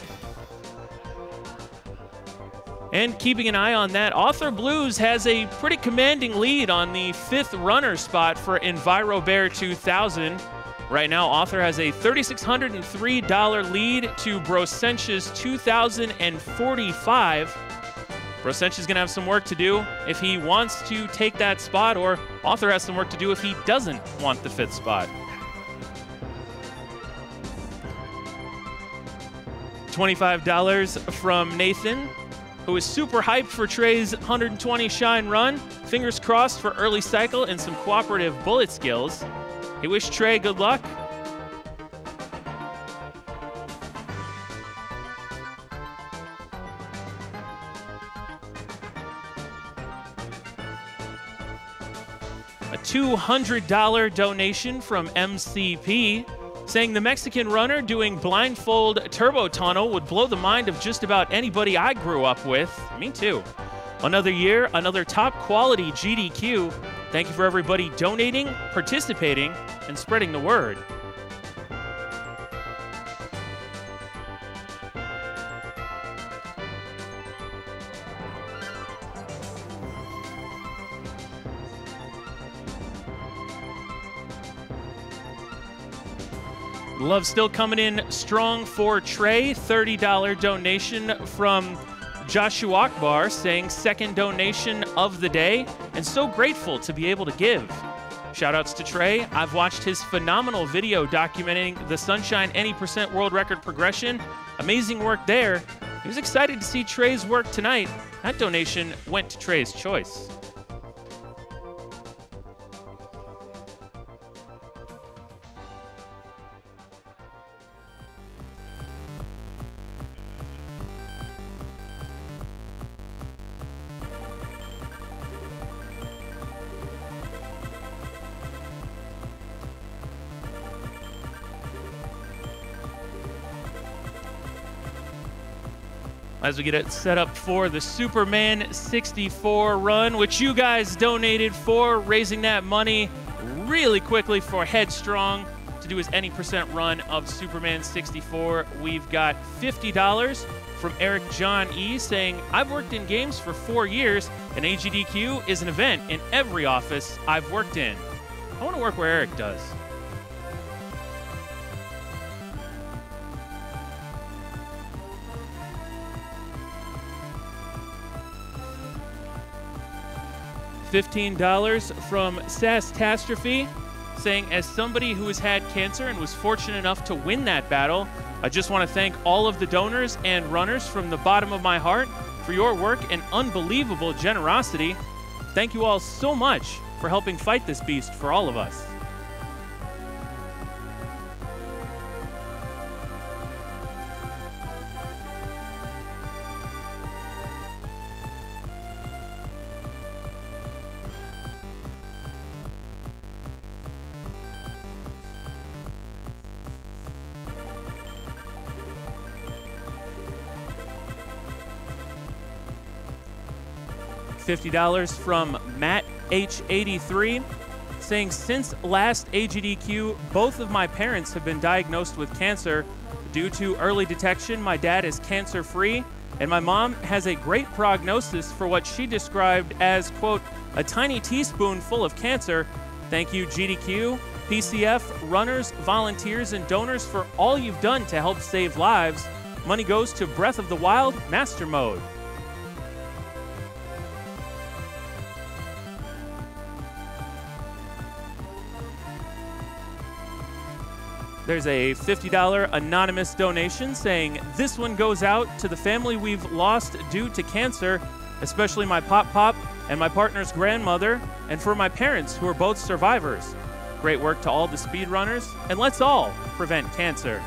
And keeping an eye on that, Author Blues has a pretty commanding lead on the 5th runner spot for EnviroBear 2000. Right now, Author has a $3,603 lead to Brosentia's 2,045. Brosentia's going to have some work to do if he wants to take that spot, or Author has some work to do if he doesn't want the 5th spot. $25 from Nathan, who is super hyped for Trey's 120 Shine run. Fingers crossed for early cycle and some cooperative bullet skills. He wished Trey good luck. A $200 donation from MCP, saying the Mexican runner doing blindfold turbo tunnel would blow the mind of just about anybody I grew up with. Me too. Another year, another top quality GDQ. Thank you for everybody donating, participating, and spreading the word. Love still coming in strong for Trey. $30 donation from Joshua Akbar, saying second donation of the day, and so grateful to be able to give. Shoutouts to Trey. I've watched his phenomenal video documenting the Sunshine Any% world record progression. Amazing work there. He was excited to see Trey's work tonight. That donation went to Trey's choice. As we get it set up for the Superman 64 run, which you guys donated for, raising that money really quickly for Headstrong to do his any percent run of Superman 64. We've got $50 from Eric John E. saying, I've worked in games for 4 years, and AGDQ is an event in every office I've worked in. I want to work where Eric does. $15 from Sastastrophe, saying, as somebody who has had cancer and was fortunate enough to win that battle, I just want to thank all of the donors and runners from the bottom of my heart for your work and unbelievable generosity. Thank you all so much for helping fight this beast for all of us. $50 from Matt H83, saying, since last AGDQ, both of my parents have been diagnosed with cancer. Due to early detection, my dad is cancer-free, and my mom has a great prognosis for what she described as, quote, a tiny teaspoon full of cancer. Thank you, GDQ, PCF, runners, volunteers, and donors for all you've done to help save lives. Money goes to Breath of the Wild Master Mode. There's a $50 anonymous donation saying, this one goes out to the family we've lost due to cancer, especially my pop-pop and my partner's grandmother, and for my parents who are both survivors. Great work to all the speedrunners, and let's all prevent cancer.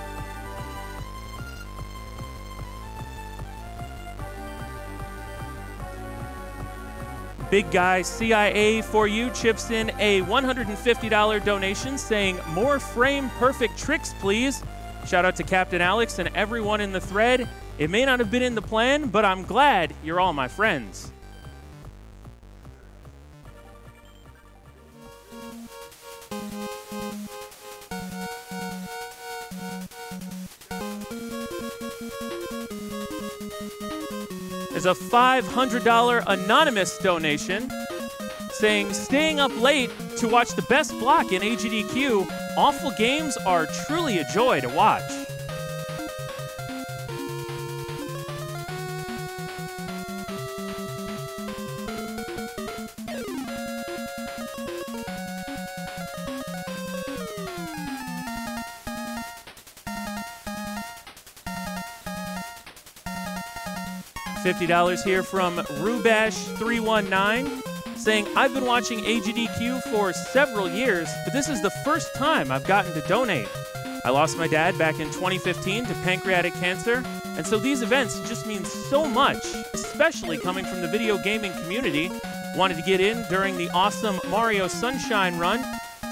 Big Guy CIA for you chips in a $150 donation saying, more frame perfect tricks, please. Shout out to Captain Alex and everyone in the thread. It may not have been in the plan, but I'm glad you're all my friends. There's a $500 anonymous donation saying, staying up late to watch the best block in AGDQ. Awful games are truly a joy to watch. $50 here from Rubash319 saying, I've been watching AGDQ for several years, but this is the first time I've gotten to donate. I lost my dad back in 2015 to pancreatic cancer, and so these events just mean so much, especially coming from the video gaming community. Wanted to get in during the awesome Mario Sunshine run.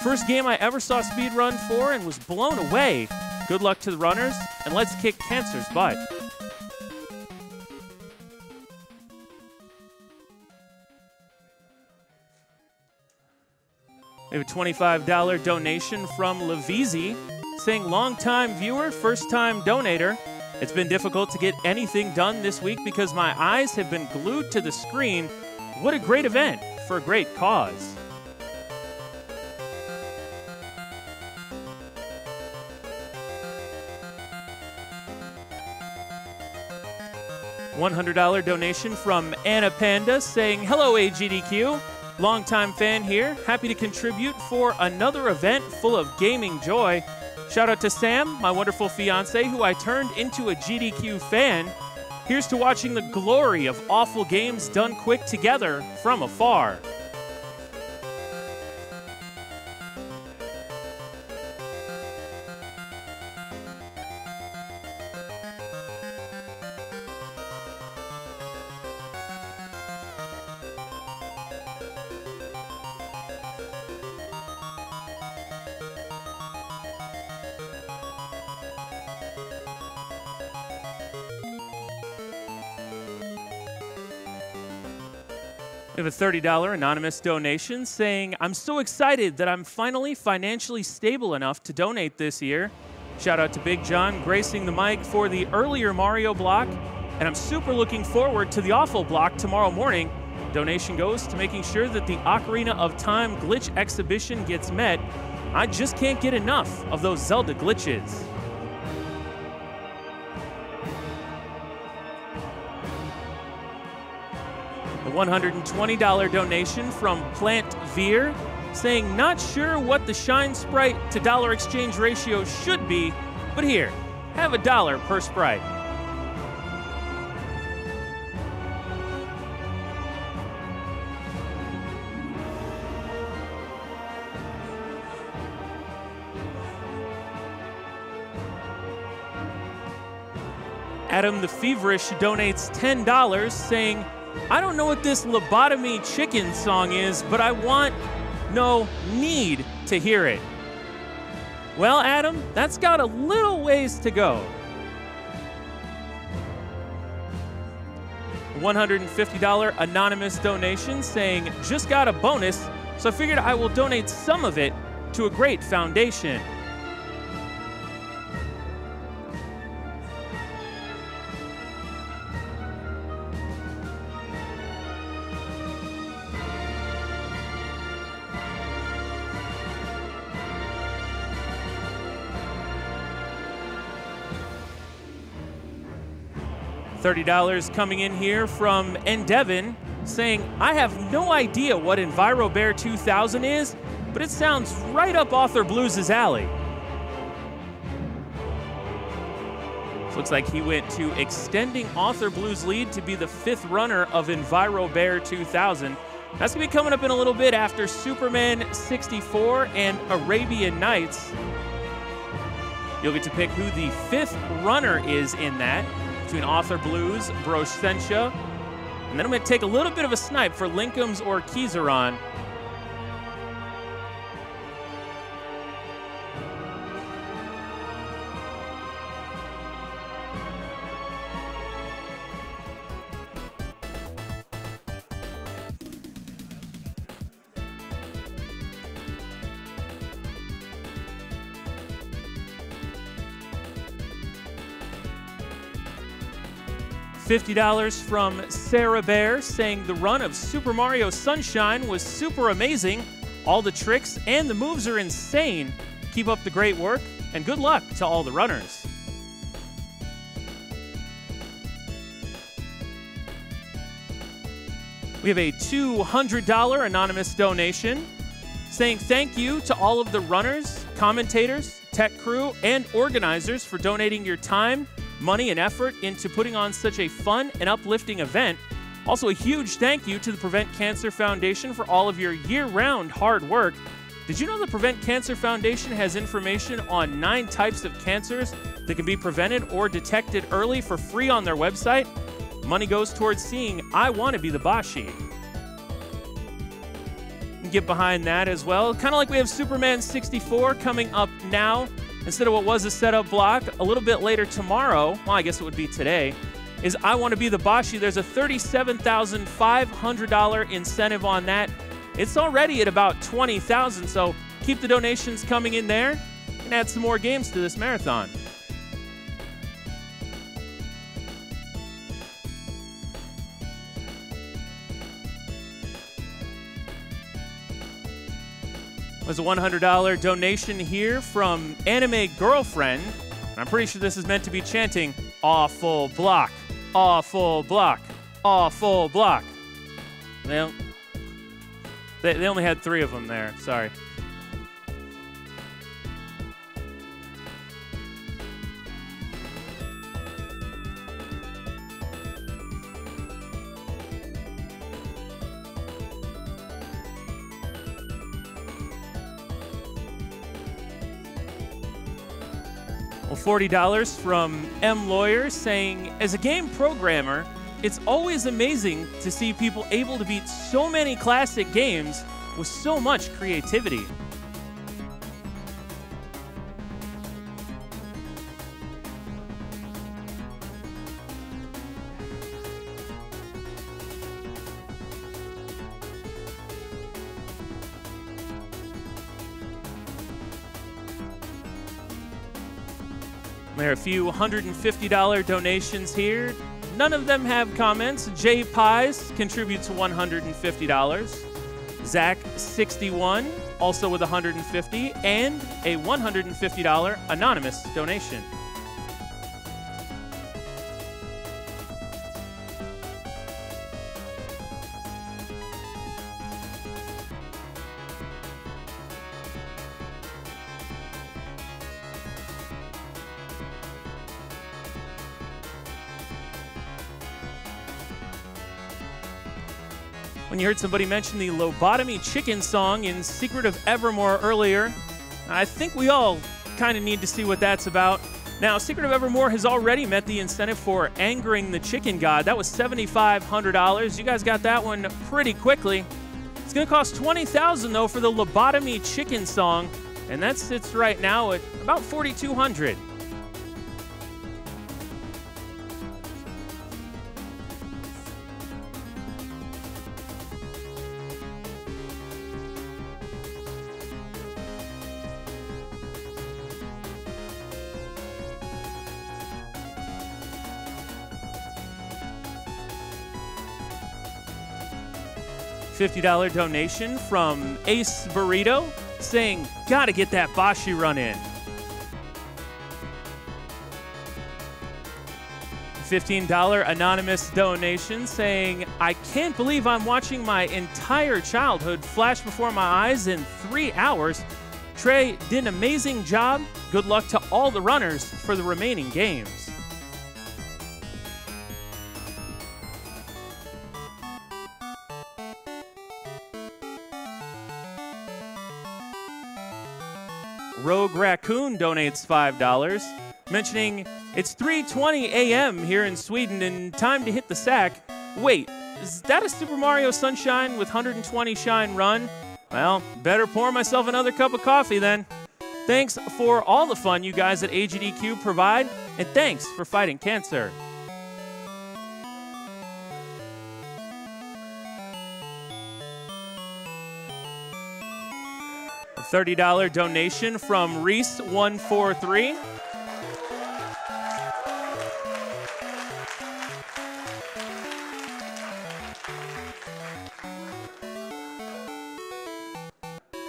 First game I ever saw speedrun for and was blown away. Good luck to the runners, and let's kick cancer's butt. We have a $25 donation from Levizi saying, long-time viewer, first-time donator. It's been difficult to get anything done this week because my eyes have been glued to the screen. What a great event for a great cause. $100 donation from Anna Panda saying, hello AGDQ. Longtime fan here, happy to contribute for another event full of gaming joy. Shout out to Sam, my wonderful fiance, who I turned into a GDQ fan. Here's to watching the glory of awful games done quick together from afar. We have a $30 anonymous donation saying, I'm so excited that I'm finally financially stable enough to donate this year. Shout out to Big John gracing the mic for the earlier Mario block, and I'm super looking forward to the awful block tomorrow morning. Donation goes to making sure that the Ocarina of Time glitch exhibition gets met. I just can't get enough of those Zelda glitches. A $120 donation from Plant Veer saying, not sure what the Shine Sprite to dollar exchange ratio should be, but here, have $1 per Sprite. Adam the Feverish donates $10 saying, I don't know what this lobotomy chicken song is, but I need to hear it. Well, Adam, that's got a little ways to go. $150 anonymous donation saying, just got a bonus, so I figured I will donate some of it to a great foundation. $30 coming in here from Endevin saying, I have no idea what EnviroBear 2000 is, but it sounds right up Author Blues' alley. So looks like he went to extending Author Blues' lead to be the 5th runner of EnviroBear 2000. That's going to be coming up in a little bit after Superman 64 and Arabian Nights. You'll get to pick who the 5th runner is in that, between Author Blues, Brossentia, and then I'm going to take a little bit of a snipe for Linkums or Kizaron. $50 from Sarah Bear saying the run of Super Mario Sunshine was super amazing. All the tricks and the moves are insane. Keep up the great work and good luck to all the runners. We have a $200 anonymous donation saying thank you to all of the runners, commentators, tech crew, and organizers for donating your time, money, and effort into putting on such a fun and uplifting event. Also, a huge thank you to the Prevent Cancer Foundation for all of your year-round hard work. Did you know the Prevent Cancer Foundation has information on 9 types of cancers that can be prevented or detected early for free on their website? Money goes towards seeing I Want to Be the Bashi. Get behind that as well. Kind of like we have Superman 64 coming up now. Instead of what was a setup block, a little bit later tomorrow, well, I guess it would be today, is I Want to Be the Bashi. There's a $37,500 incentive on that. It's already at about $20,000, so keep the donations coming in there and add some more games to this marathon. There's a $100 donation here from Anime Girlfriend. I'm pretty sure this is meant to be chanting, awful block, awful block, awful block. Well, they only had 3 of them there, sorry. Well, $40 from M Lawyer saying, as a game programmer, it's always amazing to see people able to beat so many classic games with so much creativity. There are a few $150 donations here. None of them have comments. Jay Pies contributes $150. Zach 61 also with $150 and a $150 anonymous donation. When you heard somebody mention the lobotomy chicken song in Secret of Evermore earlier, I think we all kind of need to see what that's about. Now, Secret of Evermore has already met the incentive for angering the chicken god. That was $7,500. You guys got that one pretty quickly. It's going to cost $20,000 though for the lobotomy chicken song, and that sits right now at about $4,200. $50 donation from Ace Burrito saying, gotta get that Bashi run in. $15 anonymous donation saying, I can't believe I'm watching my entire childhood flash before my eyes in 3 hours. Trey did an amazing job. Good luck to all the runners for the remaining games. Rogue Raccoon donates $5, mentioning it's 3:20 a.m. here in Sweden and time to hit the sack. Wait, is that a Super Mario Sunshine with 120 shine run? Well, better pour myself another cup of coffee then. Thanks for all the fun you guys at AGDQ provide, and thanks for fighting cancer. $30 donation from Reese143.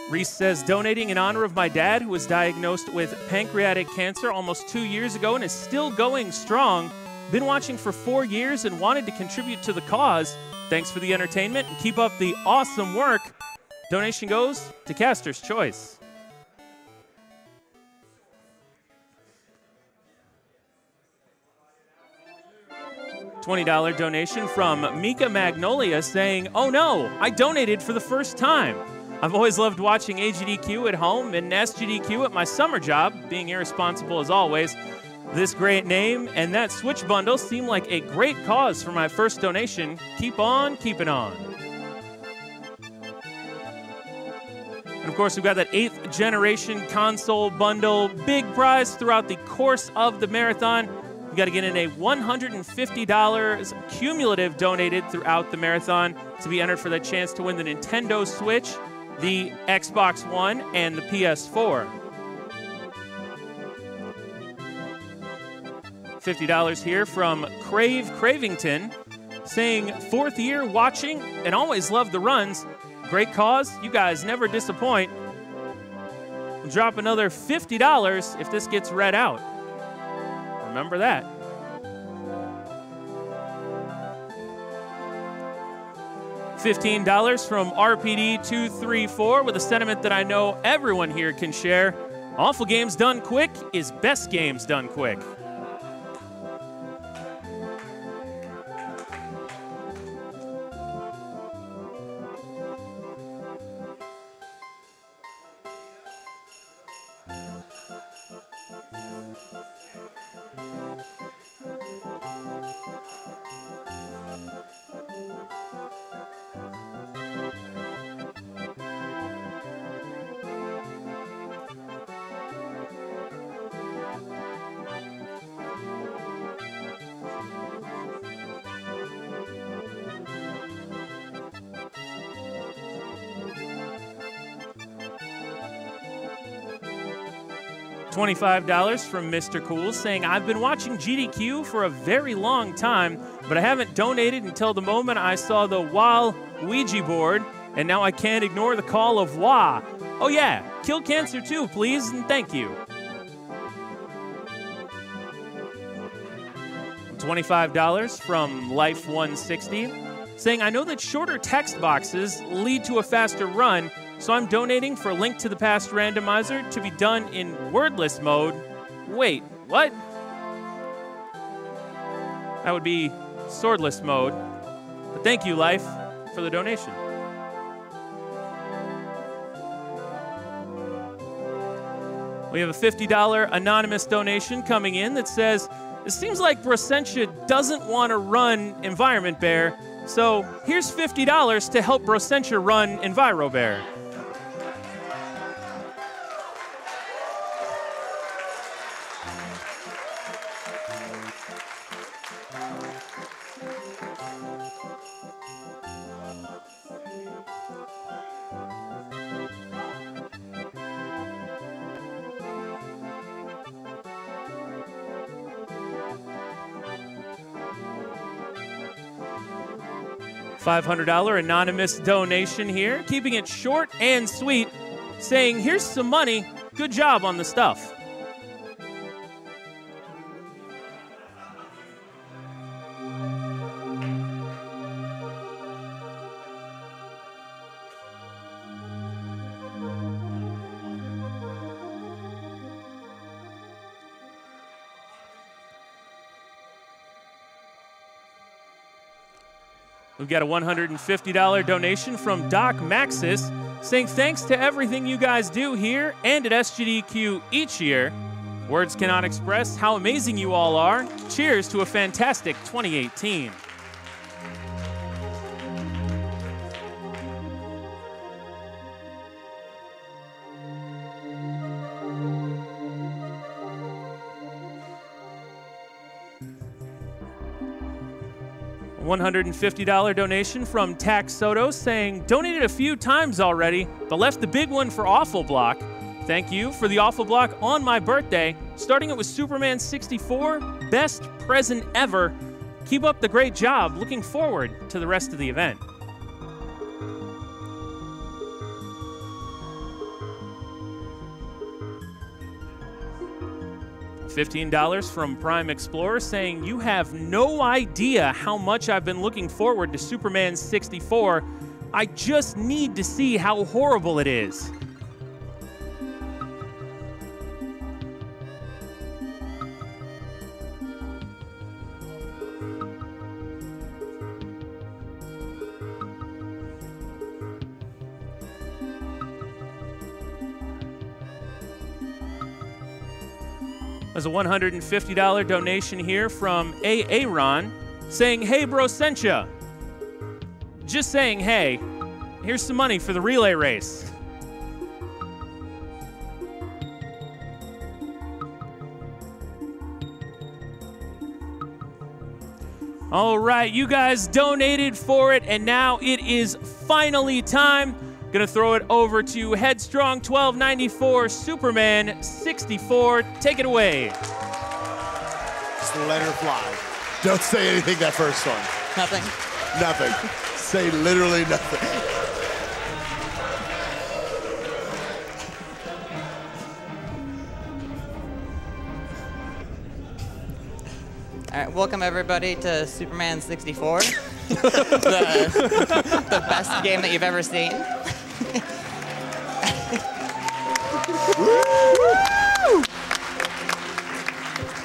Reese says, donating in honor of my dad who was diagnosed with pancreatic cancer almost 2 years ago and is still going strong. Been watching for 4 years and wanted to contribute to the cause. Thanks for the entertainment and keep up the awesome work. Donation goes to Caster's Choice. $20 donation from Mika Magnolia saying, oh no, I donated for the first time. I've always loved watching AGDQ at home and SGDQ at my summer job, being irresponsible as always. This great name and that Switch bundle seem like a great cause for my first donation. Keep on keeping on. And of course, we've got that 8th generation console bundle. Big prize throughout the course of the marathon. You got to get in a $150 cumulative donated throughout the marathon to be entered for that chance to win the Nintendo Switch, the Xbox One, and the PS4. $50 here from Crave Cravington saying, 4th year watching and always love the runs. Great cause. You guys never disappoint. We'll drop another $50 if this gets read out. Remember that. $15 from RPD234 with a sentiment that I know everyone here can share. Awful games done quick is best games done quick. $25 from Mr. Cool saying, I've been watching GDQ for a very long time, but I haven't donated until the moment I saw the WAL Ouija board, and now I can't ignore the call of WA. Oh yeah, kill cancer too, please, and thank you. $25 from Life160 saying, I know that shorter text boxes lead to a faster run, so I'm donating for Link to the Past randomizer to be done in wordless mode. Wait, what? That would be swordless mode. But thank you, Life, for the donation. We have a $50 anonymous donation coming in that says, it seems like Brosentia doesn't want to run Environment Bear, so here's $50 to help Brosentia run Enviro Bear. $500 anonymous donation here, keeping it short and sweet, saying, here's some money, good job on the stuff. We've got a $150 donation from Doc Maxis saying thanks to everything you guys do here and at SGDQ each year. Words cannot express how amazing you all are. Cheers to a fantastic 2018. $150 donation from Tax Soto saying, donated a few times already, but left the big one for Awful Block. Thank you for the Awful Block on my birthday. Starting it with Superman 64, best present ever. Keep up the great job. Looking forward to the rest of the event. $15 from Prime Explorer saying, you have no idea how much I've been looking forward to Superman 64. I just need to see how horrible it is. There's a $150 donation here from Aaron saying, hey, Brosentia. Just saying, hey, here's some money for the relay race. All right, you guys donated for it, and now it is finally time. Gonna throw it over to Headstrong 1294, Superman 64. Take it away. Just let her fly. Don't say anything that first one. Nothing? Nothing. Say literally nothing. All right, welcome everybody to Superman 64, the best game that you've ever seen.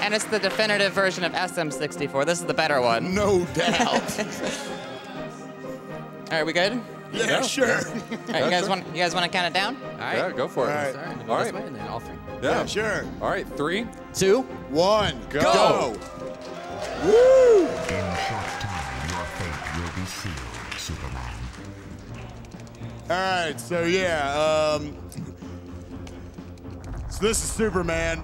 And it's the definitive version of SM64. This is the better one. No doubt. All right, we good? Yeah, sure. All right, you guys want to count it down? All right. Yeah, go for it. All Sorry, All right. this way and then all three. Yeah, sure. All right, 3, 2, 1, go. Woo! In a short time, your fate will be sealed, Superman. All right, so yeah, so this is Superman.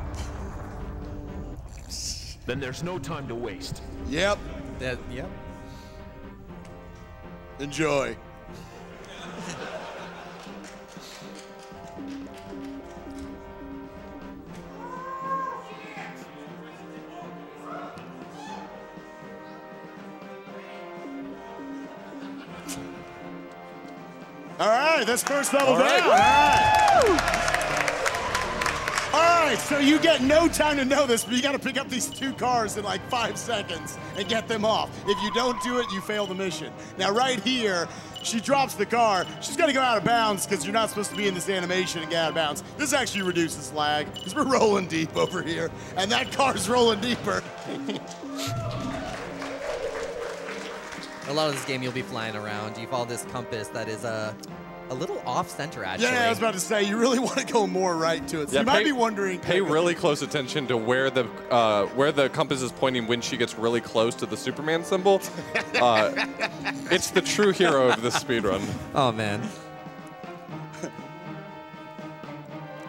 Then there's no time to waste. Yep. Yep. Enjoy. right, that's first level All down. right. All right. All right, so you get no time to know this, but you got to pick up these 2 cars in like 5 seconds and get them off. If you don't do it, you fail the mission. Now, right here, she drops the car. She's going to go out of bounds because you're not supposed to be in this animation and get out of bounds. This actually reduces lag because we're rolling deep over here, and that car's rolling deeper. A lot of this game, you'll be flying around. You follow this compass that is a little off-center, actually. Yeah, I was about to say, you really want to go more right to it. So you might be wondering. Pay really close attention to where the compass is pointing when she gets really close to the Superman symbol. It's the true hero of this speedrun. Oh, man.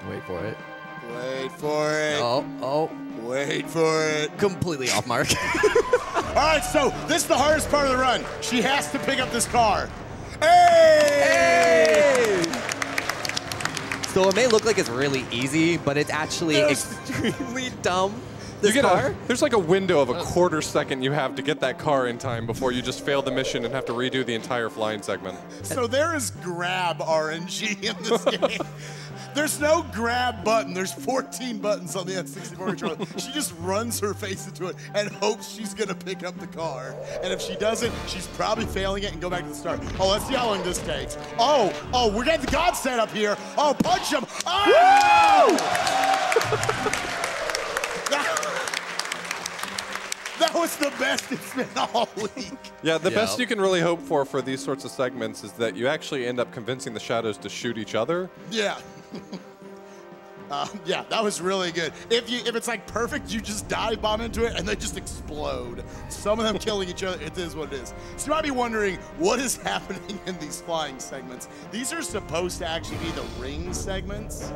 Wait for it. Wait for it. Oh. Wait for it. Completely off mark. All right, so this is the hardest part of the run. She has to pick up this car. Hey! So it may look like it's really easy, but it's actually extremely dumb. This car? There's like a window of a quarter second you have to get that car in time before you just fail the mission and have to redo the entire flying segment. So there is grab RNG in this game. There's no grab button. There's 14 buttons on the N64 controller. She just runs her face into it and hopes she's going to pick up the car. And if she doesn't, she's probably failing it and go back to the start. Oh, let's see how long this takes. Oh, we're getting the God set up here. Oh, punch him. Oh! That was the best it's been all week. Yeah, the best you can really hope for these sorts of segments is that you actually end up convincing the shadows to shoot each other. Yeah. Yeah, that was really good. If it's like perfect, you just dive bomb into it and they just explode. Some of them killing each other. It is what it is. So you might be wondering what is happening in these flying segments. These are supposed to actually be the ring segments.